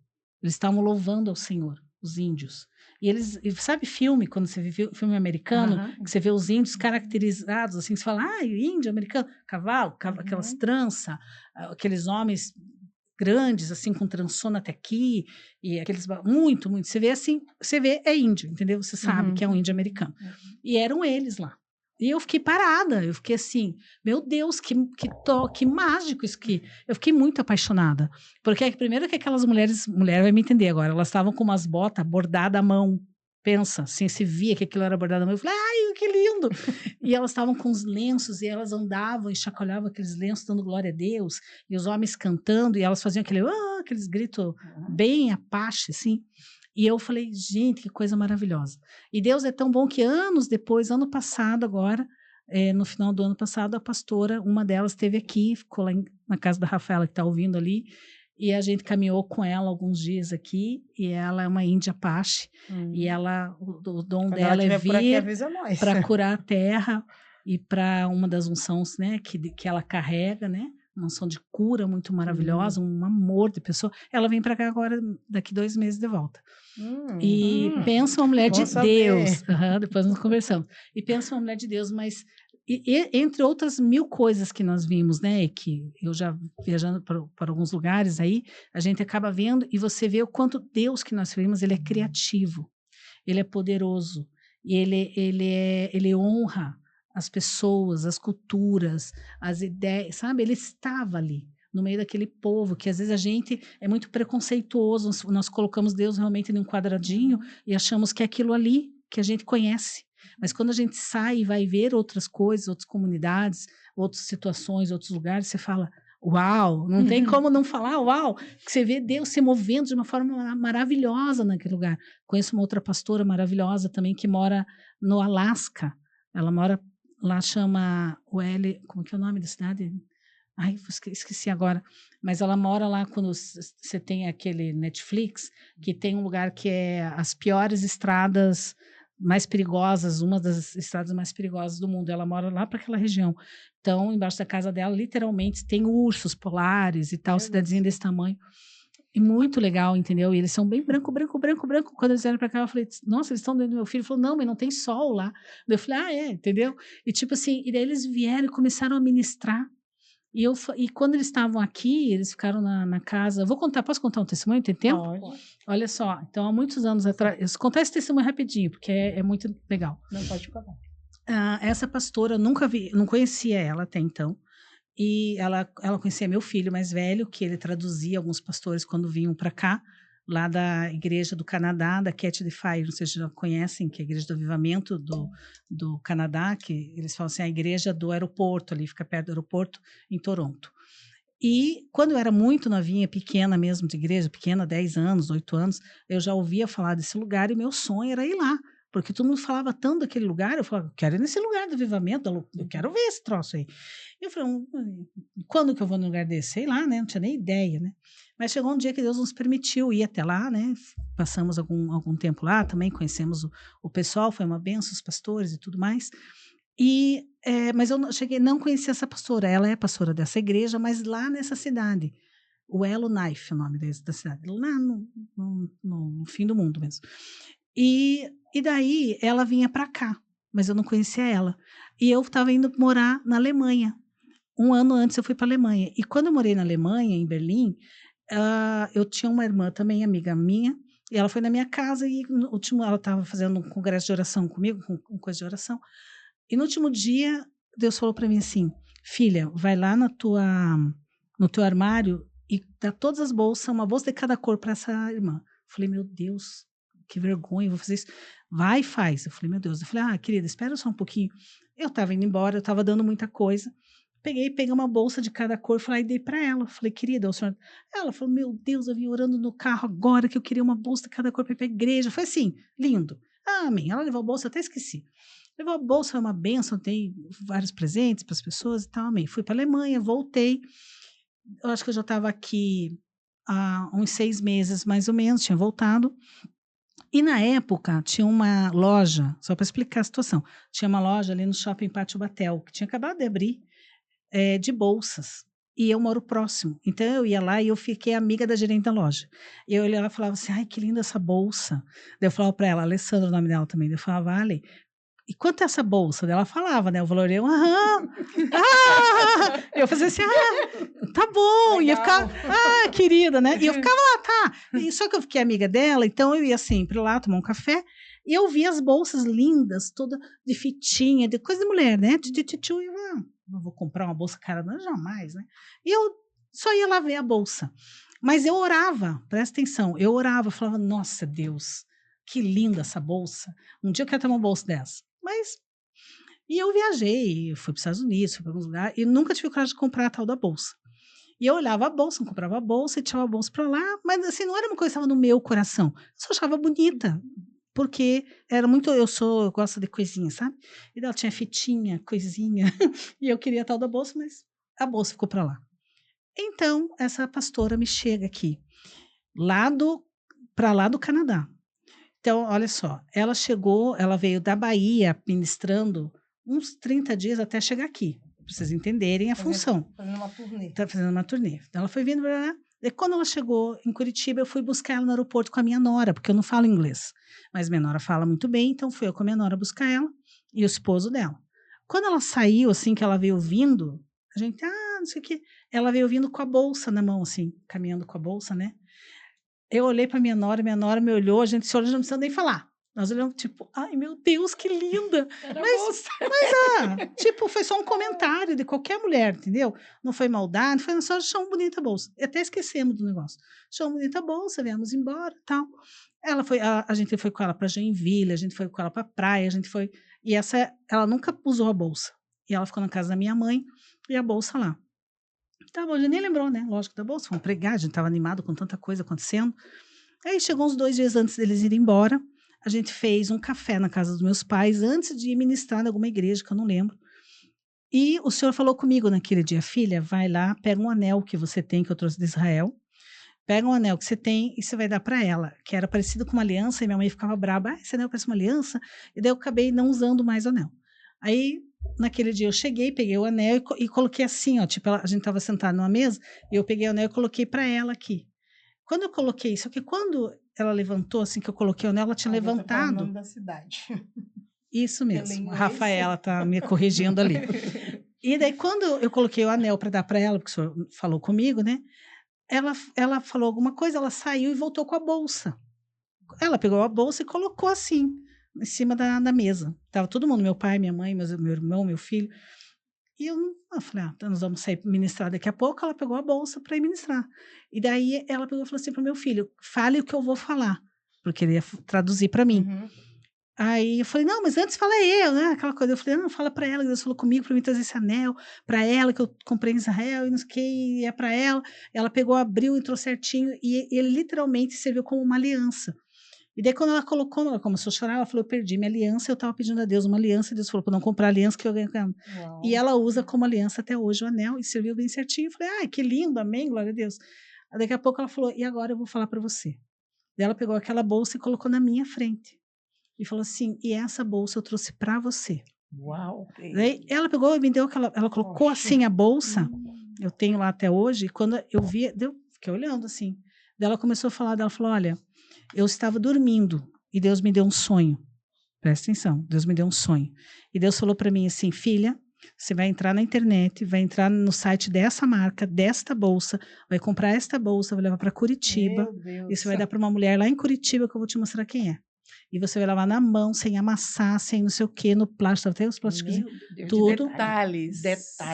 Eles estavam louvando ao Senhor, os índios. E eles, sabe filme, quando você vê filme americano, que você vê os índios caracterizados, assim, você fala, índio americano, cavalo, aquelas tranças, aqueles homens grandes, assim, com trançona até aqui, e aqueles, muito, você vê assim, é índio, entendeu? Você sabe que é um índio americano. E eram eles lá. E eu fiquei parada, eu fiquei assim, meu Deus, que mágico isso aqui. Eu fiquei muito apaixonada. Porque primeiro que aquelas mulher vai me entender agora, elas estavam com umas botas bordadas à mão. Pensa, assim, se via que aquilo era bordado à mão. Eu falei, ai, que lindo! E elas estavam com os lenços, e elas andavam e chacoalhavam aqueles lenços, dando glória a Deus, e os homens cantando, e elas faziam aqueles gritos bem apache, assim. E eu falei, gente, que coisa maravilhosa. E Deus é tão bom que anos depois, ano passado agora, no final do ano passado, a pastora, uma delas esteve aqui, ficou lá na casa da Rafaela, que está ouvindo ali, e a gente caminhou com ela alguns dias aqui, e ela é uma índia Apache, e ela, o dom Quando dela ela é vir vir para curar a terra, e para uma das unções, né, que ela carrega, né, uma unção de cura muito maravilhosa, um amor de pessoa. Ela vem para cá agora, daqui 2 meses de volta. E pensa uma mulher de Deus. Depois nós conversamos. E pensa uma mulher de Deus, mas entre outras 1000 coisas que nós vimos, né? Que eu já viajando para alguns lugares aí, a gente acaba vendo e você vê o quanto Deus que nós vimos, ele é criativo, ele é poderoso e ele honra as pessoas, as culturas, as ideias, sabe? Ele estava ali no meio daquele povo, que às vezes a gente é muito preconceituoso, nós colocamos Deus realmente num quadradinho e achamos que é aquilo ali que a gente conhece. Mas quando a gente sai e vai ver outras coisas, outras comunidades, outras situações, outros lugares, você fala, uau, não tem como não falar uau, que você vê Deus se movendo de uma forma maravilhosa naquele lugar. Conheço uma outra pastora maravilhosa também que mora no Alasca, ela mora lá, chama como que é o nome da cidade? Ai, esqueci agora, mas ela mora lá quando você tem aquele Netflix, que tem um lugar que é as piores estradas mais perigosas, uma das estradas mais perigosas do mundo. Ela mora lá para aquela região. Então, embaixo da casa dela, literalmente, tem ursos polares e tal, cidadezinha desse tamanho. E muito legal, entendeu? E eles são bem branco. Quando eles vieram para cá, eu falei, nossa, eles estão dentro do meu filho. Ele falou, não, mas não tem sol lá. Eu falei, entendeu? E tipo assim, e daí eles vieram e começaram a ministrar. E quando eles estavam aqui, eles ficaram na casa. Posso contar um testemunho? Tem tempo? Pode. Olha só, então há muitos anos atrás, eu vou contar esse testemunho rapidinho, porque é muito legal. Não pode contar. Essa pastora, eu nunca vi, não conhecia ela até então. E ela conhecia meu filho mais velho, que ele traduzia alguns pastores quando vinham para cá, lá da igreja do Canadá, da Cat de Fire, não sei se já conhecem, que é a igreja do avivamento do Canadá, que eles falam assim, a igreja do aeroporto, ali fica perto do aeroporto, em Toronto. E quando eu era muito novinha, pequena mesmo, de igreja, pequena, 10 anos, 8 anos, eu já ouvia falar desse lugar e meu sonho era ir lá, porque todo mundo falava tanto daquele lugar, eu falava, eu quero ir nesse lugar do avivamento, eu quero ver esse troço aí. Eu falei, quando que eu vou num lugar desse? Sei lá, né? Não tinha nem ideia, né? Mas chegou um dia que Deus nos permitiu ir até lá, né? Passamos algum tempo lá, também conhecemos o pessoal, foi uma benção, os pastores e tudo mais. Mas eu não conhecia essa pastora, ela é pastora dessa igreja, mas lá nessa cidade, o Yellowknife é o nome da cidade, lá no fim do mundo mesmo. E daí ela vinha para cá, mas eu não conhecia ela. E eu estava indo morar na Alemanha. 1 ano antes eu fui para a Alemanha. E quando eu morei na Alemanha, em Berlim, eu tinha uma irmã também, amiga minha, e ela foi na minha casa e no último ela estava fazendo um congresso de oração comigo, com coisa de oração. E no último dia, Deus falou para mim assim, filha, vai lá no teu armário e dá todas as bolsas, uma bolsa de cada cor para essa irmã. Eu falei, meu Deus, que vergonha, vou fazer isso. Vai e faz. Eu falei, meu Deus. Eu falei, querida, espera só um pouquinho. Eu estava indo embora, eu estava dando muita coisa. Peguei uma bolsa de cada cor, falei, e dei para ela. Falei, querida, o senhor... Ela falou, meu Deus, eu vim orando no carro agora que eu queria uma bolsa de cada cor para ir para a igreja. Foi assim, lindo. Amém. Ela levou a bolsa, eu até esqueci. Levou a bolsa, foi uma bênção, dei vários presentes para as pessoas e tal, amém. Fui para a Alemanha, voltei. Eu acho que eu já estava aqui há uns 6 meses, mais ou menos, tinha voltado. E na época tinha uma loja, só para explicar a situação, tinha uma loja ali no Shopping Pátio Batel, que tinha acabado de abrir, de bolsas. E eu moro próximo. Então eu ia lá e eu fiquei amiga da gerente da loja. E eu olhava e falava assim: ai, que linda essa bolsa. Daí eu falava para ela, Alessandra, o nome dela também. Daí eu falava, Vale, e quanto é essa bolsa? Daí ela falava, né? O valor eu, eu fazia assim, tá bom. Legal. E eu ficava, querida, né? E eu ficava lá, tá. E só que eu fiquei amiga dela, então eu ia sempre lá tomar um café. E eu via as bolsas lindas, toda de fitinha, de coisa de mulher, né? E eu, não vou comprar uma bolsa cara, não, jamais, né? E eu só ia lá ver a bolsa. Mas eu orava, presta atenção, eu orava, falava, nossa, Deus, que linda essa bolsa. Um dia eu quero ter uma bolsa dessa. E eu viajei, fui para os Estados Unidos, fui para alguns lugares, e nunca tive coragem de comprar a tal da bolsa. E eu olhava a bolsa, comprava a bolsa e tirava a bolsa para lá, mas assim, não era uma coisa que estava no meu coração. Eu só achava bonita, porque era muito, eu gosto de coisinha, sabe? E ela tinha fitinha, coisinha, e eu queria a tal da bolsa, mas a bolsa ficou para lá. Então, essa pastora me chega aqui, para lá do Canadá. Então, olha só, ela veio da Bahia ministrando uns 30 dias até chegar aqui, para vocês entenderem a função. Fazendo uma turnê. Tá fazendo uma turnê. Então, ela foi vindo, e quando ela chegou em Curitiba, eu fui buscar ela no aeroporto com a minha nora, porque eu não falo inglês, mas minha nora fala muito bem, então fui eu com a minha nora buscar ela e o esposo dela. Quando ela saiu, assim, que ela veio vindo, a gente, não sei o quê, ela veio vindo com a bolsa na mão, assim, caminhando com a bolsa, né? Eu olhei para minha nora me olhou, a gente se olhou, não precisa nem falar. Nós olhamos, tipo, ai, meu Deus, que linda! Tipo, foi só um comentário de qualquer mulher, entendeu? Não foi maldade, foi só achou uma bonita bolsa. Até esquecemos do negócio. Achou uma bonita bolsa, viemos embora, tal. Ela foi, a gente foi com ela para Joinville, a gente foi com ela para praia, a gente foi... E ela nunca usou a bolsa. E ela ficou na casa da minha mãe e a bolsa lá. Tá bom, a gente nem lembrou, né? Lógico, da bolsa. Vamos pregar, a gente estava animado com tanta coisa acontecendo. Aí chegou uns 2 dias antes deles irem embora. A gente fez um café na casa dos meus pais, antes de ir ministrar em alguma igreja, que eu não lembro. E o senhor falou comigo naquele dia, filha, vai lá, pega um anel que você tem, que eu trouxe de Israel. Pega um anel que você tem e você vai dar para ela, que era parecido com uma aliança, e minha mãe ficava braba, esse anel parece uma aliança. E daí eu acabei não usando mais o anel. Aí, naquele dia eu cheguei, peguei o anel e coloquei assim, ó, tipo, a gente estava sentado numa mesa, e eu peguei o anel e coloquei para ela aqui. Quando eu coloquei, só que quando ela levantou, assim que eu coloquei o anel, ela tinha levantado. O nome da cidade. Isso mesmo, a Rafaela tá me corrigindo ali. E daí, quando eu coloquei o anel para dar para ela, porque o senhor falou comigo, né? Ela falou alguma coisa, ela saiu e voltou com a bolsa. Ela pegou a bolsa e colocou assim, em cima da mesa. Tava todo mundo, meu pai, minha mãe, meu irmão, meu filho. E eu falei, nós vamos sair ministrar daqui a pouco. Ela pegou a bolsa para ir ministrar. E daí ela pegou e falou assim para o meu filho, fale o que eu vou falar, porque ele ia traduzir para mim. Uhum. Aí eu falei, não, mas antes fala eu, né? Aquela coisa. Eu falei, não, fala para ela, Deus falou comigo para mim trazer esse anel para ela, que eu comprei em Israel e não sei o que, e é para ela. Ela pegou, abriu, entrou certinho, e ele literalmente serviu como uma aliança. E daí, quando ela colocou, ela começou a chorar, ela falou, eu perdi minha aliança, eu estava pedindo a Deus uma aliança, e Deus falou, para não comprar aliança que eu ganho com ela. Uau. E ela usa como aliança até hoje o anel, e serviu bem certinho. Eu falei, ai, que lindo, amém, glória a Deus. Aí, daqui a pouco ela falou, e agora eu vou falar para você. Daí ela pegou aquela bolsa e colocou na minha frente. E falou assim, e essa bolsa eu trouxe para você. Uau! Daí ela pegou e me deu aquela, ela colocou assim a bolsa, eu tenho lá até hoje, e quando eu vi, fiquei olhando assim. Daí ela começou a falar, ela falou, olha, eu estava dormindo e Deus me deu um sonho. Presta atenção, Deus me deu um sonho. E Deus falou para mim assim, filha, você vai entrar na internet, vai entrar no site dessa marca, desta bolsa, vai comprar esta bolsa, vai levar para Curitiba, e você vai dar para uma mulher lá em Curitiba que eu vou te mostrar quem é. E você vai lavar na mão, sem amassar, sem não sei o que, no plástico, até os plásticos, tudo, Detalhes.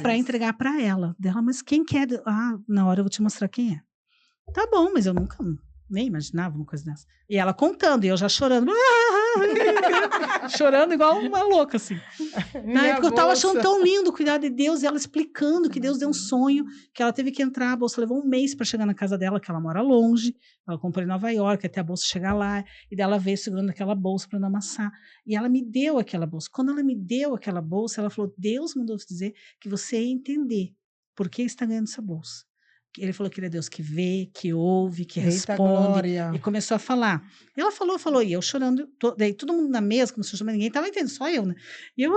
para entregar para ela. Dela, mas quem quer? Na hora eu vou te mostrar quem é. Tá bom, mas eu nunca nem imaginava uma coisa dessa. E ela contando, e eu já chorando. Chorando igual uma louca, assim. Na época eu tava achando tão lindo o cuidado de Deus, e ela explicando que Deus deu um sonho, que ela teve que entrar, a bolsa levou 1 mês para chegar na casa dela, que ela mora longe, ela comprou em Nova York, até a bolsa chegar lá, e dela veio segurando aquela bolsa para não amassar. E ela me deu aquela bolsa. Quando ela me deu aquela bolsa, ela falou, Deus mandou dizer que você ia entender por que está ganhando essa bolsa. Ele falou que ele é Deus que vê, que ouve, que Eita responde. glória. E começou a falar. Ela falou, e eu chorando. Daí todo mundo na mesa, começou a chamar, ninguém estava entendendo, só eu, né? E eu.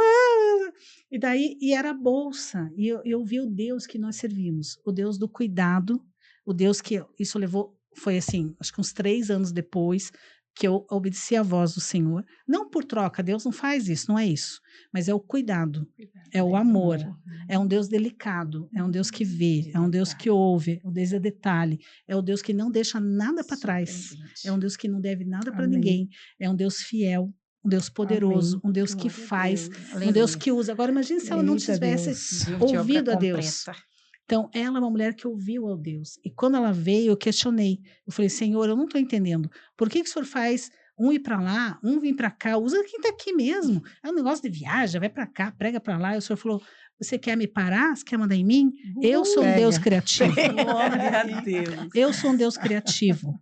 E daí, e era a bolsa. E eu vi o Deus que nós servimos, o Deus do cuidado, o Deus que isso levou, foi assim, acho que uns 3 anos depois, que eu obedeci à voz do Senhor. Não por troca, Deus não faz isso, não é isso. Mas é o cuidado, é o amor. É um Deus delicado, é um Deus que vê, é um Deus que ouve, é um Deus de detalhe, é o Deus que não deixa nada para trás, é um Deus que não deve nada para ninguém, é um Deus fiel, um Deus poderoso, um Deus que faz, um Deus que usa. Agora, imagine se ela não Eita, tivesse Deus. ouvido a Deus. Então, ela é uma mulher que ouviu ao Deus. E quando ela veio, eu questionei. Eu falei, Senhor, eu não estou entendendo. Por que o Senhor faz um ir para lá, um vir para cá? Usa quem está aqui mesmo. É um negócio de viagem, vai para cá, prega para lá. E o Senhor falou, você quer me parar? Você quer mandar em mim? Eu sou um Deus criativo. Glória a Deus. Eu sou um Deus criativo.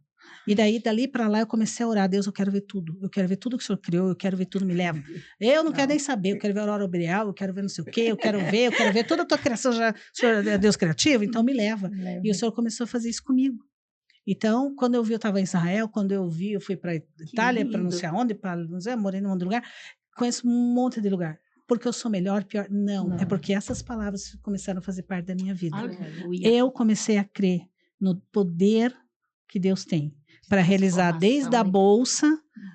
E daí, dali para lá, eu comecei a orar. Deus, eu quero ver tudo. Eu quero ver tudo que o Senhor criou. Eu quero ver tudo, me leva. Eu não quero nem saber. Eu quero ver a aurora boreal. Eu quero ver não sei o quê. Eu quero ver toda a tua criação. Já, o Senhor é Deus criativo? Então, me leva. E o Senhor começou a fazer isso comigo. Então, quando eu vi, eu estava em Israel. Quando eu vi, eu fui para Itália, para não sei aonde, para não sei, morei num lugar. Conheço um monte de lugar. Porque eu sou melhor, pior? Não. É porque essas palavras começaram a fazer parte da minha vida. Aleluia. Eu comecei a crer no poder que Deus tem para realizar desde a bolsa,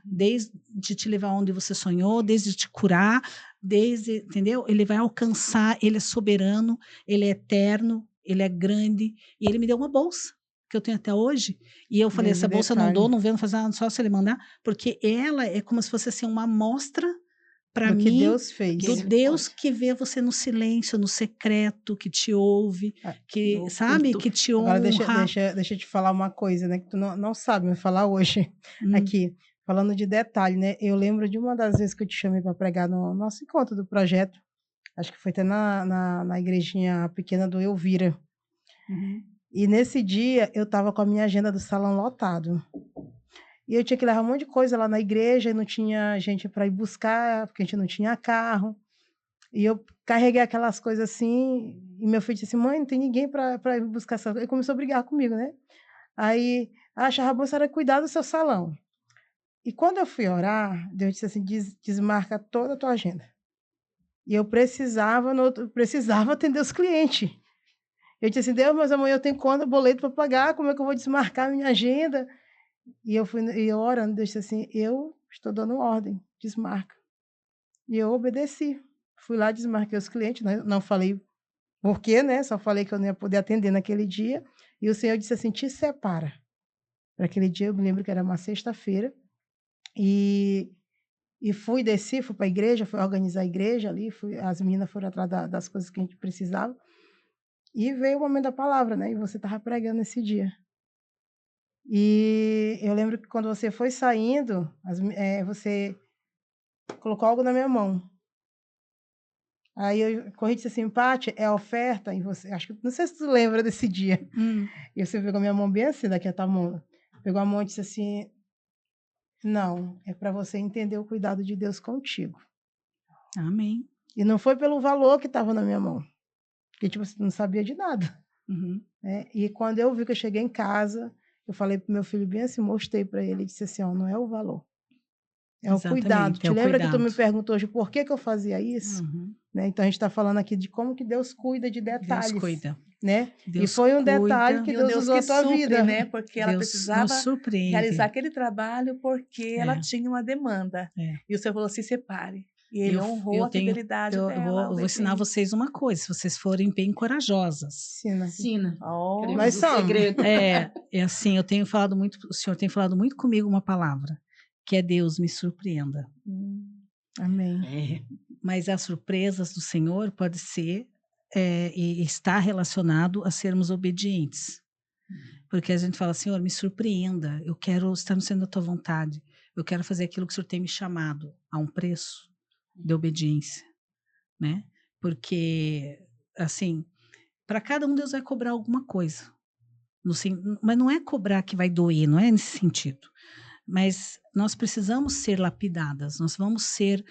desde te levar onde você sonhou, desde te curar, desde, entendeu? Ele vai alcançar, ele é soberano, ele é eterno, ele é grande, e ele me deu uma bolsa que eu tenho até hoje, e eu falei, essa bolsa eu não dou, não vendo fazer nada, só se ele mandar, porque ela é como se fosse assim, uma amostra para Do mim, que Deus fez. do Deus que vê você no silêncio, no secreto, que te ouve, que, no sabe, oculto. que te Agora honra. deixa eu te falar uma coisa, né? Que tu não sabe me falar hoje Hum. aqui. Falando de detalhe, né? Eu lembro de uma das vezes que eu te chamei para pregar no nosso encontro do projeto. Acho que foi até na igrejinha pequena do Elvira. E nesse dia eu estava com a minha agenda do salão lotado. E eu tinha que levar um monte de coisa lá na igreja e não tinha gente para ir buscar, porque a gente não tinha carro. E eu carreguei aquelas coisas assim, e meu filho disse assim, mãe, não tem ninguém para ir buscar essa. Ele começou a brigar comigo, né? Aí, achava bom a senhora cuidar do seu salão. E quando eu fui orar, Deus disse assim, desmarca toda a tua agenda. E eu precisava atender os clientes. Eu disse assim, Deus, mas amanhã eu tenho conta, boleto para pagar, como é que eu vou desmarcar a minha agenda? E eu orando, Deus disse assim, eu estou dando ordem, desmarca. E eu obedeci. Fui lá, desmarquei os clientes, não falei por quê, né? Só falei que eu não ia poder atender naquele dia. E o Senhor disse assim, te separa. Para aquele dia, eu me lembro que era uma sexta-feira. E desci, fui para a igreja, fui organizar a igreja ali, as meninas foram atrás das coisas que a gente precisava. E veio o momento da palavra, né? E você estava pregando esse dia. E eu lembro que quando você foi saindo, você colocou algo na minha mão. Aí eu corri e disse assim, Paty, é oferta? E você, acho que, não sei se tu lembra desse dia. E você pegou minha mão bem assim, daqui a tua mão. Pegou a mão e disse assim, não, é para você entender o cuidado de Deus contigo. Amém. E não foi pelo valor que estava na minha mão. Porque, tipo, você não sabia de nada. Né? E quando eu vi que eu cheguei em casa, eu falei pro meu filho bem assim, mostrei para ele, e disse assim, ó, não é o valor. É o cuidado. Te lembra que tu me perguntou hoje por que eu fazia isso? Né? Então, a gente está falando aqui de como que Deus cuida de detalhes. Deus cuida. Né? Deus e foi um cuida. detalhe que E o Deus usou a tua supre, vida. Né? Porque ela Deus precisava realizar aquele trabalho porque ela É. tinha uma demanda. É. E o Senhor falou, se separe. E ele honrou a fidelidade dela. Eu vou ensinar vocês uma coisa, se vocês forem bem corajosas. Ensina. Oh, Nós somos. É assim, eu tenho falado muito, o Senhor tem falado muito comigo uma palavra, que é Deus me surpreenda. Amém. Mas as surpresas do Senhor pode ser e está relacionado a sermos obedientes. Porque a gente fala, Senhor, me surpreenda, eu quero estar no centro da tua vontade, eu quero fazer aquilo que o Senhor tem me chamado, a um preço de obediência, né? Porque, assim, para cada um Deus vai cobrar alguma coisa. Mas não é cobrar que vai doer, não é nesse sentido. Mas nós precisamos ser lapidadas, nós vamos ser,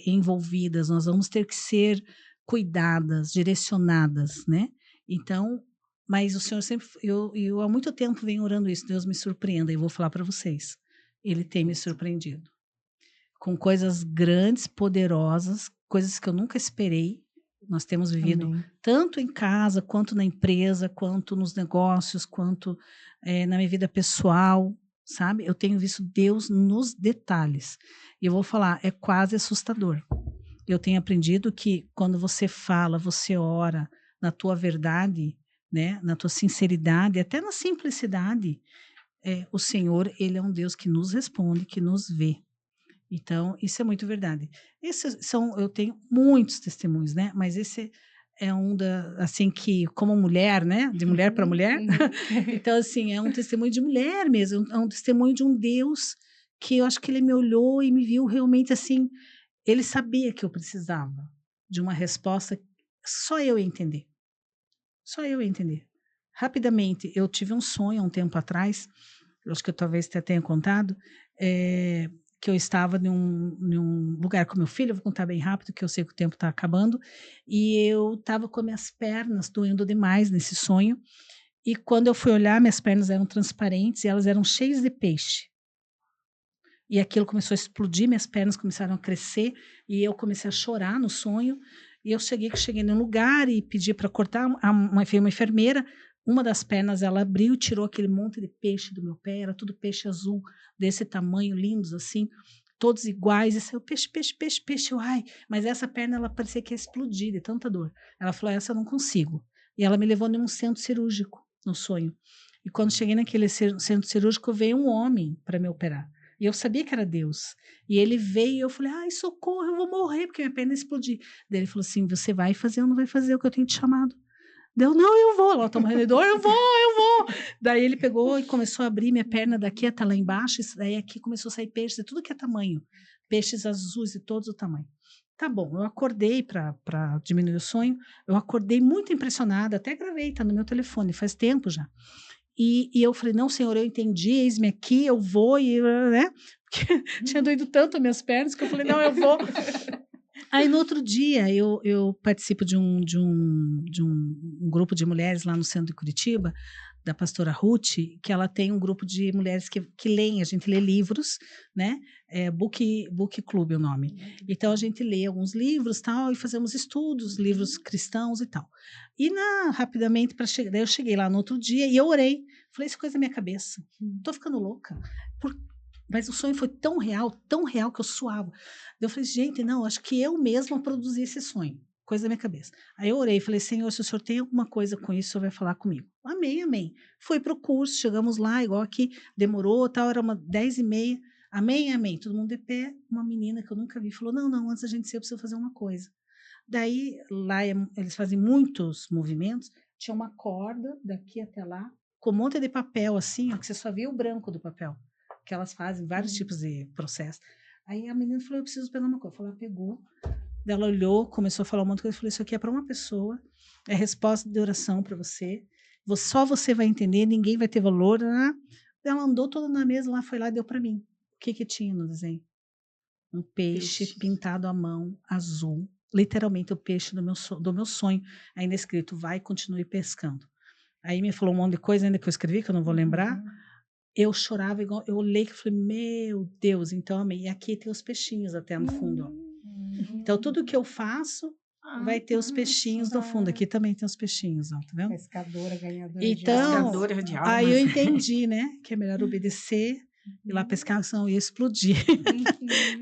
envolvidas, nós vamos ter que ser cuidadas, direcionadas, né? Então, mas o Senhor sempre, eu há muito tempo venho orando isso, Deus me surpreenda, e vou falar para vocês, Ele tem me surpreendido com coisas grandes, poderosas, coisas que eu nunca esperei. Nós temos vivido Amém. tanto em casa, quanto na empresa, quanto nos negócios, quanto na minha vida pessoal, sabe? Eu tenho visto Deus nos detalhes. E eu vou falar, é quase assustador. Eu tenho aprendido que quando você fala, você ora na tua verdade, né, na tua sinceridade, até na simplicidade, o Senhor, Ele é um Deus que nos responde, que nos vê. Então, isso é muito verdade. Eu tenho muitos testemunhos, né? Mas esse é assim, que, como mulher, né? De mulher para mulher. Então, assim, é um testemunho de mulher mesmo. É um testemunho de um Deus que eu acho que Ele me olhou e me viu realmente assim. Ele sabia que eu precisava de uma resposta, só eu ia entender. Só eu ia entender. Rapidamente, eu tive um sonho há um tempo atrás, eu acho que eu talvez até tenha contado, que eu estava em um lugar com meu filho, eu vou contar bem rápido, que eu sei que o tempo está acabando, e eu estava com minhas pernas doendo demais nesse sonho, e quando eu fui olhar, minhas pernas eram transparentes e elas eram cheias de peixe. E aquilo começou a explodir, minhas pernas começaram a crescer, e eu comecei a chorar no sonho, e eu cheguei num lugar e pedi para cortar, veio uma enfermeira, uma das pernas ela abriu e tirou aquele monte de peixe do meu pé, era tudo peixe azul, desse tamanho, lindos assim, todos iguais, e saiu peixe, peixe, peixe, peixe, ai, mas essa perna ela parecia que ia explodir de tanta dor. Ela falou, essa eu não consigo. E ela me levou num centro cirúrgico, no sonho. E quando cheguei naquele centro cirúrgico, veio um homem para me operar. E eu sabia que era Deus. E ele veio e eu falei, ai, socorro, eu vou morrer, porque minha perna ia explodir. Daí ele falou assim, você vai fazer ou não vai fazer o que eu tenho te chamado? Deu, não, eu vou. Ela tá morrendo de dor, eu vou. Daí ele pegou e começou a abrir minha perna daqui até lá embaixo, e daí aqui começou a sair peixes de tudo que é tamanho. Peixes azuis de todos o tamanho. Tá bom, eu acordei para diminuir o sonho, eu acordei muito impressionada, até gravei, tá no meu telefone, faz tempo já. E eu falei, não, Senhor, eu entendi, eis-me aqui, eu vou, e, né? Porque tinha doído tanto as minhas pernas que eu falei, não, eu vou. Aí no outro dia eu participo de um grupo de mulheres lá no centro de Curitiba, da pastora Ruth, que ela tem um grupo de mulheres que leem, a gente lê livros, né? Book Club é o nome. Então a gente lê alguns livros tal e fazemos estudos, livros cristãos e tal. E rapidamente para chegar, daí eu cheguei lá no outro dia e eu orei, falei essa coisa na minha cabeça, tô ficando louca. Mas o sonho foi tão real que eu suava. Eu falei, gente, não, acho que eu mesma produzi esse sonho. Coisa da minha cabeça. Aí eu orei e falei, Senhor, se o Senhor tem alguma coisa com isso, o Senhor vai falar comigo. Amém, amém. Fui para o curso, chegamos lá, igual aqui, demorou, tal, era 10h30. Amém, amém. Todo mundo de pé. Uma menina que eu nunca vi falou, não, antes da gente sair, eu preciso fazer uma coisa. Daí, lá eles fazem muitos movimentos, tinha uma corda daqui até lá, com um monte de papel assim, ó, que você só via o branco do papel, que elas fazem vários tipos de processo. Aí a menina falou, eu preciso pegar uma coisa. Ela pegou, ela olhou, começou a falar um monte de coisa, eu falei, isso aqui é para uma pessoa, é resposta de oração para você, só você vai entender, ninguém vai ter valor, né? Ela andou toda na mesa lá, foi lá e deu para mim. O que tinha no desenho? Um peixe pintado à mão, azul, literalmente o peixe do meu sonho, ainda escrito, vai, continue pescando. Aí me falou um monte de coisa ainda que eu escrevi, que eu não vou lembrar. Eu chorava igual, eu olhei que falei, meu Deus, então amei. E aqui tem os peixinhos até no fundo, ó. Então tudo que eu faço vai ter os peixinhos no fundo. Aqui também tem os peixinhos, ó, tá vendo? Pescadora, ganhadora então, Pescadora de almas. Aí eu entendi, né, que é melhor obedecer e lá pescar, senão eu ia explodir.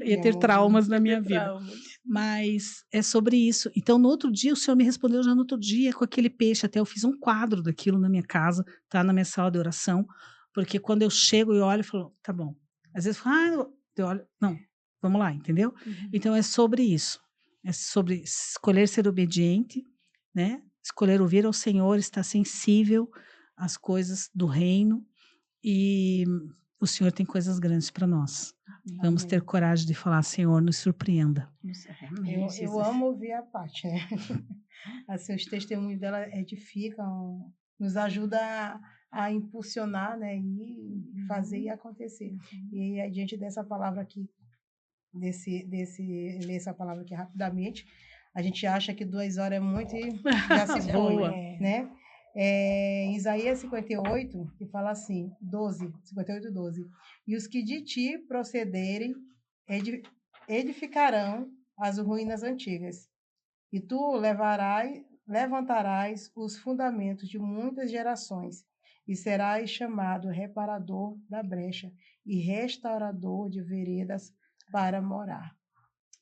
Ia ter traumas na minha vida. Mas é sobre isso. Então, no outro dia, o Senhor me respondeu já no outro dia com aquele peixe. Até eu fiz um quadro daquilo na minha casa, tá na minha sala de oração. Porque quando eu chego e olho, eu falo, tá bom. Às vezes eu falo, eu olho, não, vamos lá, entendeu? Então é sobre isso. É sobre escolher ser obediente, né? Escolher ouvir ao Senhor, estar sensível às coisas do reino. E o Senhor tem coisas grandes para nós. Vamos ter coragem de falar, Senhor, nos surpreenda. Eu amo ouvir a Paty, né? Assim, os testemunhos dela edificam, nos ajuda a impulsionar, né? E fazer e acontecer. E aí, diante dessa palavra aqui, ler essa palavra aqui rapidamente, A gente acha que 2 horas é muito e já se foi, Boa. né? Em Isaías 58, que fala assim, 58, 12. E os que de ti procederem edificarão as ruínas antigas. E tu levantarás os fundamentos de muitas gerações, e serás chamado reparador da brecha e restaurador de veredas para morar.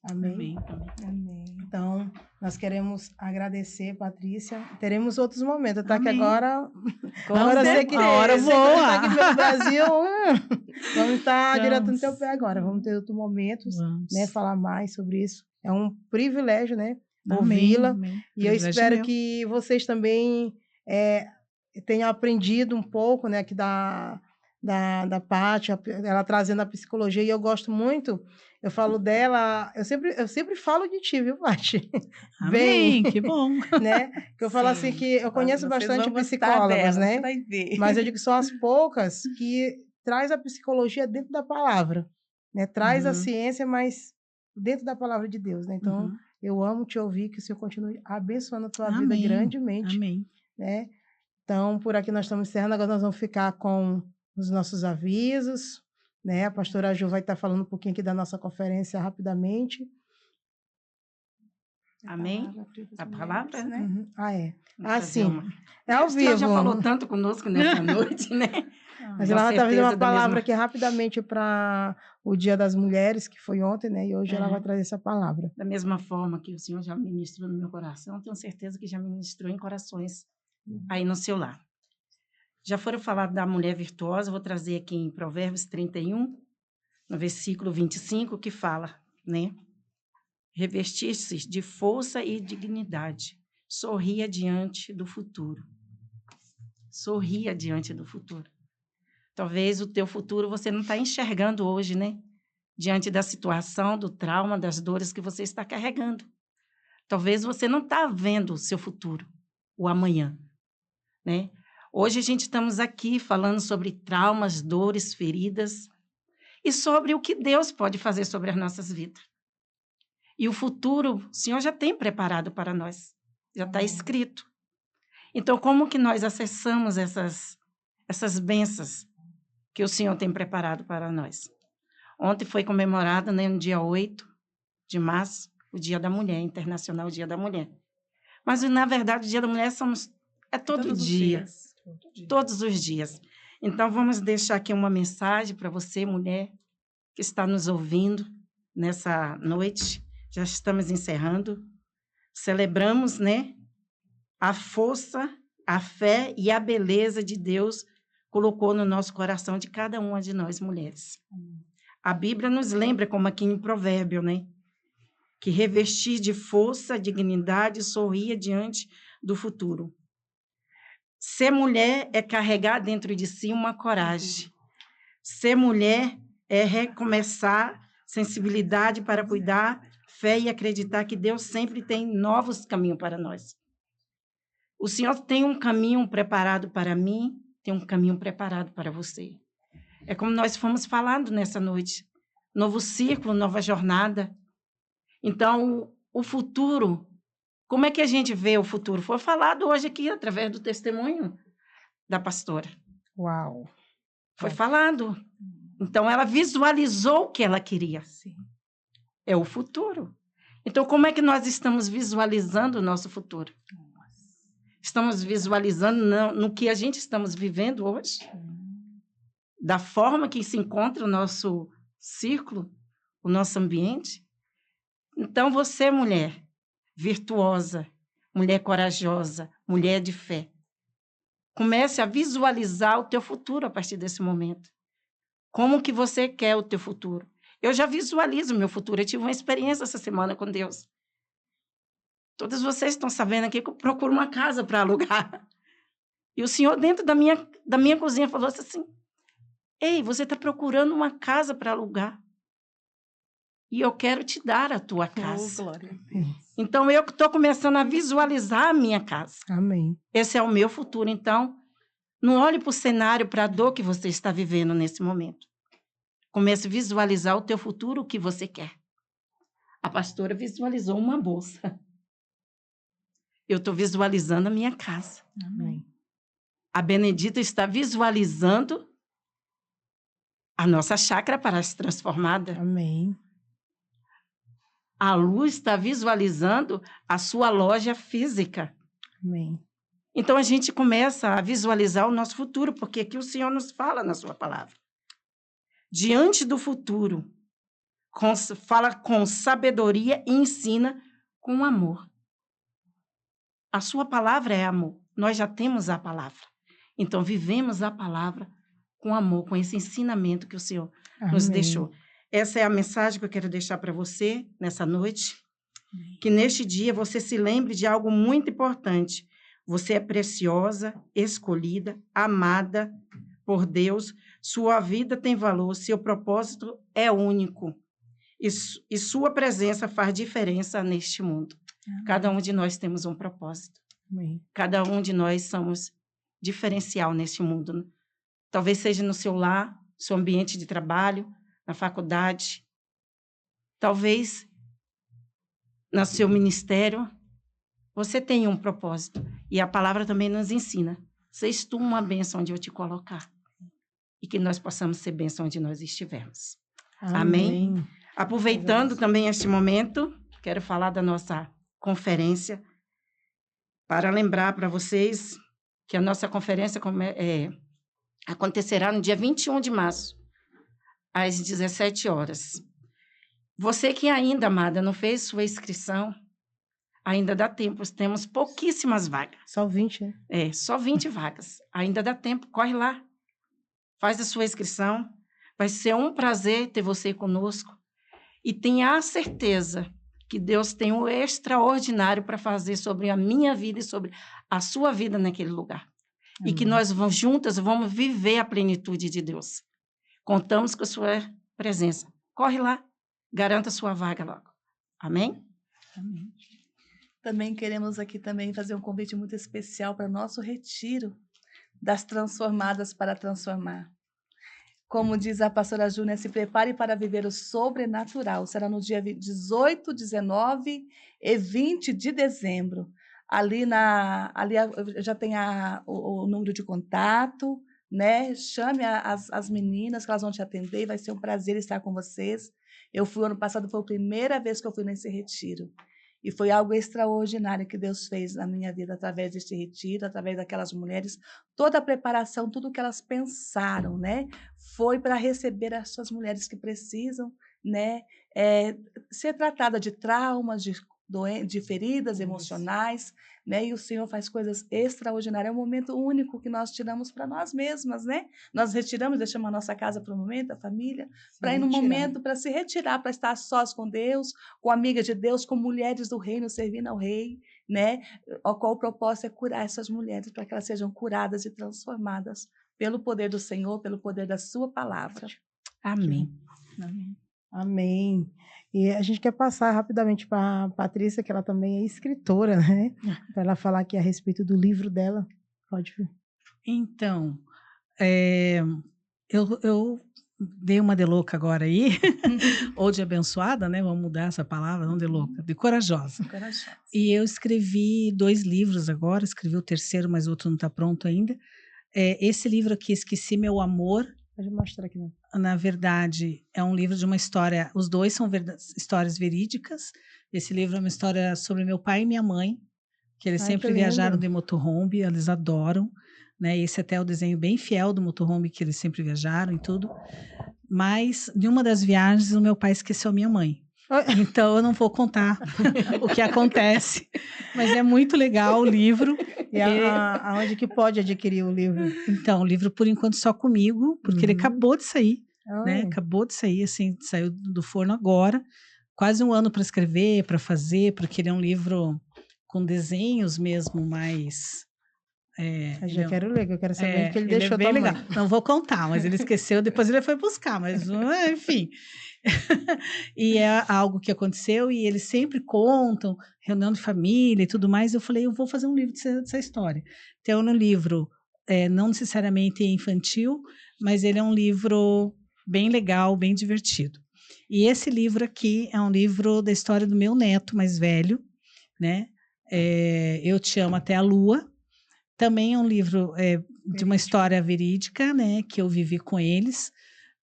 Amém? Amém. Então, nós queremos agradecer, Patrícia. Teremos outros momentos, tá? Que Amém. agora Com eu sei certeza. que A hora eu sei que você voa. tá aqui pelo Brasil. Vamos estar direto no Vamos. teu pé agora. Vamos ter outros momentos, Vamos. né? Falar mais sobre isso. É um privilégio, né? Amém, Ouvi-la. amém. E eu Privilégio espero meu. que vocês também tenham aprendido um pouco, né? Aqui da Paty, ela trazendo a psicologia. E eu gosto muito, eu falo dela, eu sempre falo de ti, viu, Paty? Amém, que bom. Né? Que eu falo assim que eu conheço Vocês bastante vão gostar psicólogos, dela, né? você vai ver. Mas eu digo que são as poucas que traz a psicologia dentro da palavra, né? Traz a Uhum. ciência, mas dentro da palavra de Deus, né? Então, Uhum. eu amo te ouvir, que o Senhor continue abençoando a tua vida Amém. grandemente, Amém. né? Então, por aqui nós estamos encerrando, agora nós vamos ficar com os nossos avisos, né? A pastora Ju vai estar falando um pouquinho aqui da nossa conferência rapidamente. Amém? A palavra, né? Uhum. Vamos Ah, fazer sim. uma. É ao O Senhor já vivo. falou tanto conosco nessa noite, né? Mas Com ela vai estar fazendo certeza, uma da palavra mesma- aqui rapidamente para o Dia das Mulheres, que foi ontem, né? E hoje ela É. vai trazer essa palavra. Da mesma forma que o Senhor já ministrou no meu coração, tenho certeza que já ministrou em corações aí no seu lar. Já foram falar da mulher virtuosa, vou trazer aqui em Provérbios 31, no versículo 25, que fala, né? Revestir-se de força e dignidade, sorria diante do futuro. Sorria diante do futuro. Talvez o teu futuro você não está enxergando hoje, né? Diante da situação, do trauma, das dores que você está carregando. Talvez você não está vendo o seu futuro, o amanhã, né? Hoje a gente estamos aqui falando sobre traumas, dores, feridas e sobre o que Deus pode fazer sobre as nossas vidas. E o futuro, o Senhor já tem preparado para nós, já está escrito. Então, como que nós acessamos essas bênçãos que o Senhor tem preparado para nós? Ontem foi comemorado, né, no dia 8 de março, o Dia da Mulher, Internacional Dia da Mulher. Mas, na verdade, o Dia da Mulher é todo Todos os dia. dias. Todos os dias. Então, vamos deixar aqui uma mensagem para você, mulher, que está nos ouvindo nessa noite. Já estamos encerrando. Celebramos, né, a força, a fé e a beleza de Deus colocou no nosso coração de cada uma de nós, mulheres. A Bíblia nos lembra, como aqui em Provérbio, né, que revestir de força, dignidade, sorria diante do futuro. Ser mulher é carregar dentro de si uma coragem. Ser mulher é recomeçar, sensibilidade para cuidar, fé e acreditar que Deus sempre tem novos caminhos para nós. O Senhor tem um caminho preparado para mim, tem um caminho preparado para você. É como nós fomos falando nessa noite. Novo ciclo, nova jornada. Então, o futuro... Como é que a gente vê o futuro? Foi falado hoje aqui, através do testemunho da pastora. Uau! Foi falado. Então, ela visualizou o que ela queria. Sim. É o futuro. Então, como é que nós estamos visualizando o nosso futuro? Estamos visualizando no que a gente estamos vivendo hoje? Da forma que se encontra o nosso círculo, o nosso ambiente? Então, você, mulher virtuosa, mulher corajosa, mulher de fé. Comece a visualizar o teu futuro a partir desse momento. Como que você quer o teu futuro? Eu já visualizo o meu futuro. Eu tive uma experiência essa semana com Deus. Todos vocês estão sabendo aqui que eu procuro uma casa para alugar. E o Senhor, dentro da minha cozinha, falou assim, ei, você está procurando uma casa para alugar. E eu quero te dar a tua casa. Oh, glória. Então, eu estou começando a visualizar a minha casa. Amém. Esse é o meu futuro. Então, não olhe para o cenário, para a dor que você está vivendo nesse momento. Comece a visualizar o teu futuro, o que você quer. A pastora visualizou uma bolsa. eu estou visualizando a minha casa. Amém. A Benedita está visualizando a nossa chácara para ser transformada. Amém. A Lu está visualizando a sua loja física. Amém. Então, a gente começa a visualizar o nosso futuro, porque aqui o Senhor nos fala na sua palavra. Diante do futuro, fala com sabedoria e ensina com amor. A sua palavra é amor. Nós já temos a palavra. Então, vivemos a palavra com amor, com esse ensinamento que o Senhor nos deixou. Essa é a mensagem que eu quero deixar para você nessa noite. Que neste dia você se lembre de algo muito importante. Você é preciosa, escolhida, amada por Deus. Sua vida tem valor, seu propósito é único. E sua presença faz diferença neste mundo. Cada um de nós temos um propósito. Amém. Cada um de nós somos diferencial neste mundo. Talvez seja no seu lar, seu ambiente de trabalho, na faculdade. Talvez no seu ministério. Você tem um propósito. E a palavra também nos ensina. Seja tu uma bênção onde eu te colocar. E que nós possamos ser bênção onde nós estivermos. Amém? Aproveitando também este momento, quero falar da nossa conferência, para lembrar para vocês que a nossa conferência acontecerá no dia 21 de março, às 17 horas. Você que ainda, amada, não fez sua inscrição, ainda dá tempo, temos pouquíssimas vagas. Só 20, né? Só 20 vagas. Ainda dá tempo, corre lá, faz a sua inscrição. Vai ser um prazer ter você conosco. E tenha a certeza que Deus tem o extraordinário para fazer sobre a minha vida e sobre a sua vida naquele lugar. Amém. E que nós juntas vamos viver a plenitude de Deus. Contamos com a sua presença. Corre lá, garanta a sua vaga logo. Amém? Amém. Também queremos aqui também fazer um convite muito especial para o nosso retiro das transformadas para transformar. Como diz a pastora Júnia, se prepare para viver o sobrenatural. Será no dia 18, 19 e 20 de dezembro. Ali já tem o número de contato, né? Chame as meninas que elas vão te atender. Vai ser um prazer estar com vocês. Eu fui ano passado, foi a primeira vez que eu fui nesse retiro. E foi algo extraordinário que Deus fez na minha vida através deste retiro, através daquelas mulheres. Toda a preparação, tudo que elas pensaram, né? Foi para receber essas mulheres que precisam, né? Ser tratada de traumas, de feridas emocionais, né? E o Senhor faz coisas extraordinárias. É um momento único que nós tiramos para nós mesmas, né? Nós retiramos, deixamos a nossa casa por um momento, a família, para ir no momento, para se retirar, para estar sós com Deus, com amigas de Deus, com mulheres do reino, servindo ao rei, né? O qual o propósito é curar essas mulheres, para que elas sejam curadas e transformadas pelo poder do Senhor, pelo poder da sua palavra. Amém. Amém. Amém. E a gente quer passar rapidamente para a Patrícia, que ela também é escritora, né? Para ela falar aqui a respeito do livro dela. Pode vir. Então, eu dei uma de louca agora aí, ou de abençoada, né? Vamos mudar essa palavra, não de louca, de corajosa. Corajosa. E eu escrevi 2 livros agora, escrevi o terceiro, mas o outro não está pronto ainda. Esse livro aqui, Esqueci Meu Amor. Pode mostrar aqui. Né? Na verdade, é um livro de uma história, os 2 são histórias verídicas. Esse livro é uma história sobre meu pai e minha mãe, que eles sempre viajaram de motorhome, eles adoram, né? Esse até é o desenho bem fiel do motorhome que eles sempre viajaram e tudo. Mas, de uma das viagens, o meu pai esqueceu a minha mãe. Então, eu não vou contar o que acontece, mas é muito legal o livro. E aonde que pode adquirir o livro? Então, o livro, por enquanto, só comigo, porque ele acabou de sair, né? Acabou de sair, assim, saiu do forno agora. Quase 1 ano para escrever, para fazer, porque ele é um livro com desenhos mesmo, mais... eu já quero ler, que eu quero saber o que ele deixou bem também. legal. Não vou contar, mas ele esqueceu, depois ele foi buscar, mas enfim. E é algo que aconteceu e eles sempre contam, reunião de família e tudo mais. Eu falei, eu vou fazer um livro dessa história. Então, no livro, não necessariamente infantil, mas ele é um livro bem legal, bem divertido. E esse livro aqui é um livro da história do meu neto mais velho, né? Eu Te Amo Até a Lua. Também é um livro de uma história verídica, né, que eu vivi com eles.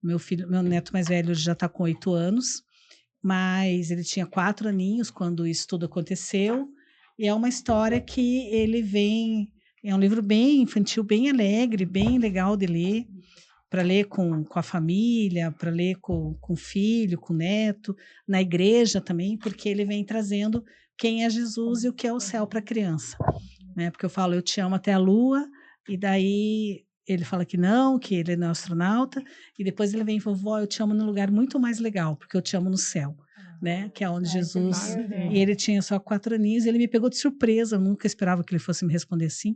Meu neto mais velho já está com 8 anos, mas ele tinha 4 aninhos quando isso tudo aconteceu. E é uma história que ele vem... É um livro bem infantil, bem alegre, bem legal de ler, para ler com a família, para ler com o filho, com o neto, na igreja também, porque ele vem trazendo quem é Jesus e o que é o céu para a criança. Né? Porque eu falo, eu te amo até a lua, e daí ele fala que ele não é astronauta, e depois ele vem e fala, vó, eu te amo num lugar muito mais legal, porque eu te amo no céu, né? Que é onde Jesus... E ele tinha só 4 aninhos, e ele me pegou de surpresa, eu nunca esperava que ele fosse me responder assim.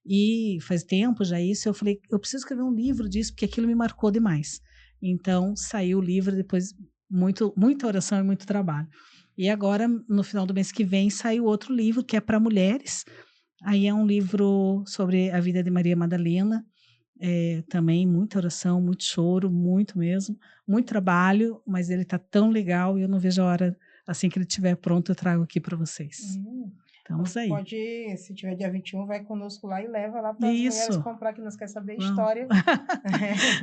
E faz tempo já isso, eu falei, eu preciso escrever um livro disso, porque aquilo me marcou demais. Então, saiu o livro, depois muita oração e muito trabalho. E agora, no final do mês que vem, saiu outro livro, que é para mulheres. Aí é um livro sobre a vida de Maria Madalena, também muita oração, muito choro, muito mesmo, muito trabalho, mas ele está tão legal e eu não vejo a hora, assim que ele estiver pronto, eu trago aqui para vocês. Estamos aí. Pode, se tiver dia 21, vai conosco lá e leva lá para as mulheres comprar, que nós queremos saber a história.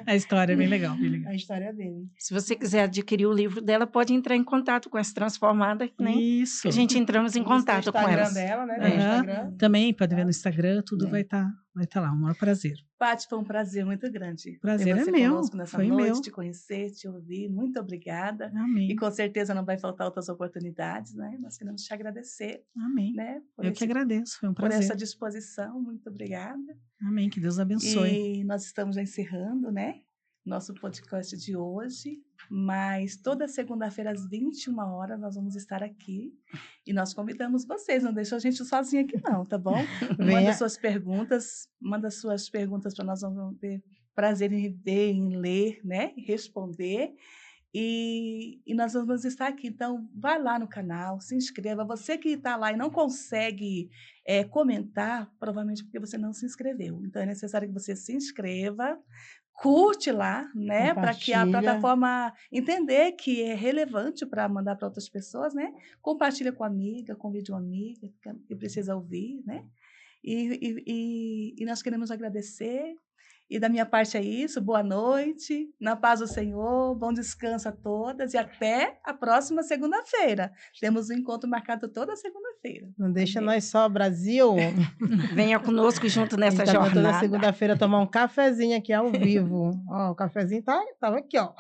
A história é bem legal, bem legal. A história dele. Se você quiser adquirir o livro dela, pode entrar em contato com essa Transformada, né? Isso. Que a gente entramos em contato com elas. Dela, né? Instagram. Também pode ver no Instagram, tudo vai estar lá, um maior prazer. Paty, foi um prazer muito grande. Prazer ter você é meu. Conosco nessa foi noite, meu. te conhecer, te ouvir. Muito obrigada. Amém. E com certeza não vai faltar outras oportunidades, né? Nós queremos te agradecer. Amém. Né? Eu que agradeço, foi um prazer. Por essa disposição, muito obrigada. Amém, que Deus abençoe. E nós estamos já encerrando, né? Nosso podcast de hoje, mas toda segunda-feira às 21 horas nós vamos estar aqui e nós convidamos vocês, não deixa a gente sozinha aqui não, tá bom? Manda suas perguntas para nós, vamos ter prazer em ver, em ler, né? Responder. E nós vamos estar aqui, então vai lá no canal, se inscreva. Você que está lá e não consegue comentar, provavelmente porque você não se inscreveu. Então é necessário que você se inscreva, curte lá, né, para que a plataforma entender que é relevante para mandar para outras pessoas, né? Compartilha com a amiga, convide uma amiga que precisa ouvir, né? E nós queremos agradecer. E da minha parte é isso. Boa noite, na paz do Senhor, bom descanso a todas e até a próxima segunda-feira. Temos um encontro marcado toda segunda-feira. Não deixa nós só, Brasil. Venha conosco junto nessa jornada. Toda segunda-feira tomar um cafezinho aqui ao vivo. Ó, o cafezinho tava aqui, ó.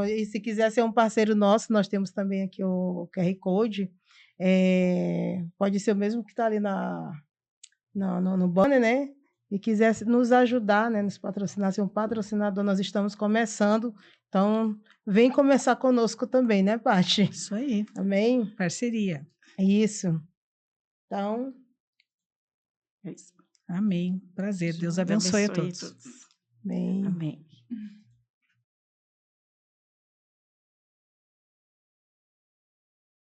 E se quiser ser um parceiro nosso, nós temos também aqui o QR Code. Pode ser o mesmo que está ali no banner, né? E quiser nos ajudar, né, nos patrocinar, ser um patrocinador, nós estamos começando. Então, vem começar conosco também, né, Paty? Isso aí. Amém? Parceria. Isso. Então, é isso. Amém. Prazer. Deus abençoe a todos. Amém. Amém.